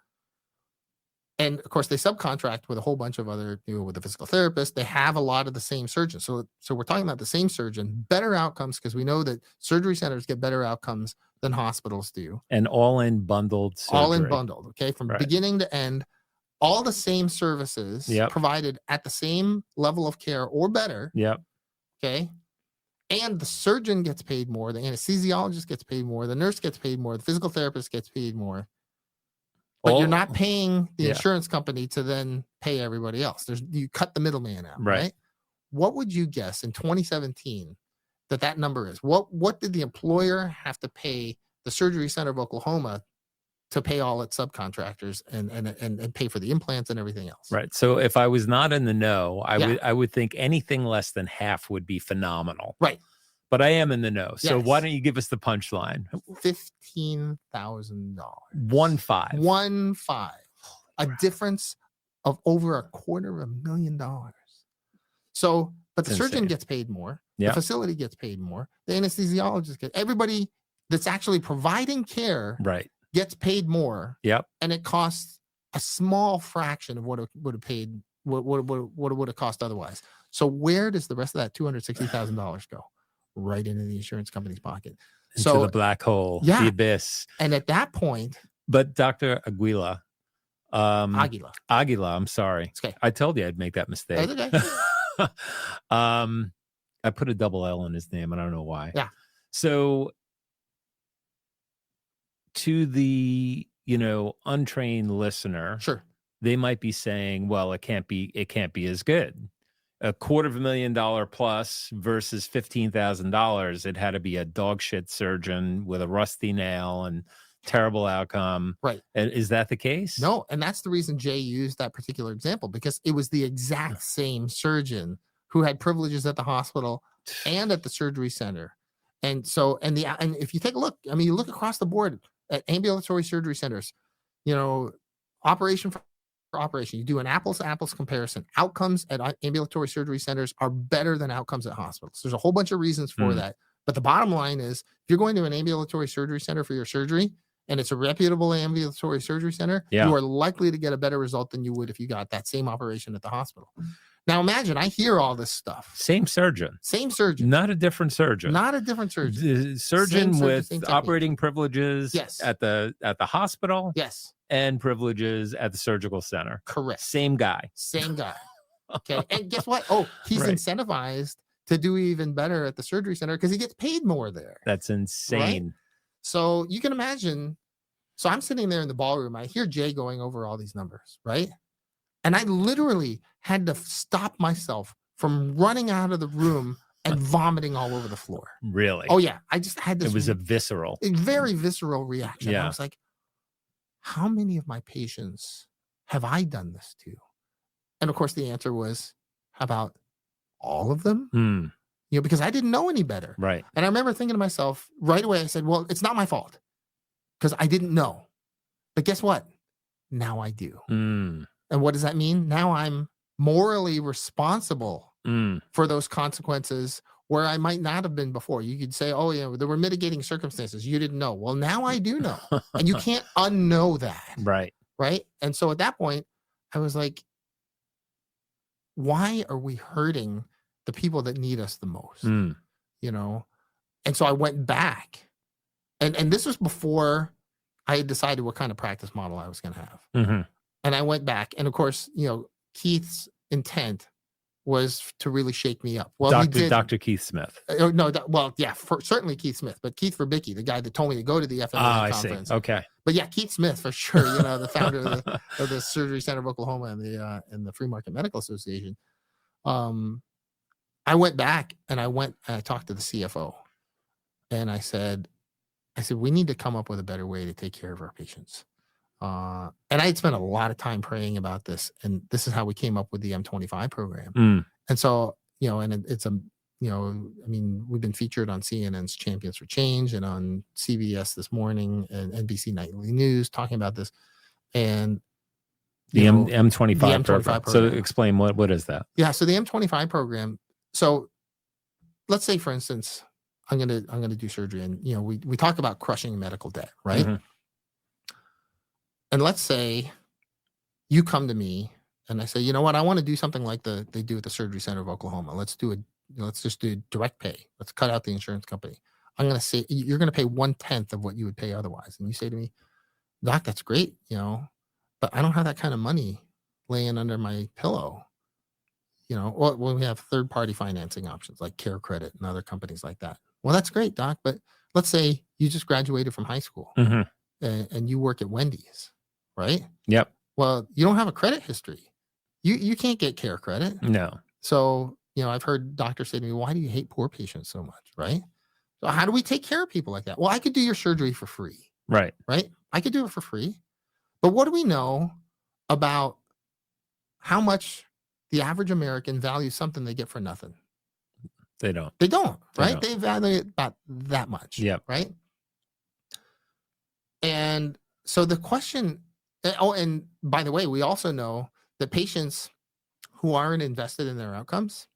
and of course, they subcontract with a whole bunch of other, with the physical therapist. They have a lot of the same surgeons. So we're talking about the same surgeon, better outcomes, because we know that surgery centers get better outcomes than hospitals do. And all in bundled surgery. All in bundled, okay, from beginning to end. All the same services provided at the same level of care or better. Yep. Okay. And the surgeon gets paid more. The anesthesiologist gets paid more. The nurse gets paid more. The physical therapist gets paid more. But you're not paying the insurance company to then pay everybody else. You cut the middleman out, right? What would you guess in 2017 that number is? What did the employer have to pay the Surgery Center of Oklahoma to pay all its subcontractors and pay for the implants and everything else? Right. So if I was not in the know, I would think anything less than half would be phenomenal. Right. But I am in the know. So why don't you give us the punchline? $15,000. 15. A difference of over $250,000. So, but the surgeon gets paid more. The facility gets paid more. The anesthesiologist everybody that's actually providing care gets paid more. Yep. And it costs a small fraction of what it would have paid, what it would have cost otherwise. So where does the rest of that $260,000 go? Right into the insurance company's pocket. Into the black hole, the abyss. And at that point. But Dr. Aguila. Aguila, I'm sorry. It's okay. I told you I'd make that mistake. That's okay. I put a double L in his name. I don't know why. Yeah. So to the, untrained listener, sure, they might be saying, well, it can't be as good. $250,000 plus versus $15,000. It had to be a dog shit surgeon with a rusty nail and terrible outcome. Right. And is that the case? No. And that's the reason Jay used that particular example, because it was the exact same surgeon who had privileges at the hospital and at the surgery center. And so, and if you take a look, I mean, you look across the board at ambulatory surgery centers, operation for operation, you do an apples to apples comparison. Outcomes at ambulatory surgery centers are better than outcomes at hospitals. There's a whole bunch of reasons for that. But the bottom line is, if you're going to an ambulatory surgery center for your surgery, and it's a reputable ambulatory surgery center, you are likely to get a better result than you would if you got that same operation at the hospital. Now imagine, I hear all this stuff. Same surgeon. Not a different surgeon. The surgeon with operating privileges at the hospital. Yes. And privileges at the surgical center. Correct. Same guy. Okay. And guess what? Oh, he's incentivized to do even better at the surgery center because he gets paid more there. That's insane. Right? So you can imagine. So I'm sitting there in the ballroom. I hear Jay going over all these numbers, right? And I literally had to stop myself from running out of the room and vomiting all over the floor. Really? Oh, yeah. I just had this. It was a very visceral reaction. Yeah. I was like, how many of my patients have I done this to? And of course, the answer was, how about all of them? Because I didn't know any better. Right. And I remember thinking to myself right away, I said, well, it's not my fault because I didn't know. But guess what? Now I do. And what does that mean? Now I'm morally responsible for those consequences where I might not have been before. You could say, oh, there were mitigating circumstances. You didn't know. Well, now I do know. And you can't unknow that. Right. Right. And so at that point, I was like, why are we hurting the people that need us the most? And so I went back. And this was before I had decided what kind of practice model I was going to have. And I went back. And of course, Keith's intent was to really shake me up. Well, Dr. Keith Smith. Certainly Keith Smith, but Keith Verbicki, the guy that told me to go to the FMA conference. I see. Okay. But yeah, Keith Smith for sure. The founder of the Surgery Center of Oklahoma and the Free Market Medical Association. I went back and I talked to the CFO, and I said, we need to come up with a better way to take care of our patients. And I had spent a lot of time praying about this, and this is how we came up with the M25 program. And so, and it's a, I mean, we've been featured on CNN's Champions for Change and on CBS This Morning and NBC Nightly News talking about this. And The you know, M25 the M25 program. So program. explain what is that? Yeah, so the M25 program. So let's say, for instance, I'm gonna do surgery, and we talk about crushing medical debt, right? Mhm. And let's say you come to me and I say, you know what, I want to do something like they do at the Surgery Center of Oklahoma. Let's just do direct pay. Let's cut out the insurance company. I'm gonna say you're gonna pay 1/10 of what you would pay otherwise. And you say to me, Doc, that's great, but I don't have that kind of money laying under my pillow. Well, we have third-party financing options like Care Credit and other companies like that. Well, that's great, Doc, but let's say you just graduated from high school Mhm. and you work at Wendy's, right? Yep. Well, you don't have a credit history. You can't get Care Credit. No. So, I've heard doctors say to me, why do you hate poor patients so much, right? So how do we take care of people like that? Well, I could do your surgery for free, Right. right? I could do it for free. But what do we know about how much the average American values something they get for nothing? They don't. They don't, They right? don't. They value it about that much, Yep. right? And so the question, and by the way, we also know that patients who aren't invested in their outcomes,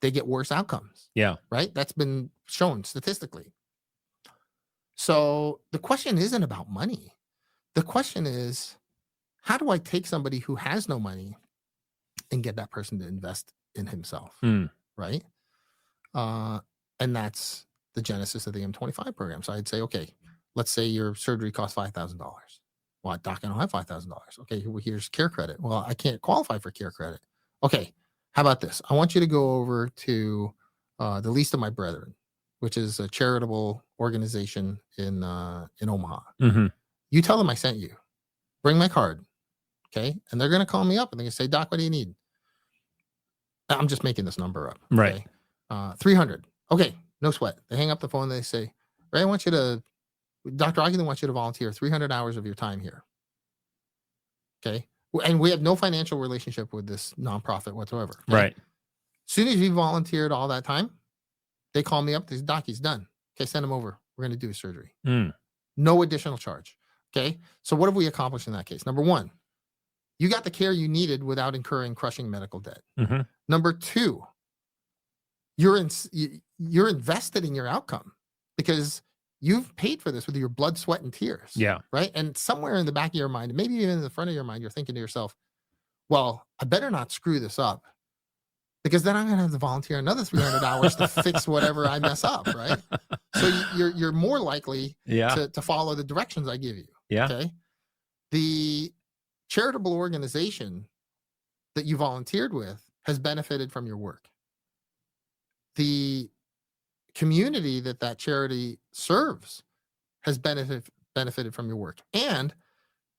they get worse outcomes, Yeah. right? That's been shown statistically. So the question isn't about money. The question is, how do I take somebody who has no money and get that person to invest in himself, Mm. right? And that's the genesis of the M25 program. So I'd say, okay, let's say your surgery costs $5,000. Well, Doc, I don't have $5,000. Okay, well, here's Care Credit. Well, I can't qualify for Care Credit. Okay, how about this? I want you to go over to the Least of My Brethren, which is a charitable organization in Omaha. Mhm. You tell them I sent you. Bring my card. Okay, and they're going to call me up and they're going to say, Doc, what do you need? I'm just making this number up. Right. Okay? 300. Okay, no sweat. They hang up the phone and they say, Ray, Dr. Aguila wants you to volunteer 300 hours of your time here. Okay. And we have no financial relationship with this nonprofit whatsoever. Okay? Right. As soon as you volunteered all that time, they call me up. They say, Doc, he's done. Okay, send him over. We're going to do his surgery. Mm. No additional charge. Okay. So what have we accomplished in that case? Number one, you got the care you needed without incurring crushing medical debt. Mhm. Number two, you're invested in your outcome because you've paid for this with your blood, sweat, and tears. Yeah. Right. And somewhere in the back of your mind, maybe even in the front of your mind, you're thinking to yourself, well, I better not screw this up because then I'm going to have to volunteer another 300 hours to fix whatever I mess up. Right. So you're more likely Yeah. to follow the directions I give you. Yeah. Okay. The charitable organization that you volunteered with has benefited from your work. The community that charity serves has benefited from your work. And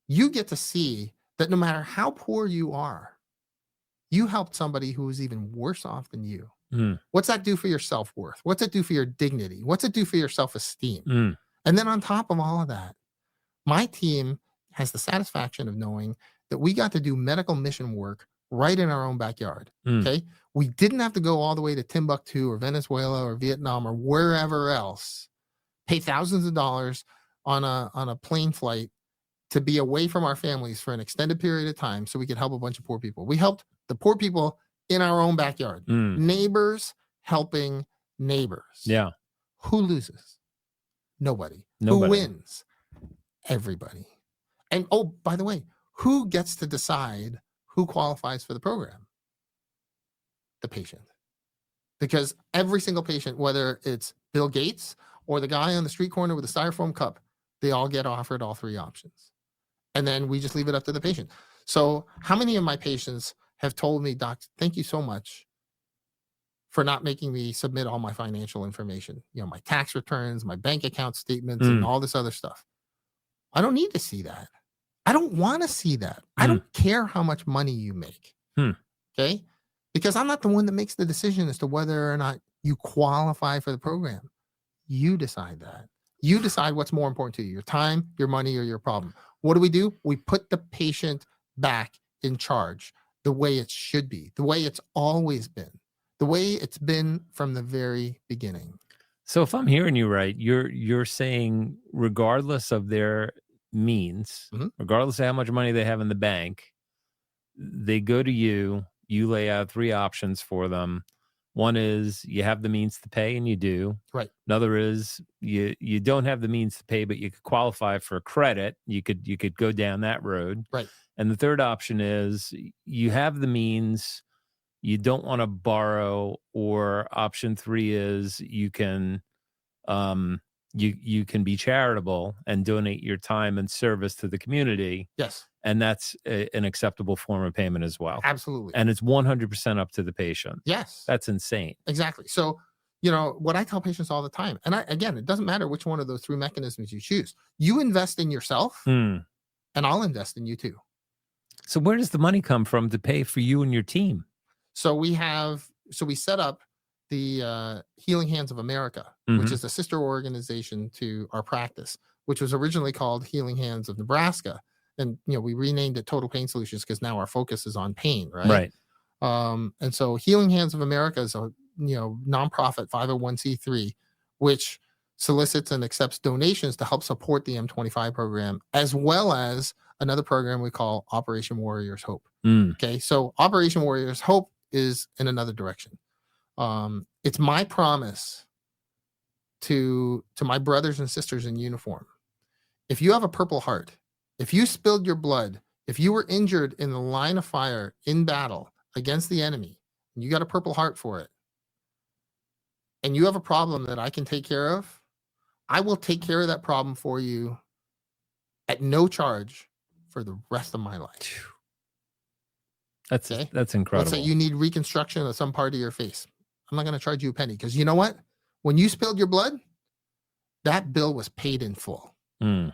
you get to see that no matter how poor you are, you helped somebody who is even worse off than you. Mm. What's that do for your self-worth? What's it do for your dignity? What's it do for your self-esteem? Mm. And then on top of all of that, my team has the satisfaction of knowing that we got to do medical mission work right in our own backyard. Mm. Okay. We didn't have to go all the way to Timbuktu or Venezuela or Vietnam or wherever else, pay thousands of dollars on a plane flight to be away from our families for an extended period of time so we could help a bunch of poor people. We helped the poor people in our own backyard. Mm. Neighbors helping neighbors. Yeah. Who loses? Nobody. Nobody. Who wins? Everybody. And oh, by the way, who gets to decide who qualifies for the program? The patient. Because every single patient, whether it's Bill Gates or the guy on the street corner with a styrofoam cup, they all get offered all three options. And then we just leave it up to the patient. So how many of my patients have told me, Doc, thank you so much for not making me submit all my financial information, my tax returns, my bank account statements, and all this other stuff. I don't need to see that. I don't want to see that. I don't care how much money you make. Okay? Because I'm not the one that makes the decision as to whether or not you qualify for the program. You decide that. You decide what's more important to you, your time, your money, or your problem. What do? We put the patient back in charge the way it should be, the way it's always been. the way it's been from the very beginning. So if I'm hearing you right, you're saying regardless of their means, Mhm. regardless of how much money they have in the bank, they go to you, you lay out 3 options for them. One is you have the means to pay, and you do. Right. Another is you don't have the means to pay, but you could qualify for credit. You could go down that road. Right. And the third option is you have the means, you don't want to borrow, or option 3 is you can you can be charitable and donate your time and service to the community, Yes. and that's an acceptable form of payment as well. Absolutely. And it's 100% up to the patient. Yes. That's insane. Exactly. So, what I tell patients all the time, and again, it doesn't matter which one of those 3 mechanisms you choose. You invest in yourself, and I'll invest in you too. So where does the money come from to pay for you and your team? So we set up the Healing Hands of America, which is a sister organization to our practice, which was originally called Healing Hands of Nebraska. And, we renamed it Total Pain Solutions because now our focus is on pain, right? And so Healing Hands of America is a, nonprofit 501c3, which solicits and accepts donations to help support the M25 program, as well as another program we call Operation Warriors Hope. Okay. So Operation Warriors Hope is in another direction. It's my promise to my brothers and sisters in uniform. If you have a Purple Heart, if you spilled your blood, if you were injured in the line of fire in battle against the enemy, and you got a Purple Heart for it, and you have a problem that I can take care of, I will take care of that problem for you at no charge for the rest of my life. That's incredible. Let's say you need reconstruction of some part of your face. I'm not going to charge you a penny because you know what? When you spilled your blood, that bill was paid in full. And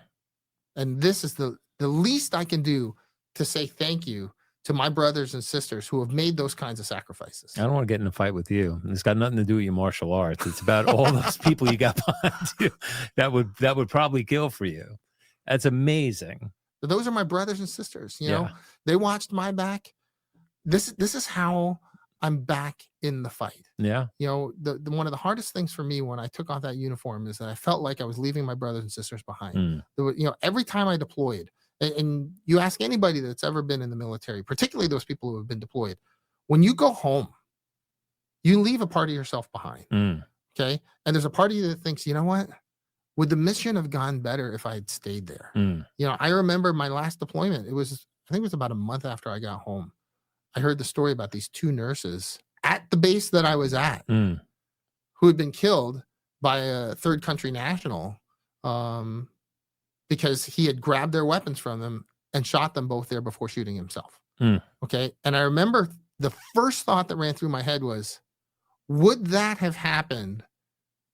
this is the least I can do to say thank you to my brothers and sisters who have made those kinds of sacrifices. I don't want to get in a fight with you. It's got nothing to do with your martial arts. It's about all those people you got behind you that would probably kill for you. That's amazing. So those are my brothers and sisters. They watched my back. This is how I'm back in the fight. Yeah. The one of the hardest things for me when I took off that uniform is that I felt like I was leaving my brothers and sisters behind. Every time I deployed, and you ask anybody that's ever been in the military, particularly those people who have been deployed, when you go home, you leave a part of yourself behind. Okay. And there's a part of you that thinks, you know what? Would the mission have gone better if I had stayed there? I remember my last deployment. I think it was about a month after I got home. I heard the story about these 2 nurses at the base that I was at who had been killed by a third country national because he had grabbed their weapons from them and shot them both there before shooting himself. Okay. And I remember the first thought that ran through my head was, would that have happened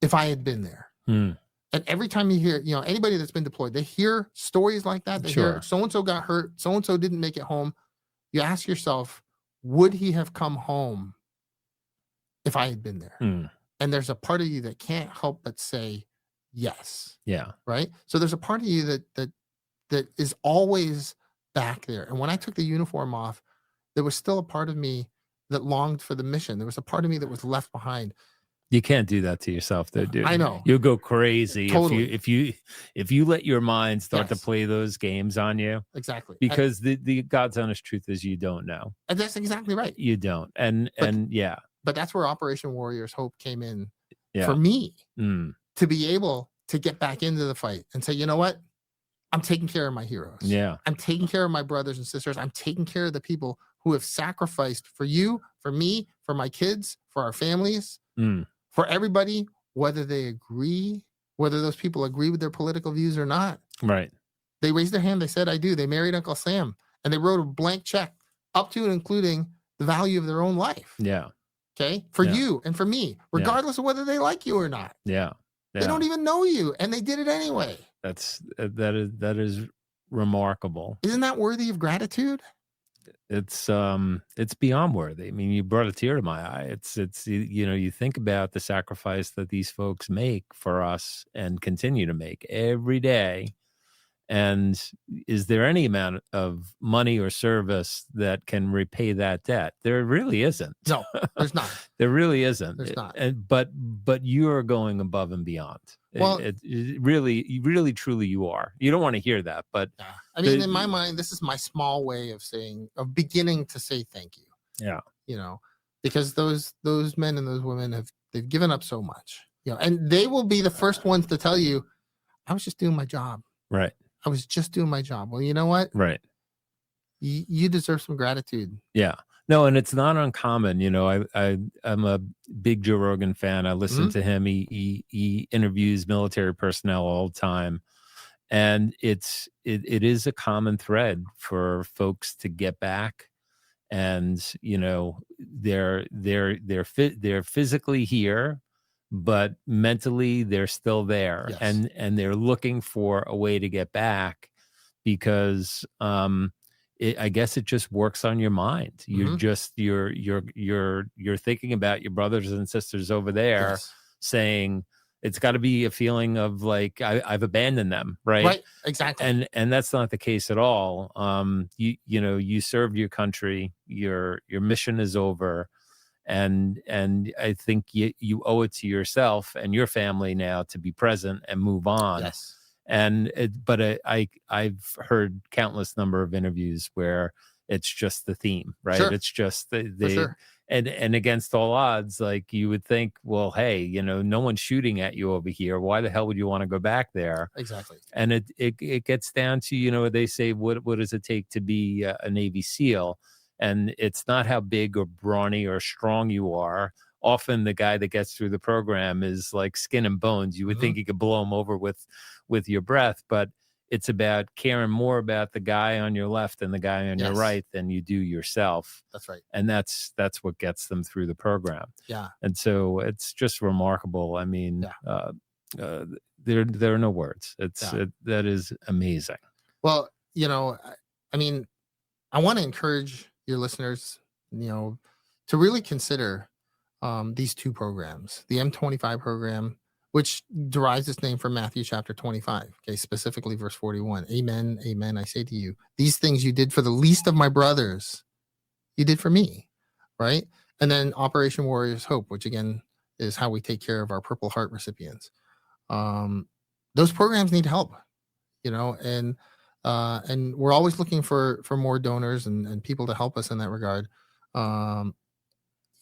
if I had been there? And every time you hear, anybody that's been deployed, they hear stories like that. They hear so-and-so got hurt, so-and-so didn't make it home. You ask yourself, would he have come home if I had been there? And there's a part of you that can't help but say yes. Yeah. Right. So there's a part of you that is always back there. And when I took the uniform off, there was still a part of me that longed for the mission. There was a part of me that was left behind. You can't do that to yourself, though, dude. I know. You'll go crazy Totally. if you let your mind start to play those games on you. Exactly. Because the God's honest truth is you don't know. And that's exactly right. You don't. And yeah. But that's where Operation Warriors Hope came in for me to be able to get back into the fight and say, you know what? I'm taking care of my heroes. Yeah. I'm taking care of my brothers and sisters. I'm taking care of the people who have sacrificed for you, for me, for my kids, for our families. For everybody, whether they agree, whether those people agree with their political views or not. Right. They raised their hand. They said, I do. They married Uncle Sam and they wrote a blank check up to and including the value of their own life. Yeah. Okay. For you and for me, regardless of whether they like you or not. Yeah. They don't even know you and they did it anyway. That is remarkable. Isn't that worthy of gratitude? It's beyond worthy. I mean, you brought a tear to my eye. It's you think about the sacrifice that these folks make for us and continue to make every day, And is there any amount of money or service that can repay that debt? There really isn't. No, there's not. There really isn't. There's not. But you are going above and beyond. Well, it really, truly, you are. You don't want to hear that, but yeah. I mean, in my mind, this is my small way of beginning to say thank you. Yeah. You know, because those men and those women they've given up so much. You know, and they will be the first ones to tell you, I was just doing my job. Right. I was just doing my job. Well, you know what? Right. You deserve some gratitude. Yeah. No, and it's not uncommon. You know, I'm a big Joe Rogan fan. I listen to him. He interviews military personnel all the time, and it is a common thread for folks to get back, and you know, they're physically here, but mentally they're still there. Yes. And they're looking for a way to get back because I guess it just works on your mind. You're just you're thinking about your brothers and sisters over there, Yes. saying it's got to be a feeling of like I've abandoned them, right? Right, exactly. And that's not the case at all. You know, you served your country, your mission is over. And I think you owe it to yourself and your family now to be present and move on. Yes. But I've heard countless number of interviews where it's just the theme, right? Sure. It's just Sure. and against all odds, like you would think, well, hey, you know, no one's shooting at you over here. Why the hell would you want to go back there? Exactly. And it gets down to, you know, they say, what does it take to be a Navy SEAL? And it's not how big or brawny or strong you are. Often the guy that gets through the program is like skin and bones. You would think you could blow him over with your breath, but it's about caring more about the guy on your left and the guy on your right than you do yourself. That's right. And that's what gets them through the program. Yeah. And so it's just remarkable. I mean, there are no words. That is amazing. Well, you know, I mean, I want to encourage your listeners, you know, to really consider these two programs, the M25 program, which derives its name from Matthew chapter 25, okay, specifically verse 41. Amen, amen, I say to you, these things you did for the least of my brothers, you did for me, right? And then Operation Warrior's Hope, which again is how we take care of our Purple Heart recipients. Those programs need help, you know, and we're always looking for more donors and people to help us in that regard.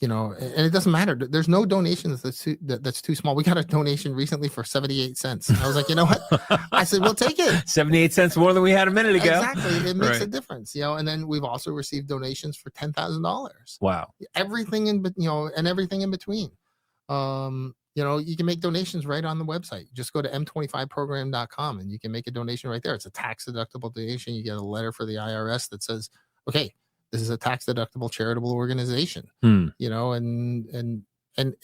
You know, and it doesn't matter. There's no donations that's too small. We got a donation recently for 78 cents. I was like, you know what? I said, we'll take it. 78 cents more than we had a minute ago. Exactly. It makes a difference, you know. And then we've also received donations for $10,000. Wow. Everything in between. You know, you can make donations right on the website. Just go to m25program.com and you can make a donation right there. It's a tax deductible donation. You get a letter for the IRS that says, okay, this is a tax deductible charitable organization, you know, and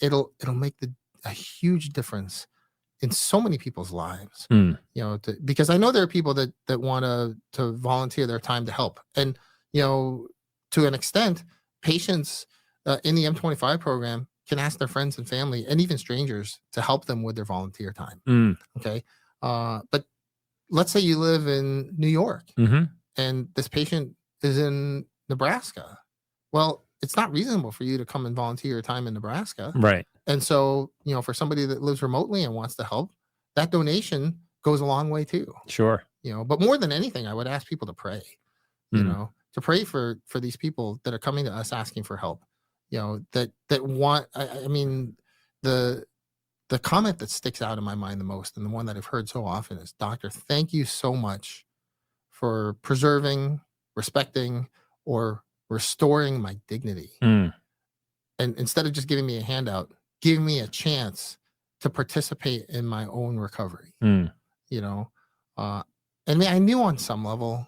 it'll make a huge difference in so many people's lives, you know, because I know there are people that want to volunteer their time to help. And, you know, to an extent, patients in the M25 program can ask their friends and family and even strangers to help them with their volunteer time. Okay. But let's say you live in New York and this patient is in Nebraska. Well, it's not reasonable for you to come and volunteer your time in Nebraska. Right. And so, you know, for somebody that lives remotely and wants to help, that donation goes a long way too. Sure. You know, but more than anything, I would ask people to pray, you know, to pray for these people that are coming to us asking for help, you know, that want, I mean, the comment that sticks out in my mind the most and the one that I've heard so often is, Doctor, thank you so much for preserving, respecting, or restoring my dignity. And instead of just giving me a handout, give me a chance to participate in my own recovery. You know, and I knew on some level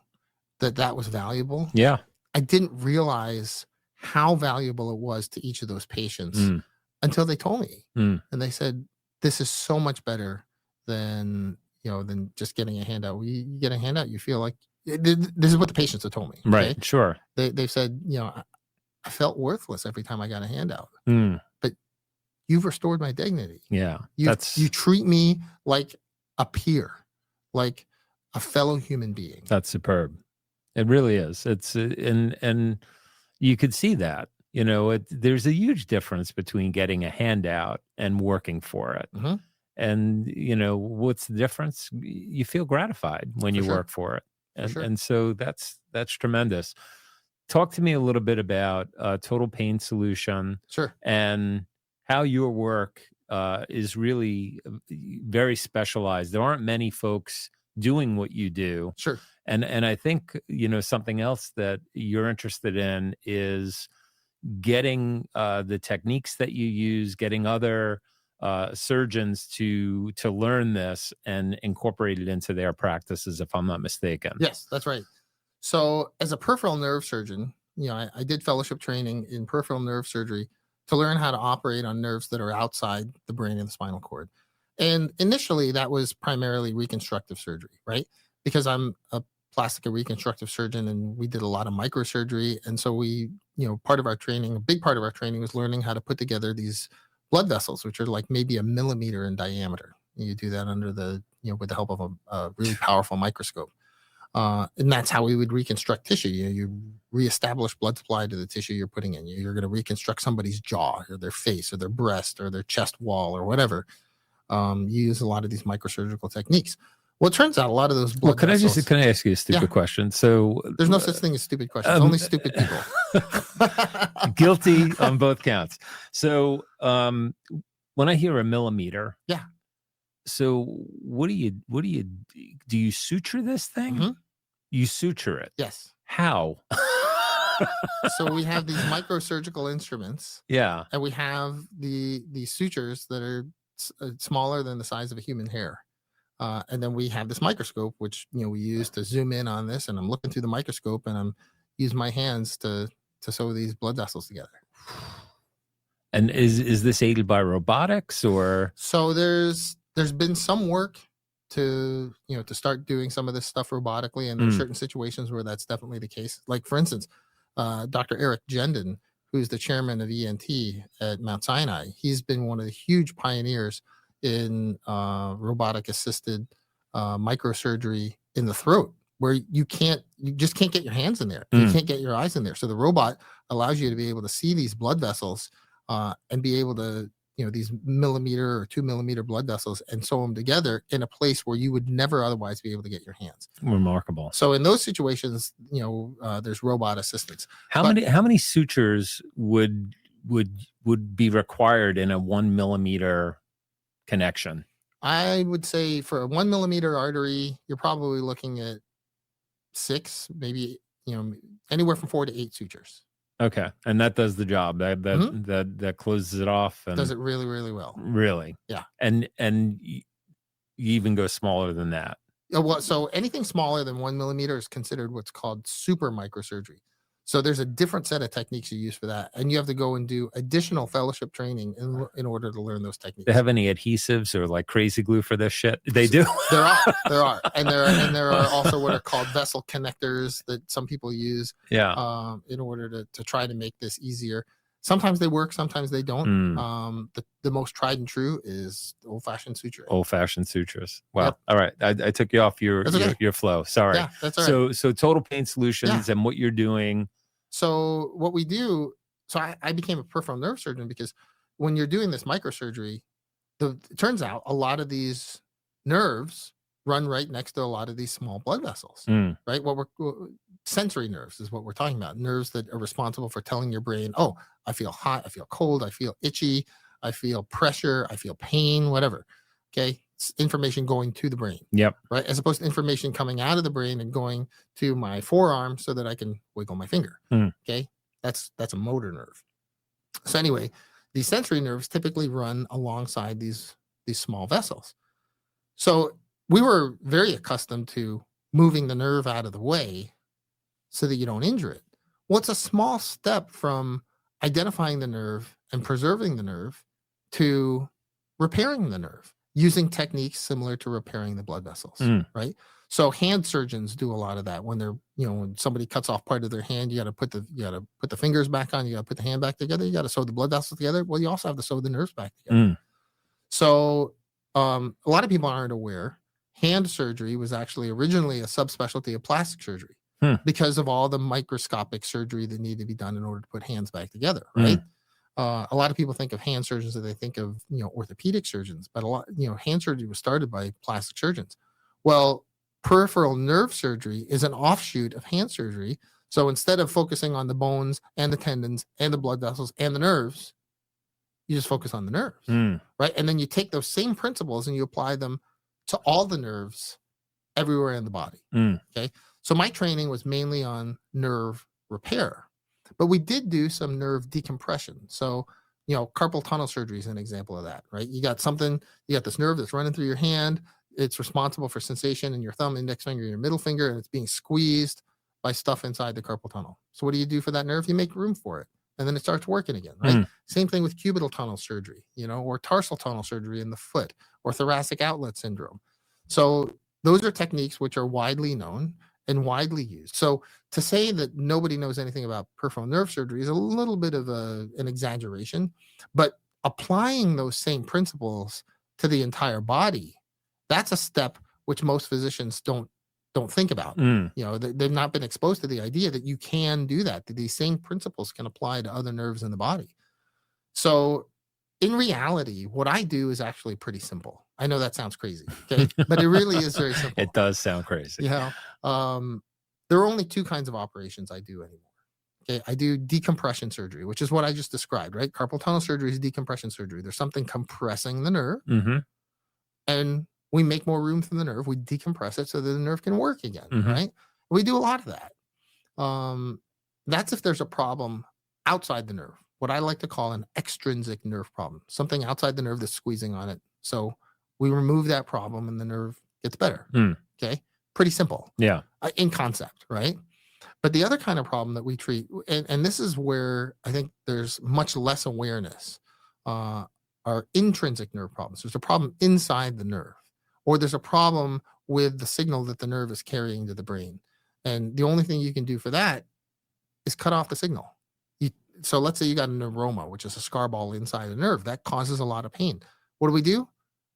that was valuable. Yeah. I didn't realize how valuable it was to each of those patients until they told me. And they said, this is so much better than just getting a handout. You get a handout, you feel like, this is what the patients have told me. Right. Okay? Sure. They've said, you know, I felt worthless every time I got a handout, but you've restored my dignity. Yeah. You treat me like a peer, like a fellow human being. That's superb. It really is. It's and you could see that. There's a huge difference between getting a handout and working for it. Mm-hmm. And what's the difference? You feel gratified when you work for it, and so that's tremendous. Talk to me a little bit about Total Pain Solution, and how your work is really very specialized. There aren't many folks doing what you do. And I think something else that you're interested in is getting the techniques that you use, getting other surgeons to learn this and incorporate it into their practices, if I'm not mistaken. Yes, that's right. So as a peripheral nerve surgeon, I did fellowship training in peripheral nerve surgery to learn how to operate on nerves that are outside the brain and the spinal cord. And initially that was primarily reconstructive surgery, right? Because I'm a plastic and reconstructive surgeon, and we did a lot of microsurgery. And so we, part of our training, a big part of our training was learning how to put together these blood vessels, which are like maybe a millimeter in diameter. You do that under the, with the help of a really powerful microscope. And that's how we would reconstruct tissue. You reestablish blood supply to the tissue you're putting in. You're going to reconstruct somebody's jaw or their face or their breast or their chest wall or whatever. You use a lot of these microsurgical techniques. Well, it turns out a lot of those blood vessels... Can I ask you a stupid question? So there's no such thing as stupid questions. Only stupid people. Guilty on both counts. So when I hear a millimeter, so what do you suture this thing? Mm-hmm. You suture it. Yes. How? So we have these microsurgical instruments. Yeah. And we have the sutures that are smaller than the size of a human hair. And then we have this microscope, which we use to zoom in on this. And I'm looking through the microscope, and I'm using my hands to sew these blood vessels together. And is this aided by robotics or? So there's been some work to start doing some of this stuff robotically, and there's certain situations where that's definitely the case. Like for instance, Dr. Eric Jenden, who's the chairman of ENT at Mount Sinai, he's been one of the huge pioneers in robotic assisted microsurgery in the throat, where you just can't get your hands in there. You can't get your eyes in there. So the robot allows you to be able to see these blood vessels and be able to, these millimeter or 2 millimeter blood vessels, and sew them together in a place where you would never otherwise be able to get your hands. Remarkable. So in those situations, there's robot assistance. How many sutures would be required in a 1 millimeter connection? I would say for a 1 millimeter artery, you're probably looking at 6, maybe, anywhere from 4 to 8 sutures. Okay. And that does the job. That closes it off and does it really, really well. Really? Yeah. And you even go smaller than that. Well, so anything smaller than 1 millimeter is considered what's called super microsurgery. So there's a different set of techniques you use for that, and you have to go and do additional fellowship training in order to learn those techniques. They have any adhesives or like crazy glue for this shit? They do. There are, and there are also what are called vessel connectors that some people use. Yeah. In order to try to make this easier. Sometimes they work, sometimes they don't. The most tried and true is old-fashioned suturing. Old-fashioned sutures. Wow. Yep. All right. I took you off your flow. Sorry. Yeah, that's all right. So Total Pain Solutions and what you're doing. So what we do, I became a peripheral nerve surgeon because when you're doing this microsurgery, it turns out a lot of these nerves run right next to a lot of these small blood vessels, right? Sensory nerves is what we're talking about. Nerves that are responsible for telling your brain, oh, I feel hot, I feel cold, I feel itchy, I feel pressure, I feel pain, whatever. Okay. It's information going to the brain. Yep. Right. As opposed to information coming out of the brain and going to my forearm so that I can wiggle my finger. Okay. That's a motor nerve. So anyway, these sensory nerves typically run alongside these small vessels. So we were very accustomed to moving the nerve out of the way so that you don't injure it. Well, it's a small step from identifying the nerve and preserving the nerve to repairing the nerve using techniques similar to repairing the blood vessels, right? So hand surgeons do a lot of that. When they're, when somebody cuts off part of their hand, you got to put the fingers back on, you got to put the hand back together, you got to sew the blood vessels together. Well, you also have to sew the nerves back together. So a lot of people aren't aware. hand surgery was actually originally a subspecialty of plastic surgery because of all the microscopic surgery that needed to be done in order to put hands back together, right? A lot of people think of hand surgeons and they think of, orthopedic surgeons, but a lot, hand surgery was started by plastic surgeons. Well, peripheral nerve surgery is an offshoot of hand surgery. So instead of focusing on the bones and the tendons and the blood vessels and the nerves, you just focus on the nerves, right? And then you take those same principles and you apply them to all the nerves everywhere in the body. Okay. So my training was mainly on nerve repair, but we did do some nerve decompression. So, carpal tunnel surgery is an example of that, right? You got this nerve that's running through your hand. It's responsible for sensation in your thumb, index finger, your middle finger, and it's being squeezed by stuff inside the carpal tunnel. So what do you do for that nerve? You make room for it. And then it starts working again, right? Same thing with cubital tunnel surgery, or tarsal tunnel surgery in the foot, or thoracic outlet syndrome. So those are techniques which are widely known and widely used. So to say that nobody knows anything about peripheral nerve surgery is a little bit of an exaggeration, but applying those same principles to the entire body, that's a step which most physicians don't think about. They've not been exposed to the idea that you can do that these same principles can apply to other nerves in the body. So in reality, what I do is actually pretty simple. I know that sounds crazy, okay? But it really is very simple. It does sound crazy. There are only two kinds of operations I do anymore. Okay, I do decompression surgery, which is what I just described, right? Carpal tunnel surgery is decompression surgery. There's something compressing the nerve, and we make more room for the nerve. We decompress it so that the nerve can work again, right? We do a lot of that. That's if there's a problem outside the nerve, what I like to call an extrinsic nerve problem, something outside the nerve that's squeezing on it. So we remove that problem and the nerve gets better. Okay, pretty simple. Yeah, in concept, right? But the other kind of problem that we treat, and this is where I think there's much less awareness, are intrinsic nerve problems. There's a problem inside the nerve, or there's a problem with the signal that the nerve is carrying to the brain. And the only thing you can do for that is cut off the signal. So let's say you got a neuroma, which is a scar ball inside the nerve. That causes a lot of pain. What do?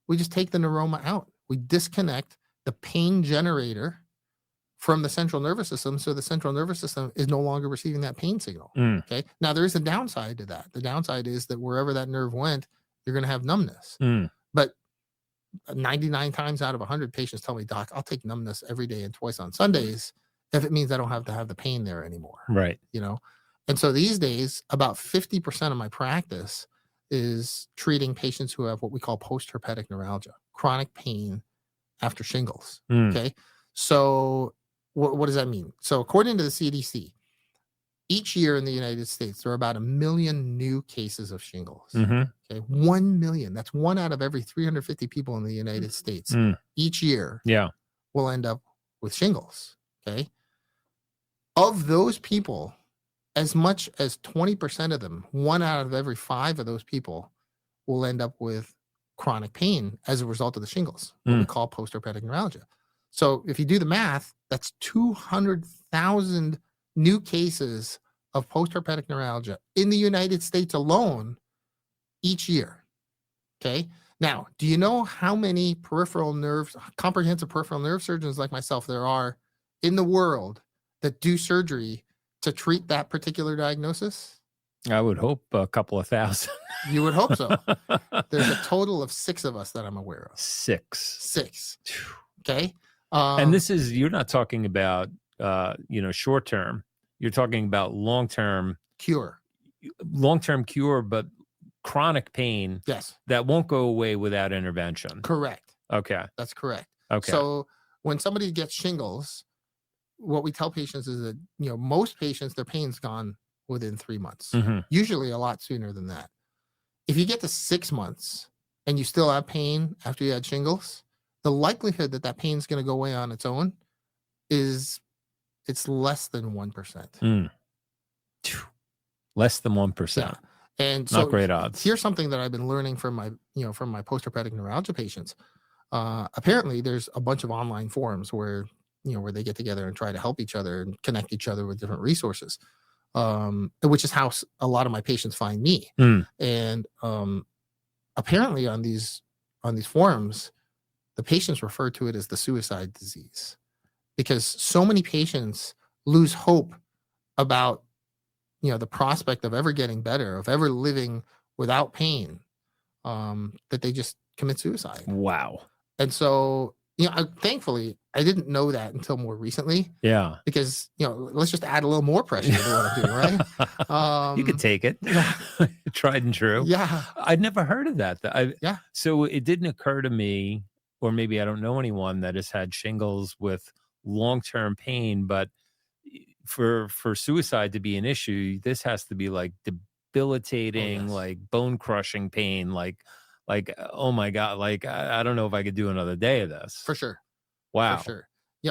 We just take the neuroma out. We disconnect the pain generator from the central nervous system, so the central nervous system is no longer receiving that pain signal. Okay. Now there is a downside to that. The downside is that wherever that nerve went, you're going to have numbness. But 99 times out of 100 patients tell me, Doc, I'll take numbness every day and twice on Sundays if it means I don't have to have the pain there anymore. Right. And so these days, about 50% of my practice is treating patients who have what we call post-herpetic neuralgia, chronic pain after shingles. Okay. So what does that mean? So according to the CDC, each year in the United States, there are about 1 million new cases of shingles. Okay, 1 million. That's 1 out of every 350 people in the United States each year will end up with shingles. Okay. Of those people, as much as 20% of them, 1 out of every 5 of those people will end up with chronic pain as a result of the shingles, what we call post-herpetic neuralgia. So if you do the math, that's 200,000 new cases of post-herpetic neuralgia in the United States alone each year. Okay. Now, do you know how many comprehensive peripheral nerve surgeons like myself there are in the world that do surgery to treat that particular diagnosis? I would hope a couple of thousand. You would hope so. There's a total of 6 of us that I'm aware of. 6. Okay. And you're not talking about, short term. You're talking about long-term cure, but chronic pain. Yes. That won't go away without intervention. Correct. Okay. That's correct. Okay. So when somebody gets shingles, what we tell patients is that, most patients, their pain's gone within 3 months, usually a lot sooner than that. If you get to 6 months and you still have pain after you had shingles, the likelihood that pain's going to go away on its own it's less than 1%. Less than 1%. Yeah. And so not great odds. Here's something that I've been learning from my post-herpetic neuralgia patients. Apparently there's a bunch of online forums where they get together and try to help each other and connect each other with different resources, which is how a lot of my patients find me. And apparently on these forums, the patients refer to it as the suicide disease because so many patients lose hope about, the prospect of ever getting better, of ever living without pain, that they just commit suicide. Wow. And so, thankfully, I didn't know that until more recently. Yeah. Because, let's just add a little more pressure to what I'm doing, right? You could take it. Yeah. Tried and true. Yeah. I'd never heard of that. Yeah. So it didn't occur to me, or maybe I don't know anyone that has had shingles with long-term pain, but for suicide to be an issue, this has to be like debilitating, like bone-crushing pain, like, oh my God, like I don't know if I could do another day of this. For sure. Wow. For sure.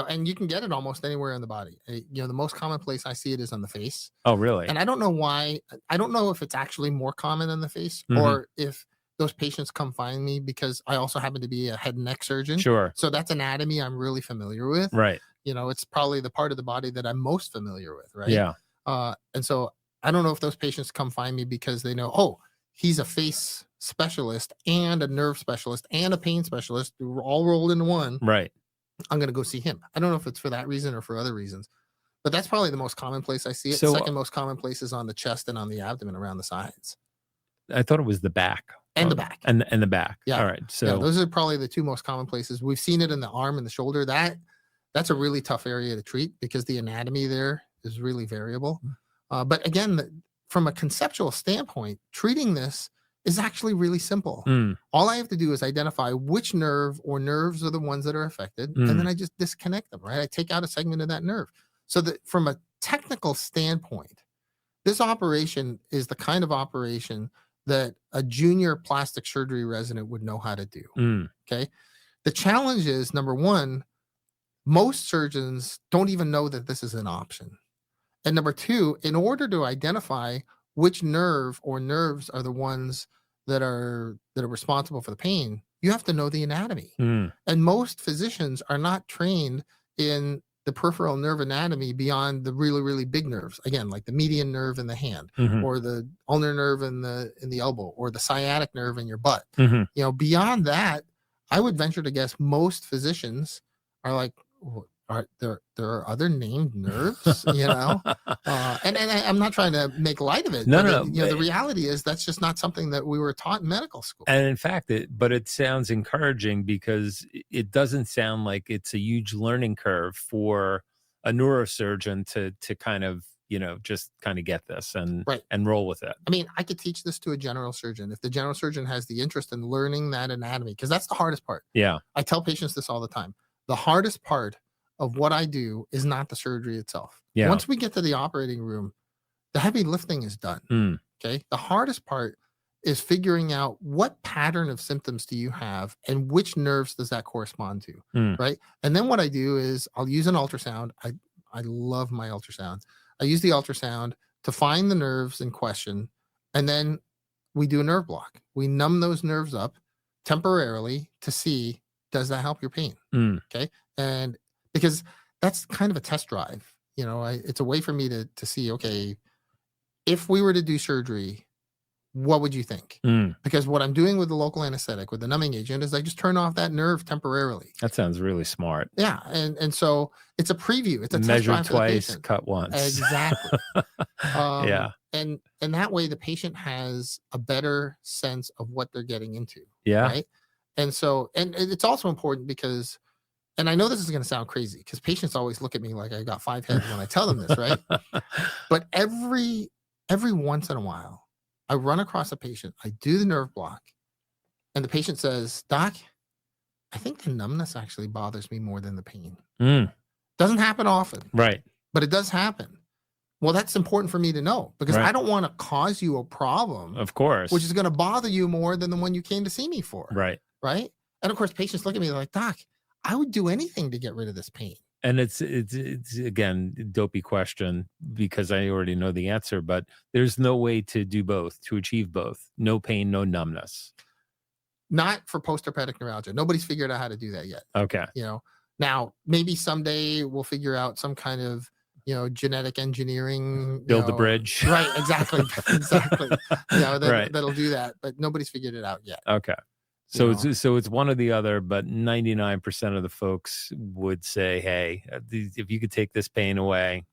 And you can get it almost anywhere in the body. The most common place I see it is on the face. Oh, really? And I don't know why. I don't know if it's actually more common on the face or if those patients come find me because I also happen to be a head and neck surgeon. Sure. So that's anatomy I'm really familiar with. Right. It's probably the part of the body that I'm most familiar with. Right. Yeah. And so I don't know if those patients come find me because they know, oh, he's a face specialist and a nerve specialist and a pain specialist all rolled into one. Right. I'm going to go see him. I don't know if it's for that reason or for other reasons, but that's probably the most common place I see it. So, second most common place is on the chest and on the abdomen around the sides. I thought it was the back. And the back. And the back. Yeah. All right. So those are probably the two most common places. We've seen it in the arm and the shoulder. That's a really tough area to treat because the anatomy there is really variable. But again, from a conceptual standpoint, treating this is actually really simple. All I have to do is identify which nerve or nerves are the ones that are affected, and then I just disconnect them, right? I take out a segment of that nerve. So that from a technical standpoint, this operation is the kind of operation that a junior plastic surgery resident would know how to do. Okay. The challenge is, number one, most surgeons don't even know that this is an option. And number two, in order to identify which nerve or nerves are the ones that are responsible for the pain, you have to know the anatomy. And most physicians are not trained in the peripheral nerve anatomy beyond the really, really big nerves. Again, like the median nerve in the hand or the ulnar nerve in the elbow or the sciatic nerve in your butt. Beyond that, I would venture to guess most physicians are like, there are other named nerves, and I'm not trying to make light of it. No. The reality is that's just not something that we were taught in medical school. And in fact, it sounds encouraging because it doesn't sound like it's a huge learning curve for a neurosurgeon to kind of, just kind of get this and roll with it. I mean, I could teach this to a general surgeon if the general surgeon has the interest in learning that anatomy, because that's the hardest part. Yeah. I tell patients this all the time. The hardest part of what I do is not the surgery itself. Yeah. Once we get to the operating room, the heavy lifting is done. Okay. The hardest part is figuring out what pattern of symptoms do you have and which nerves does that correspond to. Right. And then what I do is I'll use an ultrasound. I love my ultrasounds. I use the ultrasound to find the nerves in question. And then we do a nerve block. We numb those nerves up temporarily to see, does that help your pain? Okay. And because that's kind of a test drive, it's a way for me to see, okay, if we were to do surgery, what would you think? Because what I'm doing with the local anesthetic, with the numbing agent, is I just turn off that nerve temporarily. That sounds really smart. Yeah. And so it's a preview. It's a measure test drive twice, cut once. Exactly. Yeah. And that way the patient has a better sense of what they're getting into. Yeah. Right. And so, and it's also important because, and I know this is going to sound crazy because patients always look at me like I got 5 heads when I tell them this, right? But every once in a while, I run across a patient, I do the nerve block, and the patient says, "Doc, I think the numbness actually bothers me more than the pain." Doesn't happen often. Right. But it does happen. Well, that's important for me to know because I don't want to cause you a problem. Of course. Which is going to bother you more than the one you came to see me for. Right. Right. And of course, patients look at me like, "Doc, I would do anything to get rid of this pain." And it's again, dopey question because I already know the answer, but there's no way to do both, to achieve both. No pain, no numbness. Not for post-herpetic neuralgia. Nobody's figured out how to do that yet. Okay. Now maybe someday we'll figure out some kind of, genetic engineering. Build the bridge. Right. Exactly. Exactly. That'll do that, but nobody's figured it out yet. Okay. So know? it's one or the other, but 99% of the folks would say, "Hey, if you could take this pain away,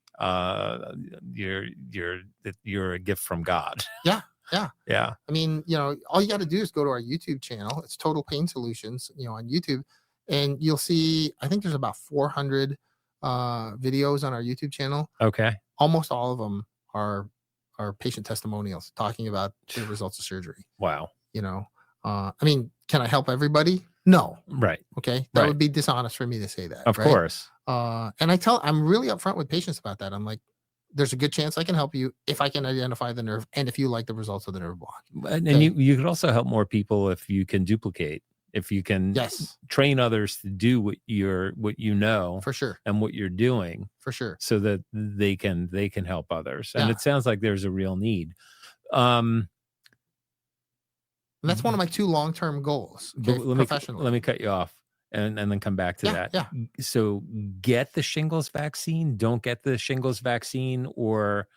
you're a gift from God." Yeah, yeah. Yeah. I mean, all you got to do is go to our YouTube channel. It's Total Pain Solutions, on YouTube, and you'll see. I think there's about 400 videos on our YouTube channel. Okay. Almost all of them are patient testimonials talking about the results of surgery. Wow. I mean, can I help everybody? No. Right. Okay. That Right. would be dishonest for me to say that. Of right? course. And I'm really upfront with patients about that. I'm like, there's a good chance I can help you if I can identify the nerve and if you like the results of the nerve block. And Okay. you could also help more people if you can duplicate, if you can Yes, train others to do what you know for sure. and what you're doing, For sure. so that they can help others. And Yeah. it sounds like there's a real need. And that's one of my 2 long-term goals. But Okay, let professionally. me cut you off and then come back to that. Yeah. So get the shingles vaccine, don't get the shingles vaccine, or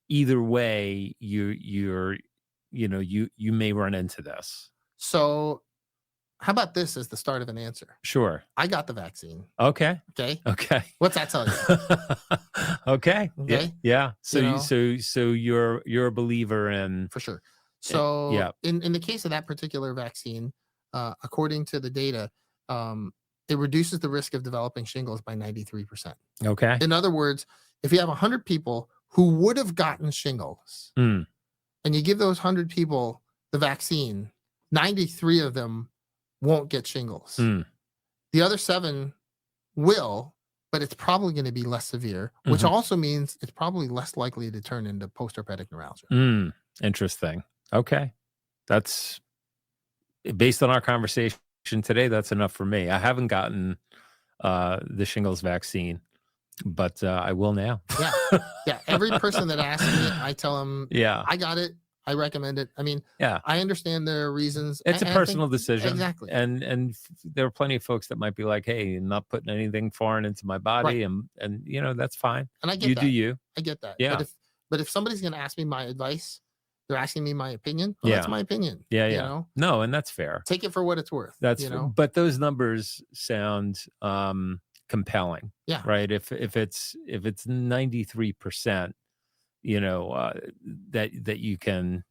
either way, you may run into this. So how about this as the start of an answer? Sure. I got the vaccine. Okay. Okay. Okay. What's that tell you? Okay. Okay. Yeah. So You know? so you're a believer in. For sure. So yeah. in the case of that particular vaccine, according to the data, it reduces the risk of developing shingles by 93%. Okay. In other words, if you have 100 people who would have gotten shingles Mm. and you give those 100 people the vaccine, 93 of them won't get shingles. Mm. The other 7 will, but it's probably going to be less severe, which also means it's probably less likely to turn into postherpetic neuralgia. Interesting. Okay. That's based on our conversation today. That's enough for me. I haven't gotten the shingles vaccine, but I will now. Yeah. Every person that asks me, I tell them, Yeah. I got it. I recommend it. I mean, Yeah. I understand their reasons. It's a and I personal think- decision. Exactly. And there are plenty of folks that might be like, "Hey, I'm not putting anything foreign into my body," and that's fine. And I get You that. do you. I get that. Yeah. But if somebody's going to ask me my advice, they're asking me my opinion. Well, that's my opinion. Yeah. You Yeah. know, No, and that's fair. take it for what it's worth. That's but those numbers sound compelling. Yeah. Right. If it's 93%, that you can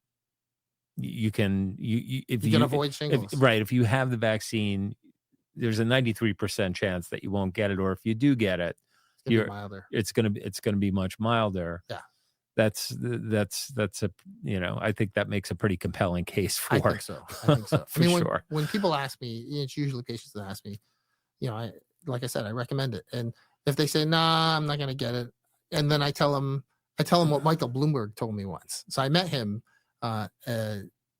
avoid shingles. If you have the vaccine, there's a 93% chance that you won't get it, or if you do get it, It's gonna be milder. it's gonna be much milder. Yeah. That's a I think that makes a pretty compelling case for I it. think so. For sure. When people ask me, it's usually patients that ask me, like I said, I recommend it. And if they say, nah, I'm not going to get it. And then I tell them what Michael Bloomberg told me once. So I met him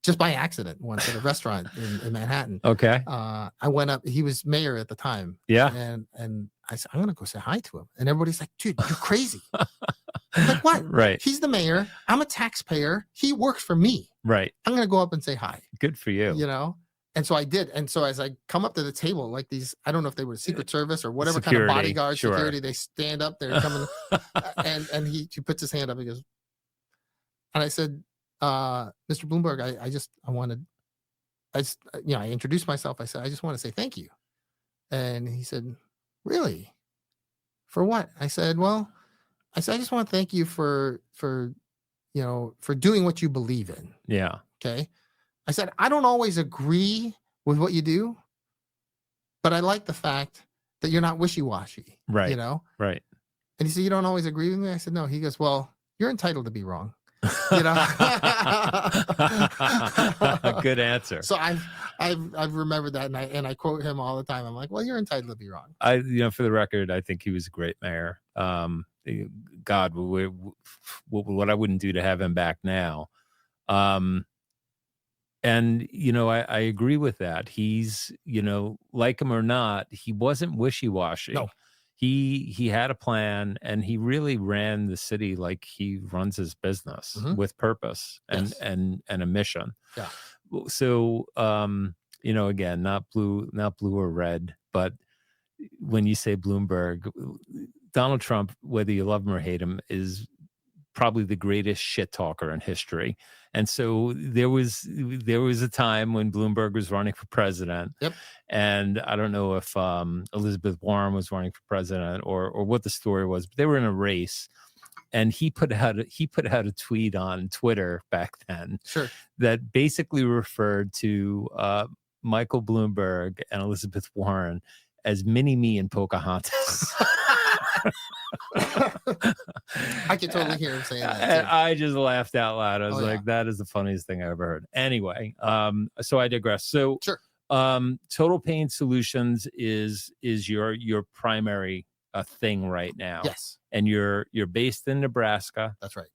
just by accident once at a restaurant in Manhattan. Okay. I went up, he was mayor at the time. Yeah. And I said, I'm going to go say hi to him. And everybody's like, dude, you're crazy. I'm like, what? Right. He's the mayor. I'm a taxpayer. He works for me. Right. I'm going to go up and say hi. Good for you. And so I did. And so as I come up to the table, like these, I don't know if they were Secret Service or whatever kind of bodyguard security, they stand up, they're coming, and he puts his hand up. He goes, and I said, Mr. Bloomberg, I introduced myself. I said, I just want to say thank you. And he said, really? For what? I said, I just want to thank you for doing what you believe in. Yeah. Okay. I said, I don't always agree with what you do, but I like the fact that you're not wishy-washy. Right. Right. And he said, you don't always agree with me? I said, no. He goes, well, you're entitled to be wrong. Good answer. So I've remembered that, and I quote him all the time. I'm like, well, you're entitled to be wrong. For the record, I think he was a great mayor. God, what I wouldn't do to have him back now. And I agree with that. He's like him or not, he wasn't wishy-washy. No. He had a plan, and he really ran the city like he runs his business with purpose and a mission. Yeah. So again, not blue or red, but when you say Bloomberg, Donald Trump, whether you love him or hate him, is probably the greatest shit talker in history. And so there was a time when Bloomberg was running for president. Yep. And I don't know if Elizabeth Warren was running for president or what the story was, but they were in a race. And he put out a tweet on Twitter back then Sure. that basically referred to Michael Bloomberg and Elizabeth Warren as Mini-Me and Pocahontas. I can totally hear him saying that too. I just laughed out loud. I was like, that is the funniest thing I ever heard. Anyway, so I digress. So Sure. Total Pain Solutions is your primary thing right now. Yes. And you're based in Nebraska. That's right.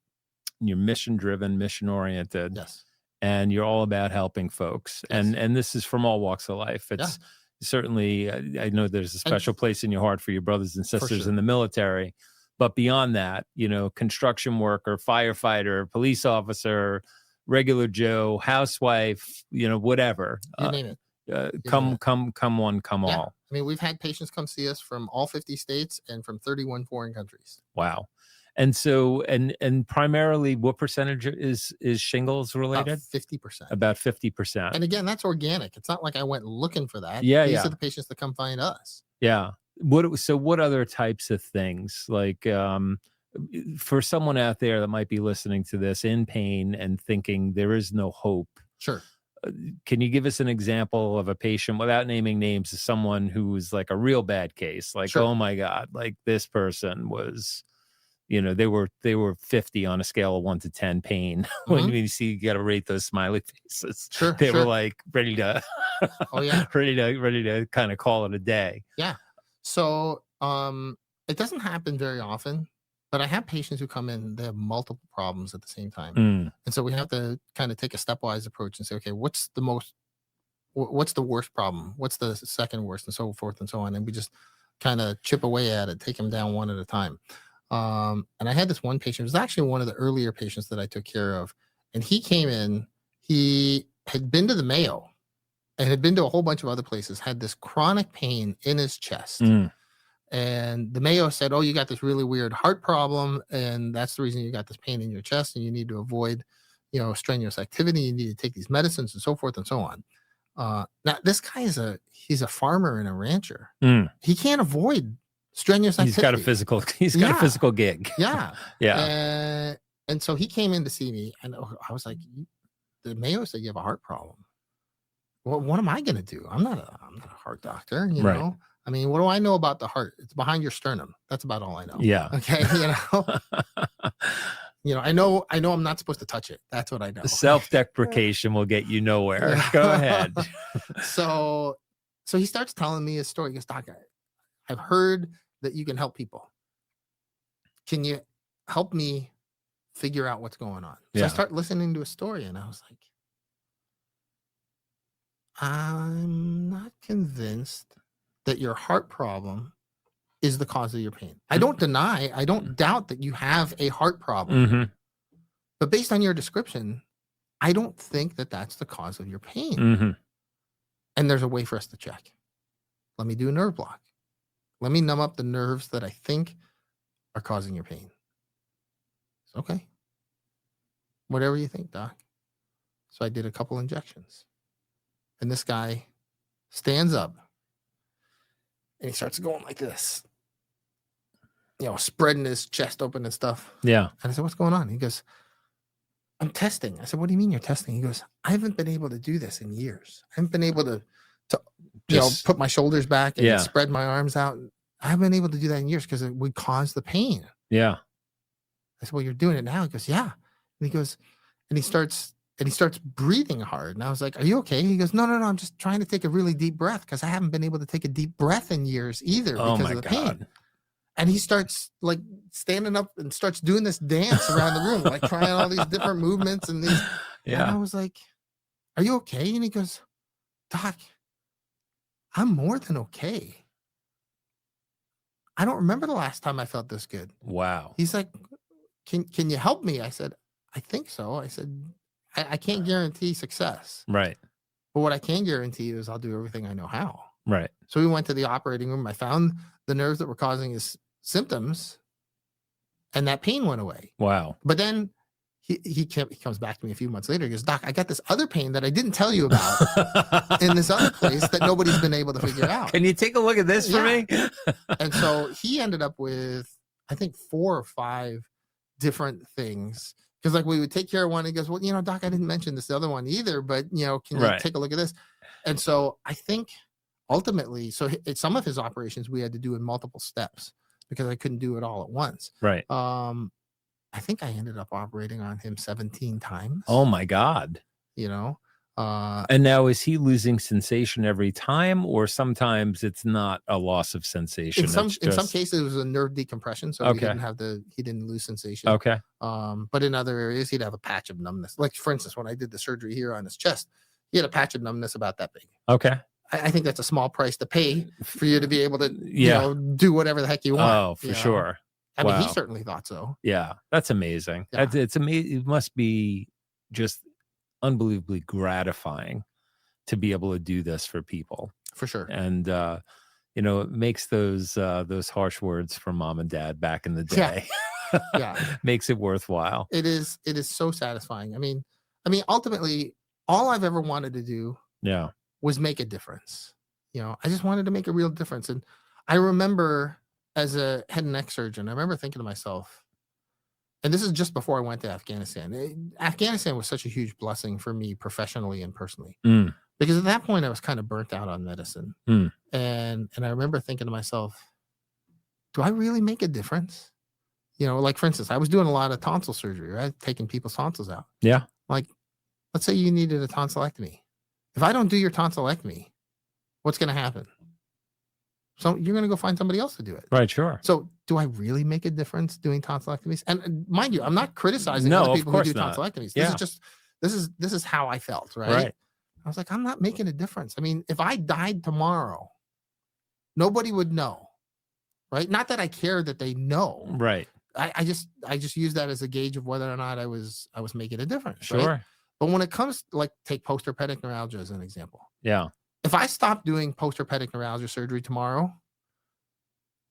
And you're mission driven, mission oriented. Yes. And you're all about helping folks. Yes. And this is from all walks of life. It's certainly, I know there's a special place in your heart for your brothers and sisters in the military. But beyond that, you know, construction worker, firefighter, police officer, regular Joe, housewife, you know, whatever. You name it. Come one, come all. I mean, we've had patients come see us from all 50 states and from 31 foreign countries. Wow. And so, and primarily, what percentage is shingles related? About 50%. About 50%. And again, that's organic. It's not like I went looking for that. Yeah, These are the patients that come find us. Yeah. What other types of things, like for someone out there that might be listening to this in pain and thinking there is no hope? Sure. Can you give us an example of a patient, without naming names, of someone who was like a real bad case? Like, oh my God, like this person was, you know, they were 50 on a scale of 1 to 10 pain. When you see, you got to rate those smiley faces. Sure. They were like ready to, ready to kind of call it a day. Yeah. So it doesn't happen very often, but I have patients who come in, they have multiple problems at the same time. And so we have to kind of take a stepwise approach and say, okay, what's the worst problem? What's the second worst, and so forth and so on. And we just kind of chip away at it, take them down one at a time. And I had this one patient, it was actually one of the earlier patients that I took care of. And he came in, he had been to the Mayo and had been to a whole bunch of other places, had this chronic pain in his chest. And the Mayo said, oh, you got this really weird heart problem, and that's the reason you got this pain in your chest, and you need to avoid, you know, strenuous activity. You need to take these medicines and so forth and so on. Now, this guy he's a farmer and a rancher. He can't avoid strenuous activity. He's got a physical gig. Yeah. Yeah. And so he came in to see me, and I was like, the Mayo said you have a heart problem. Well, what am I going to do? I'm not a heart doctor, you know? I mean, what do I know about the heart? It's behind your sternum. That's about all I know. Yeah. Okay. I know I'm not supposed to touch it. That's what I know. Self-deprecation will get you nowhere. Go ahead. So he starts telling me his story. He goes, Doc, I've heard that you can help people. Can you help me figure out what's going on? So I start listening to his story, and I was like, I'm not convinced that your heart problem is the cause of your pain. I don't doubt that you have a heart problem. But based on your description, I don't think that that's the cause of your pain. And there's a way for us to check. Let me do a nerve block. Let me numb up the nerves that I think are causing your pain. Okay. Whatever you think, Doc. So I did a couple injections. And this guy stands up. And he starts going like this, you know, spreading his chest open and stuff. Yeah. And I said, what's going on? He goes, I'm testing. I said, what do you mean you're testing? He goes, I haven't been able to do this in years. I haven't been able to put my shoulders back and spread my arms out. I haven't been able to do that in years because it would cause the pain. Yeah. I said, well, you're doing it now. He goes, yeah. And he goes, and he starts breathing hard. And I was like, are you okay? He goes, no, I'm just trying to take a really deep breath because I haven't been able to take a deep breath in years either because of the pain. And he starts like standing up and starts doing this dance around the room, like trying all these different movements and these. And I was like, are you okay? And he goes, Doc, I'm more than okay. I don't remember the last time I felt this good. Wow. He's like, can you help me? I said, I think so. I said, I can't guarantee success. Right. But what I can guarantee you is I'll do everything I know how. Right. So we went to the operating room. I found the nerves that were causing his symptoms. and that pain went away. Wow. But then he comes back to me a few months later. He goes, Doc, I got this other pain that I didn't tell you about in this other place that nobody's been able to figure out. Can you take a look at this for me? And so he ended up with, I think, 4 or 5 different things. Because like we would take care of one. He goes, well, you know, Doc, I didn't mention this other one either, but you know, can you take a look at this? And so I think ultimately, so some of his operations we had to do in multiple steps because I couldn't do it all at once. Right. I think I ended up operating on him 17 times. Oh my God. You know, and now is he losing sensation every time, or sometimes it's not a loss of sensation? In some cases it was a nerve decompression, so he didn't lose sensation. Okay. But in other areas he'd have a patch of numbness. Like for instance, when I did the surgery here on his chest, he had a patch of numbness about that big. Okay. I think that's a small price to pay for you to be able to, you know, do whatever the heck you want. Oh, for sure. I mean, he certainly thought so. Yeah, that's amazing. Yeah. It's amazing. It must be just unbelievably gratifying to be able to do this for people. For sure. And you know, it makes those harsh words from mom and dad back in the day. Makes it worthwhile. It is so satisfying. I mean, ultimately, all I've ever wanted to do was make a difference. You know, I just wanted to make a real difference. And I remember as a head and neck surgeon, I remember thinking to myself, and this is just before I went to Afghanistan. Afghanistan was such a huge blessing for me professionally and personally, because at that point I was kind of burnt out on medicine. And I remember thinking to myself, do I really make a difference? You know, like for instance, I was doing a lot of tonsil surgery, right? Taking people's tonsils out. Yeah. Like, let's say you needed a tonsillectomy. If I don't do your tonsillectomy, what's going to happen? So you're going to go find somebody else to do it. Right, sure. So do I really make a difference doing tonsillectomies? And mind you, I'm not criticizing other people who do tonsillectomies. This is how I felt, right? I was like, I'm not making a difference. I mean, if I died tomorrow, nobody would know, right? Not that I care that they know. Right. I just use that as a gauge of whether or not I was making a difference. Sure. Right? But when it comes to, like, take postherpetic neuralgia as an example. Yeah. If I stop doing postherpetic neuralgia surgery tomorrow,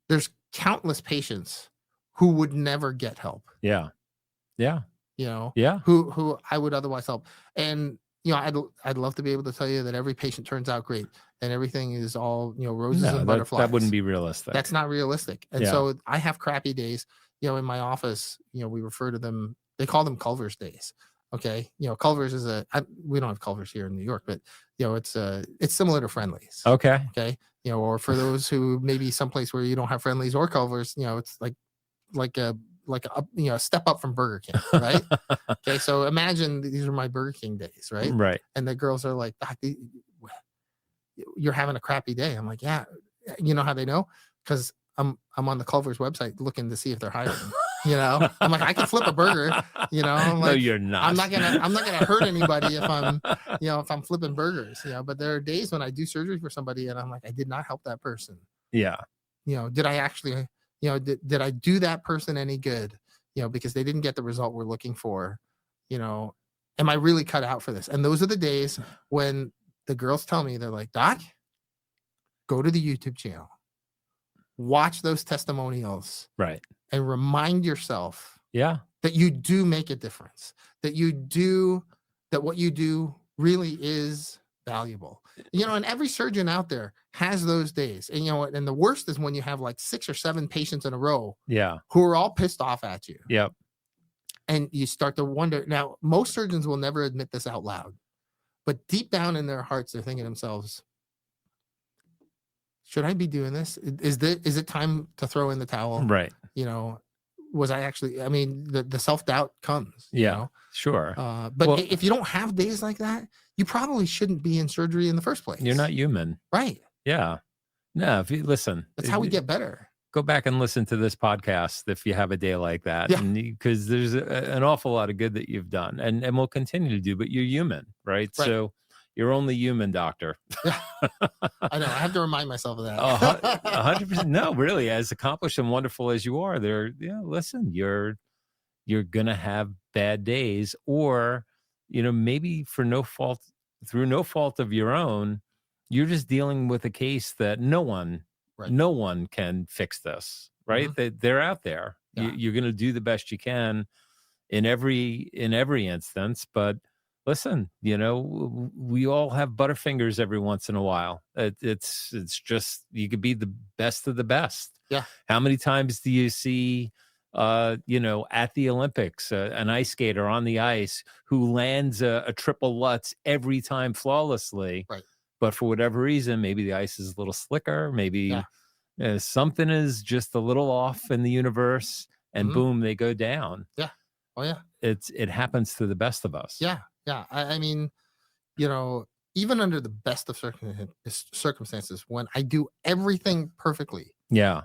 there's countless patients who would never get help. Yeah. Yeah. You know, yeah. Who I would otherwise help. And, you know, I'd love to be able to tell you that every patient turns out great and everything is all, you know, roses and butterflies. That wouldn't be realistic. That's not realistic. And so I have crappy days, you know, in my office, you know, we refer to them, they call them Culver's days. Okay. You know, Culver's is we don't have Culver's here in New York, but you know, it's similar to Friendly's. Okay. Okay. You know, or for those who maybe someplace where you don't have Friendly's or Culver's, you know, it's like a you know, a step up from Burger King, right? Okay. So imagine these are my Burger King days, right? Right. And the girls are like, Doc, you're having a crappy day. I'm like, yeah. You know how they know? Because I'm on the Culver's website looking to see if they're hiring. You know, I'm like, I can flip a burger, you know. I'm like, no, you're not. I'm not gonna hurt anybody if I'm flipping burgers, you know. But there are days when I do surgery for somebody and I'm like, I did not help that person. Yeah. You know, did I actually, you know, did I do that person any good? You know, because they didn't get the result we're looking for. You know, am I really cut out for this? And those are the days when the girls tell me, they're like, Doc, go to the YouTube channel, watch those testimonials. Right. And remind yourself that you do make a difference, that what you do really is valuable. You know, and every surgeon out there has those days. And, you know, and the worst is when you have like 6 or 7 patients in a row who are all pissed off at you. Yep. And you start to wonder. Now, most surgeons will never admit this out loud, but deep down in their hearts, they're thinking to themselves, should I be doing this? Is it time to throw in the towel? Right. You know, was I actually, I mean, the self-doubt comes. Yeah, you know? Sure. But if you don't have days like that, you probably shouldn't be in surgery in the first place. You're not human. Right. Yeah. No, if you listen. That's how we get better. Go back and listen to this podcast if you have a day like that. Yeah. Because there's an awful lot of good that you've done and will continue to do, but you're human, right? So you're only human, doctor. Yeah. I know. I have to remind myself of that. 100%. No, really, as accomplished and wonderful as you are, listen, you're going to have bad days or, you know, maybe through no fault of your own, you're just dealing with a case that no one can fix this, right? Mm-hmm. They're out there Yeah. You're going to do the best you can in every instance. But listen, we all have butterfingers every once in a while. It's just, you could be the best of the best. Yeah. How many times do you see, at the Olympics, an ice skater on the ice who lands a triple Lutz every time flawlessly? Right. But for whatever reason, maybe the ice is a little slicker. Maybe Yeah. something is just a little off in the universe, and boom, they go down. Yeah. Oh yeah. It happens to the best of us. Yeah. Yeah. I mean, even under the best of circumstances, when I do everything perfectly, Yeah.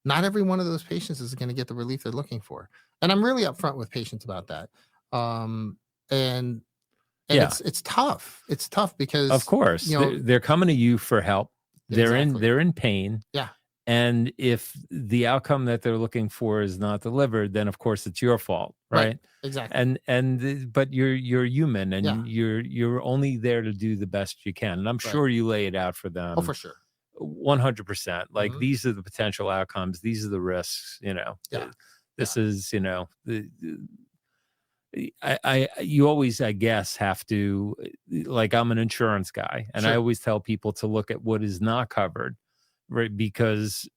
not every one of those patients is going to get the relief they're looking for. And I'm really upfront with patients about that. And Yeah. it's tough. It's tough because, Of course, they're coming to you for help. They're in pain. Yeah. And if the outcome that they're looking for is not delivered, then of course it's your fault, right? Exactly. But you're human, and Yeah. you're only there to do the best you can. And I'm sure you lay it out for them. Oh, for sure. 100%. Like, Mhm. these are the potential outcomes. These are the risks. Yeah. This is you always, I guess, have to, like, I'm an insurance guy, and I Sure. always tell people to look at what is not covered, right? Because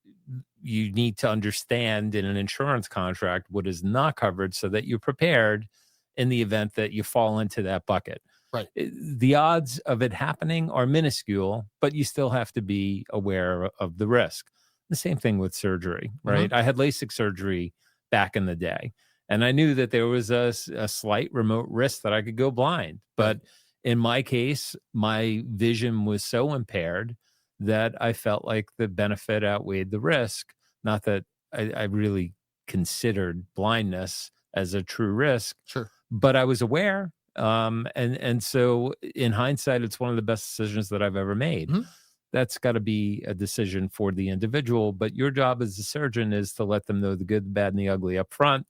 you need to understand in an insurance contract what is not covered, so that you're prepared in the event that you fall into that bucket. Right. The odds of it happening are minuscule, but you still have to be aware of the risk. The same thing with surgery, right? I had LASIK surgery back in the day, and I knew that there was a slight remote risk that I could go blind. But in my case, my vision was so impaired that I felt like the benefit outweighed the risk. Not that I really considered blindness as a true risk, Sure. but I was aware. And so in hindsight, it's one of the best decisions that I've ever made. Mhm. That's got to be a decision for the individual, but your job as a surgeon is to let them know the good, the bad, and the ugly up front.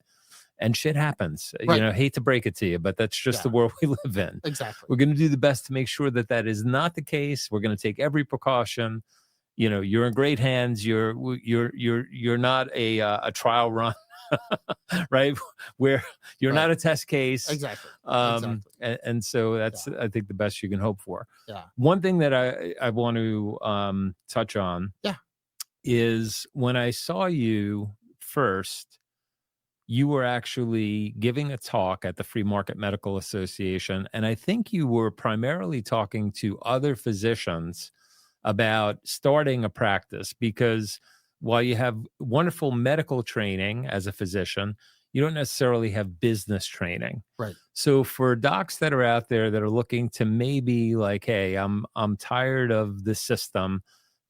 And shit happens. Right. Hate to break it to you, but that's just the world we live in. Exactly. We're going to do the best to make sure that that is not the case. We're going to take every precaution. You're in great hands. You're not a trial run, right? Where you're not a test case. Exactly. And so that's, I think, the best you can hope for. Yeah. One thing that I want to touch on is, when I saw you first, you were actually giving a talk at the Free Market Medical Association. And I think you were primarily talking to other physicians about starting a practice, because while you have wonderful medical training as a physician, you don't necessarily have business training. Right. So for docs that are out there that are looking to maybe, like, hey, I'm tired of the system,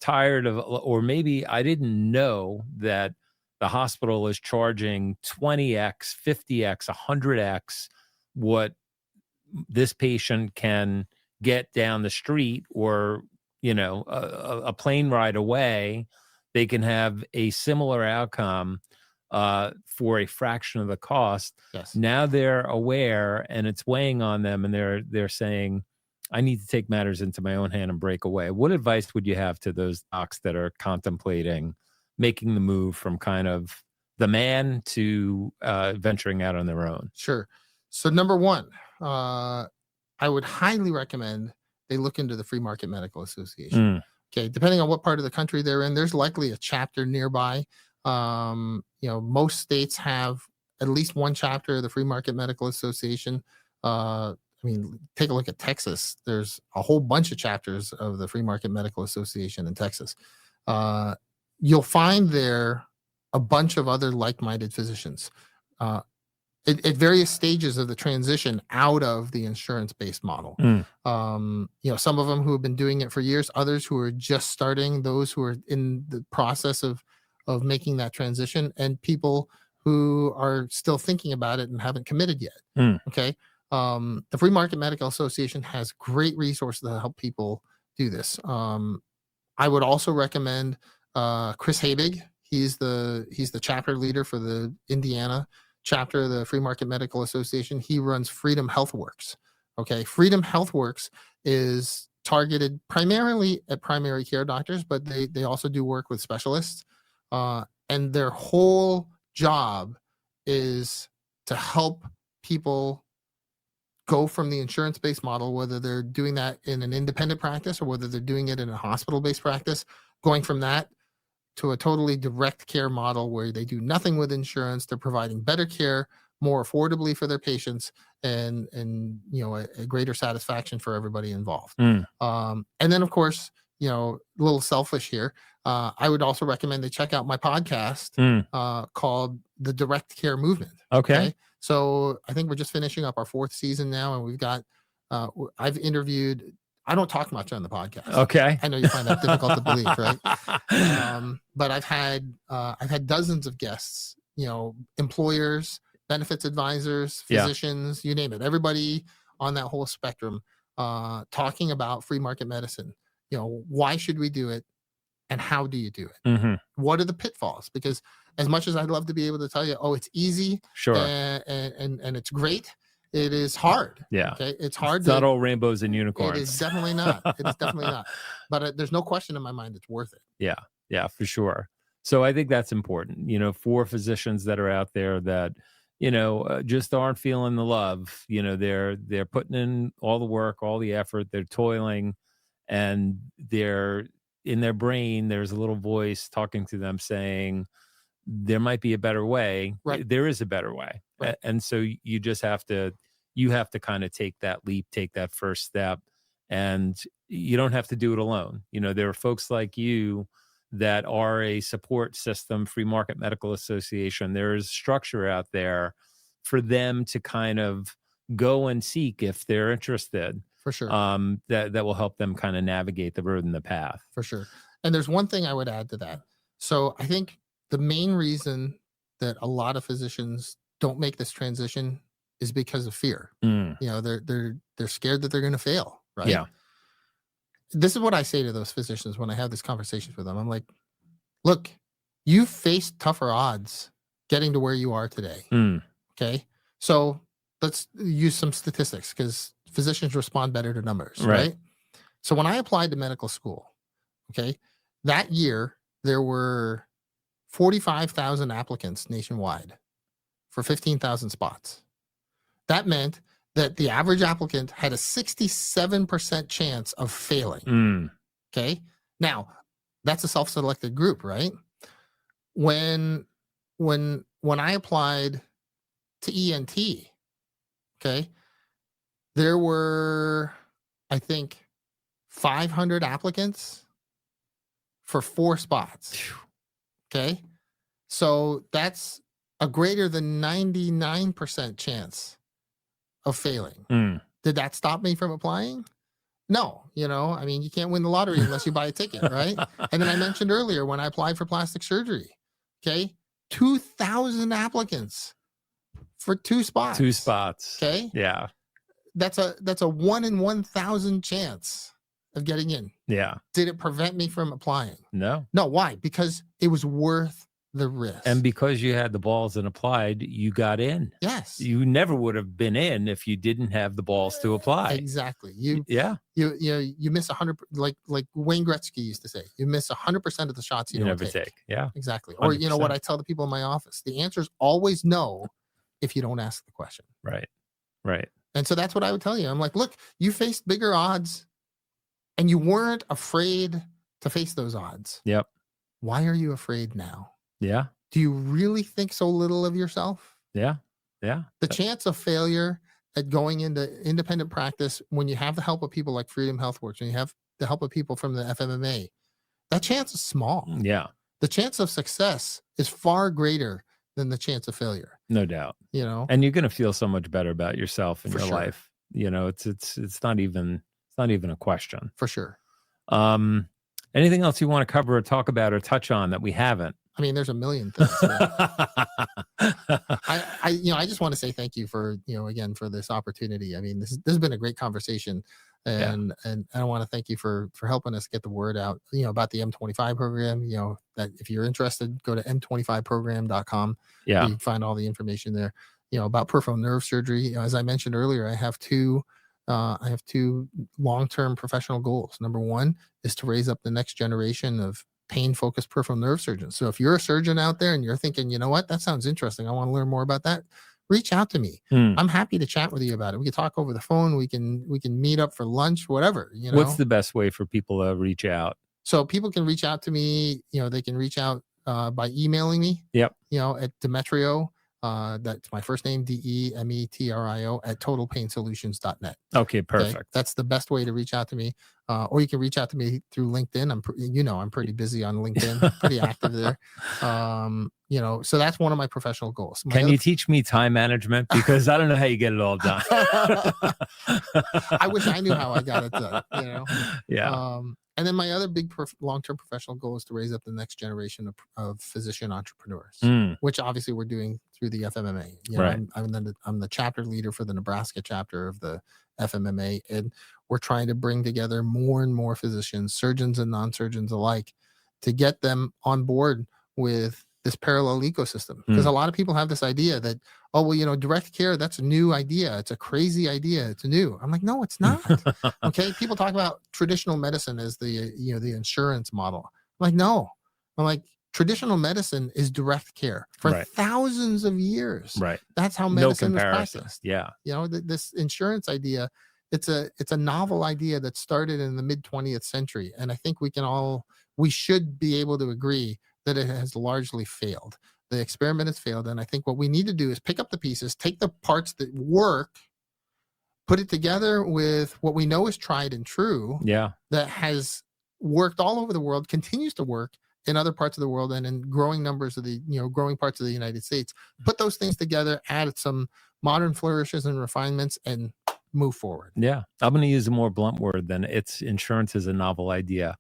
or maybe I didn't know that the hospital is charging 20x, 50x, 100x what this patient can get down the street, or a plane ride away. They can have a similar outcome for a fraction of the cost. Yes. Now they're aware, and it's weighing on them, and they're saying, I need to take matters into my own hand and break away. What advice would you have to those docs that are contemplating making the move from kind of the man to venturing out on their own? Sure. So number one, I would highly recommend they look into the Free Market Medical Association. Okay. Depending on what part of the country they're in, there's likely a chapter nearby. Most states have at least one chapter of the Free Market Medical Association. Take a look at Texas. There's a whole bunch of chapters of the Free Market Medical Association in Texas. You'll find there a bunch of other like-minded physicians at various stages of the transition out of the insurance-based model. Some of them who have been doing it for years, others who are just starting, those who are in the process of making that transition, and people who are still thinking about it and haven't committed yet. Okay. The Free Market Medical Association has great resources to help people do this. I would also recommend Chris Habig. He's the chapter leader for the Indiana chapter of the Free Market Medical Association. He runs Freedom HealthWorks. Okay, Freedom HealthWorks is targeted primarily at primary care doctors, but they also do work with specialists. And their whole job is to help people go from the insurance-based model, whether they're doing that in an independent practice or whether they're doing it in a hospital-based practice, going from that to a totally direct care model where they do nothing with insurance. They're providing better care more affordably for their patients and a greater satisfaction for everybody involved. And then, of course, a little selfish here. I would also recommend they check out my podcast called The Direct Care Movement. Okay. So I think we're just finishing up our 4th season now, and we've got, I've interviewed, I don't talk much on the podcast. Okay. I know you find that difficult to believe, right? But I've had dozens of guests, employers, benefits advisors, physicians, you name it, everybody on that whole spectrum, talking about free market medicine. Why should we do it? And how do you do it? What are the pitfalls? Because as much as I'd love to be able to tell you, oh, it's easy, sure, and it's great, it is hard. Yeah. Okay. It's hard. It's not all rainbows and unicorns. It is definitely not. It is definitely not. But there's no question in my mind it's worth it. Yeah. Yeah, for sure. So I think that's important, for physicians that are out there that, just aren't feeling the love. They're putting in all the work, all the effort, they're toiling, and they're in their brain, there's a little voice talking to them saying, there might be a better way. Right. There is a better way. Right. And so you just have to kind of take that leap, take that first step, and you don't have to do it alone. There are folks like you that are a support system, Free Market Medical Association. There is structure out there for them to kind of go and seek if they're interested. For sure. That will help them kind of navigate the road and the path. For sure. And there's one thing I would add to that. So I think the main reason that a lot of physicians don't make this transition is because of fear. They're scared that they're going to fail, right? Yeah. This is what I say to those physicians when I have these conversations with them. I'm like, look, you faced tougher odds getting to where you are today. Okay. So let's use some statistics because physicians respond better to numbers, right? So when I applied to medical school, okay, that year there were 45,000 applicants nationwide for 15,000 spots. That meant that the average applicant had a 67% chance of failing. Okay. Now that's a self-selected group, right? When I applied to ENT, okay, there were, I think, 500 applicants for 4 spots. Okay. So that's a greater than 99% chance of failing. Did that stop me from applying? No. You can't win the lottery unless you buy a ticket, right? And then I mentioned earlier when I applied for plastic surgery, okay, 2,000 applicants for 2 spots. 2 spots. Okay. Yeah. That's a 1 in 1,000 chance of getting in. Yeah. Did it prevent me from applying? No. No. Why? Because it was worth the risk. And because you had the balls and applied, you got in. Yes. You never would have been in if you didn't have the balls to apply. Exactly. You miss 100, like Wayne Gretzky used to say, you miss 100% of the shots you don't never take. Yeah. Exactly. Or 100%. What I tell the people in my office, the answer is always no if you don't ask the question. Right. Right. And so that's what I would tell you. I'm like, look, you faced bigger odds and you weren't afraid to face those odds. Yep. Why are you afraid now? Yeah. Do you really think so little of yourself? Yeah. Yeah. The chance of failure at going into independent practice when you have the help of people like Freedom HealthWorks, and you have the help of people from the FMMA, that chance is small. Yeah. The chance of success is far greater than the chance of failure. No doubt. And you're going to feel so much better about yourself in your life. It's not even a question. For sure. Anything else you want to cover or talk about or touch on that we haven't? I mean, there's a million things. I just want to say thank you for, again, for this opportunity. I mean, this has been a great conversation, and I want to thank you for helping us get the word out, about the M25 program, that if you're interested, go to m25program.com. Yeah. You can find all the information there, about peripheral nerve surgery. As I mentioned earlier, I have two long-term professional goals. Number one is to raise up the next generation of pain-focused peripheral nerve surgeons. So if you're a surgeon out there and you're thinking, you know what, that sounds interesting, I want to learn more about that, reach out to me. I'm happy to chat with you about it. We can talk over the phone. We can meet up for lunch, whatever. What's the best way for people to reach out? So people can reach out to me. They can reach out by emailing me. Yep. At Demetrio. That's my first name, Demetrio at totalpainsolutions.net. Okay, perfect. Okay? That's the best way to reach out to me. Or you can reach out to me through LinkedIn. I'm pretty busy on LinkedIn, pretty active there. So that's one of my professional goals. Can you teach me time management? Because I don't know how you get it all done. I wish I knew how I got it done, Yeah. And then my other big long-term professional goal is to raise up the next generation of physician entrepreneurs, which obviously we're doing through the FMMA. Right. I'm the chapter leader for the Nebraska chapter of the FMMA, and we're trying to bring together more and more physicians, surgeons and non-surgeons alike, to get them on board with this parallel ecosystem. Because a lot of people have this idea that, direct care, that's a new idea. It's a crazy idea. It's new. I'm like, no, it's not. Okay. People talk about traditional medicine as the insurance model. I'm like, no. I'm like, traditional medicine is direct care for thousands of years. Right. That's how medicine was practiced. Yeah. This insurance idea, it's a novel idea that started in the mid 20th century. And I think we should be able to agree that it has largely failed. The experiment has failed. And I think what we need to do is pick up the pieces, take the parts that work, put it together with what we know is tried and true. Yeah. That has worked all over the world, continues to work in other parts of the world and in growing numbers of growing parts of the United States. Put those things together, add some modern flourishes and refinements, and move forward. Yeah. I'm going to use a more blunt word than insurance is a novel idea.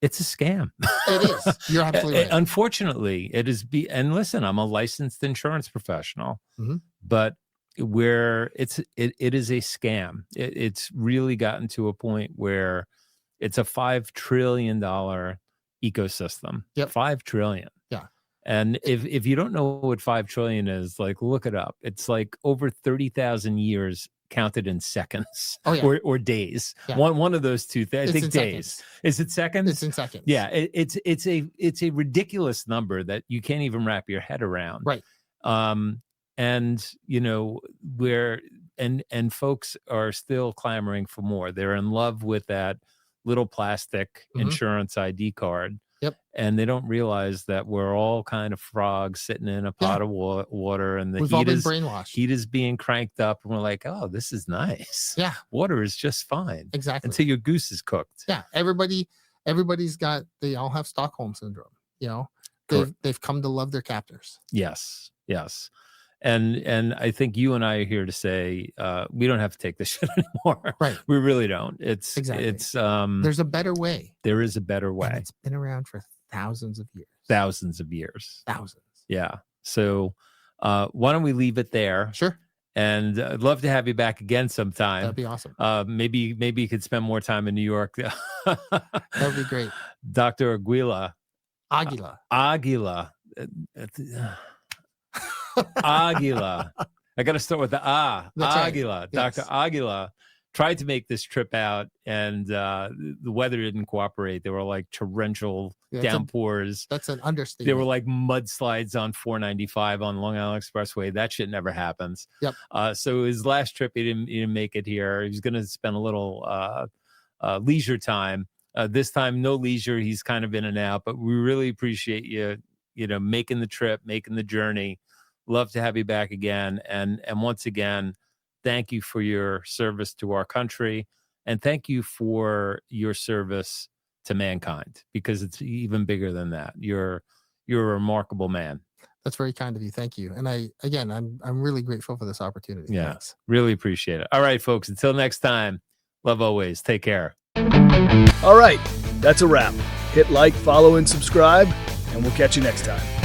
It's a scam. It is. You're absolutely right. Unfortunately, it is. And listen, I'm a licensed insurance professional, but where it is a scam. It's really gotten to a point where it's a $5 trillion ecosystem. Yep. $5 trillion. Yeah. And if you don't know what 5 trillion is, like, look it up. It's like over 30,000 years counted in seconds or days. Yeah. One of those two things. I think days. Seconds. Is it seconds? It's in seconds. Yeah. It's a ridiculous number that you can't even wrap your head around. Right. And where folks are still clamoring for more. They're in love with that little plastic insurance ID card. Yep. And they don't realize that we're all kind of frogs sitting in a pot of water, and we've all been brainwashed. Heat is being cranked up, and we're like, oh, this is nice. Yeah. Water is just fine. Exactly. Until your goose is cooked. Yeah. They all have Stockholm syndrome. They've come to love their captors. Yes. Yes. And I think you and I are here to say we don't have to take this shit anymore. Right. We really don't. It's there's a better way. There is a better way. And it's been around for thousands of years. Thousands of years. Thousands. Yeah. So why don't we leave it there? Sure. And I'd love to have you back again sometime. That'd be awesome. Maybe you could spend more time in New York. That would be great. Dr. Aguila. Aguila. Aguila. I got to start with the Aguila. Right. Dr. Yes. Aguila tried to make this trip out, and the weather didn't cooperate. There were like torrential downpours. That's an understatement. There were like mudslides on 495 on Long Island Expressway. That shit never happens. Yep. So his last trip, he didn't make it here. He was going to spend a little leisure time. This time, no leisure. He's kind of in and out, but we really appreciate you, making the trip, making the journey. Love to have you back again. And once again, thank you for your service to our country. And thank you for your service to mankind, because it's even bigger than that. You're a remarkable man. That's very kind of you. Thank you. And I'm really grateful for this opportunity. Yeah. Thanks. Really appreciate it. All right, folks, until next time, love always. Take care. All right. That's a wrap. Hit like, follow, and subscribe, and we'll catch you next time.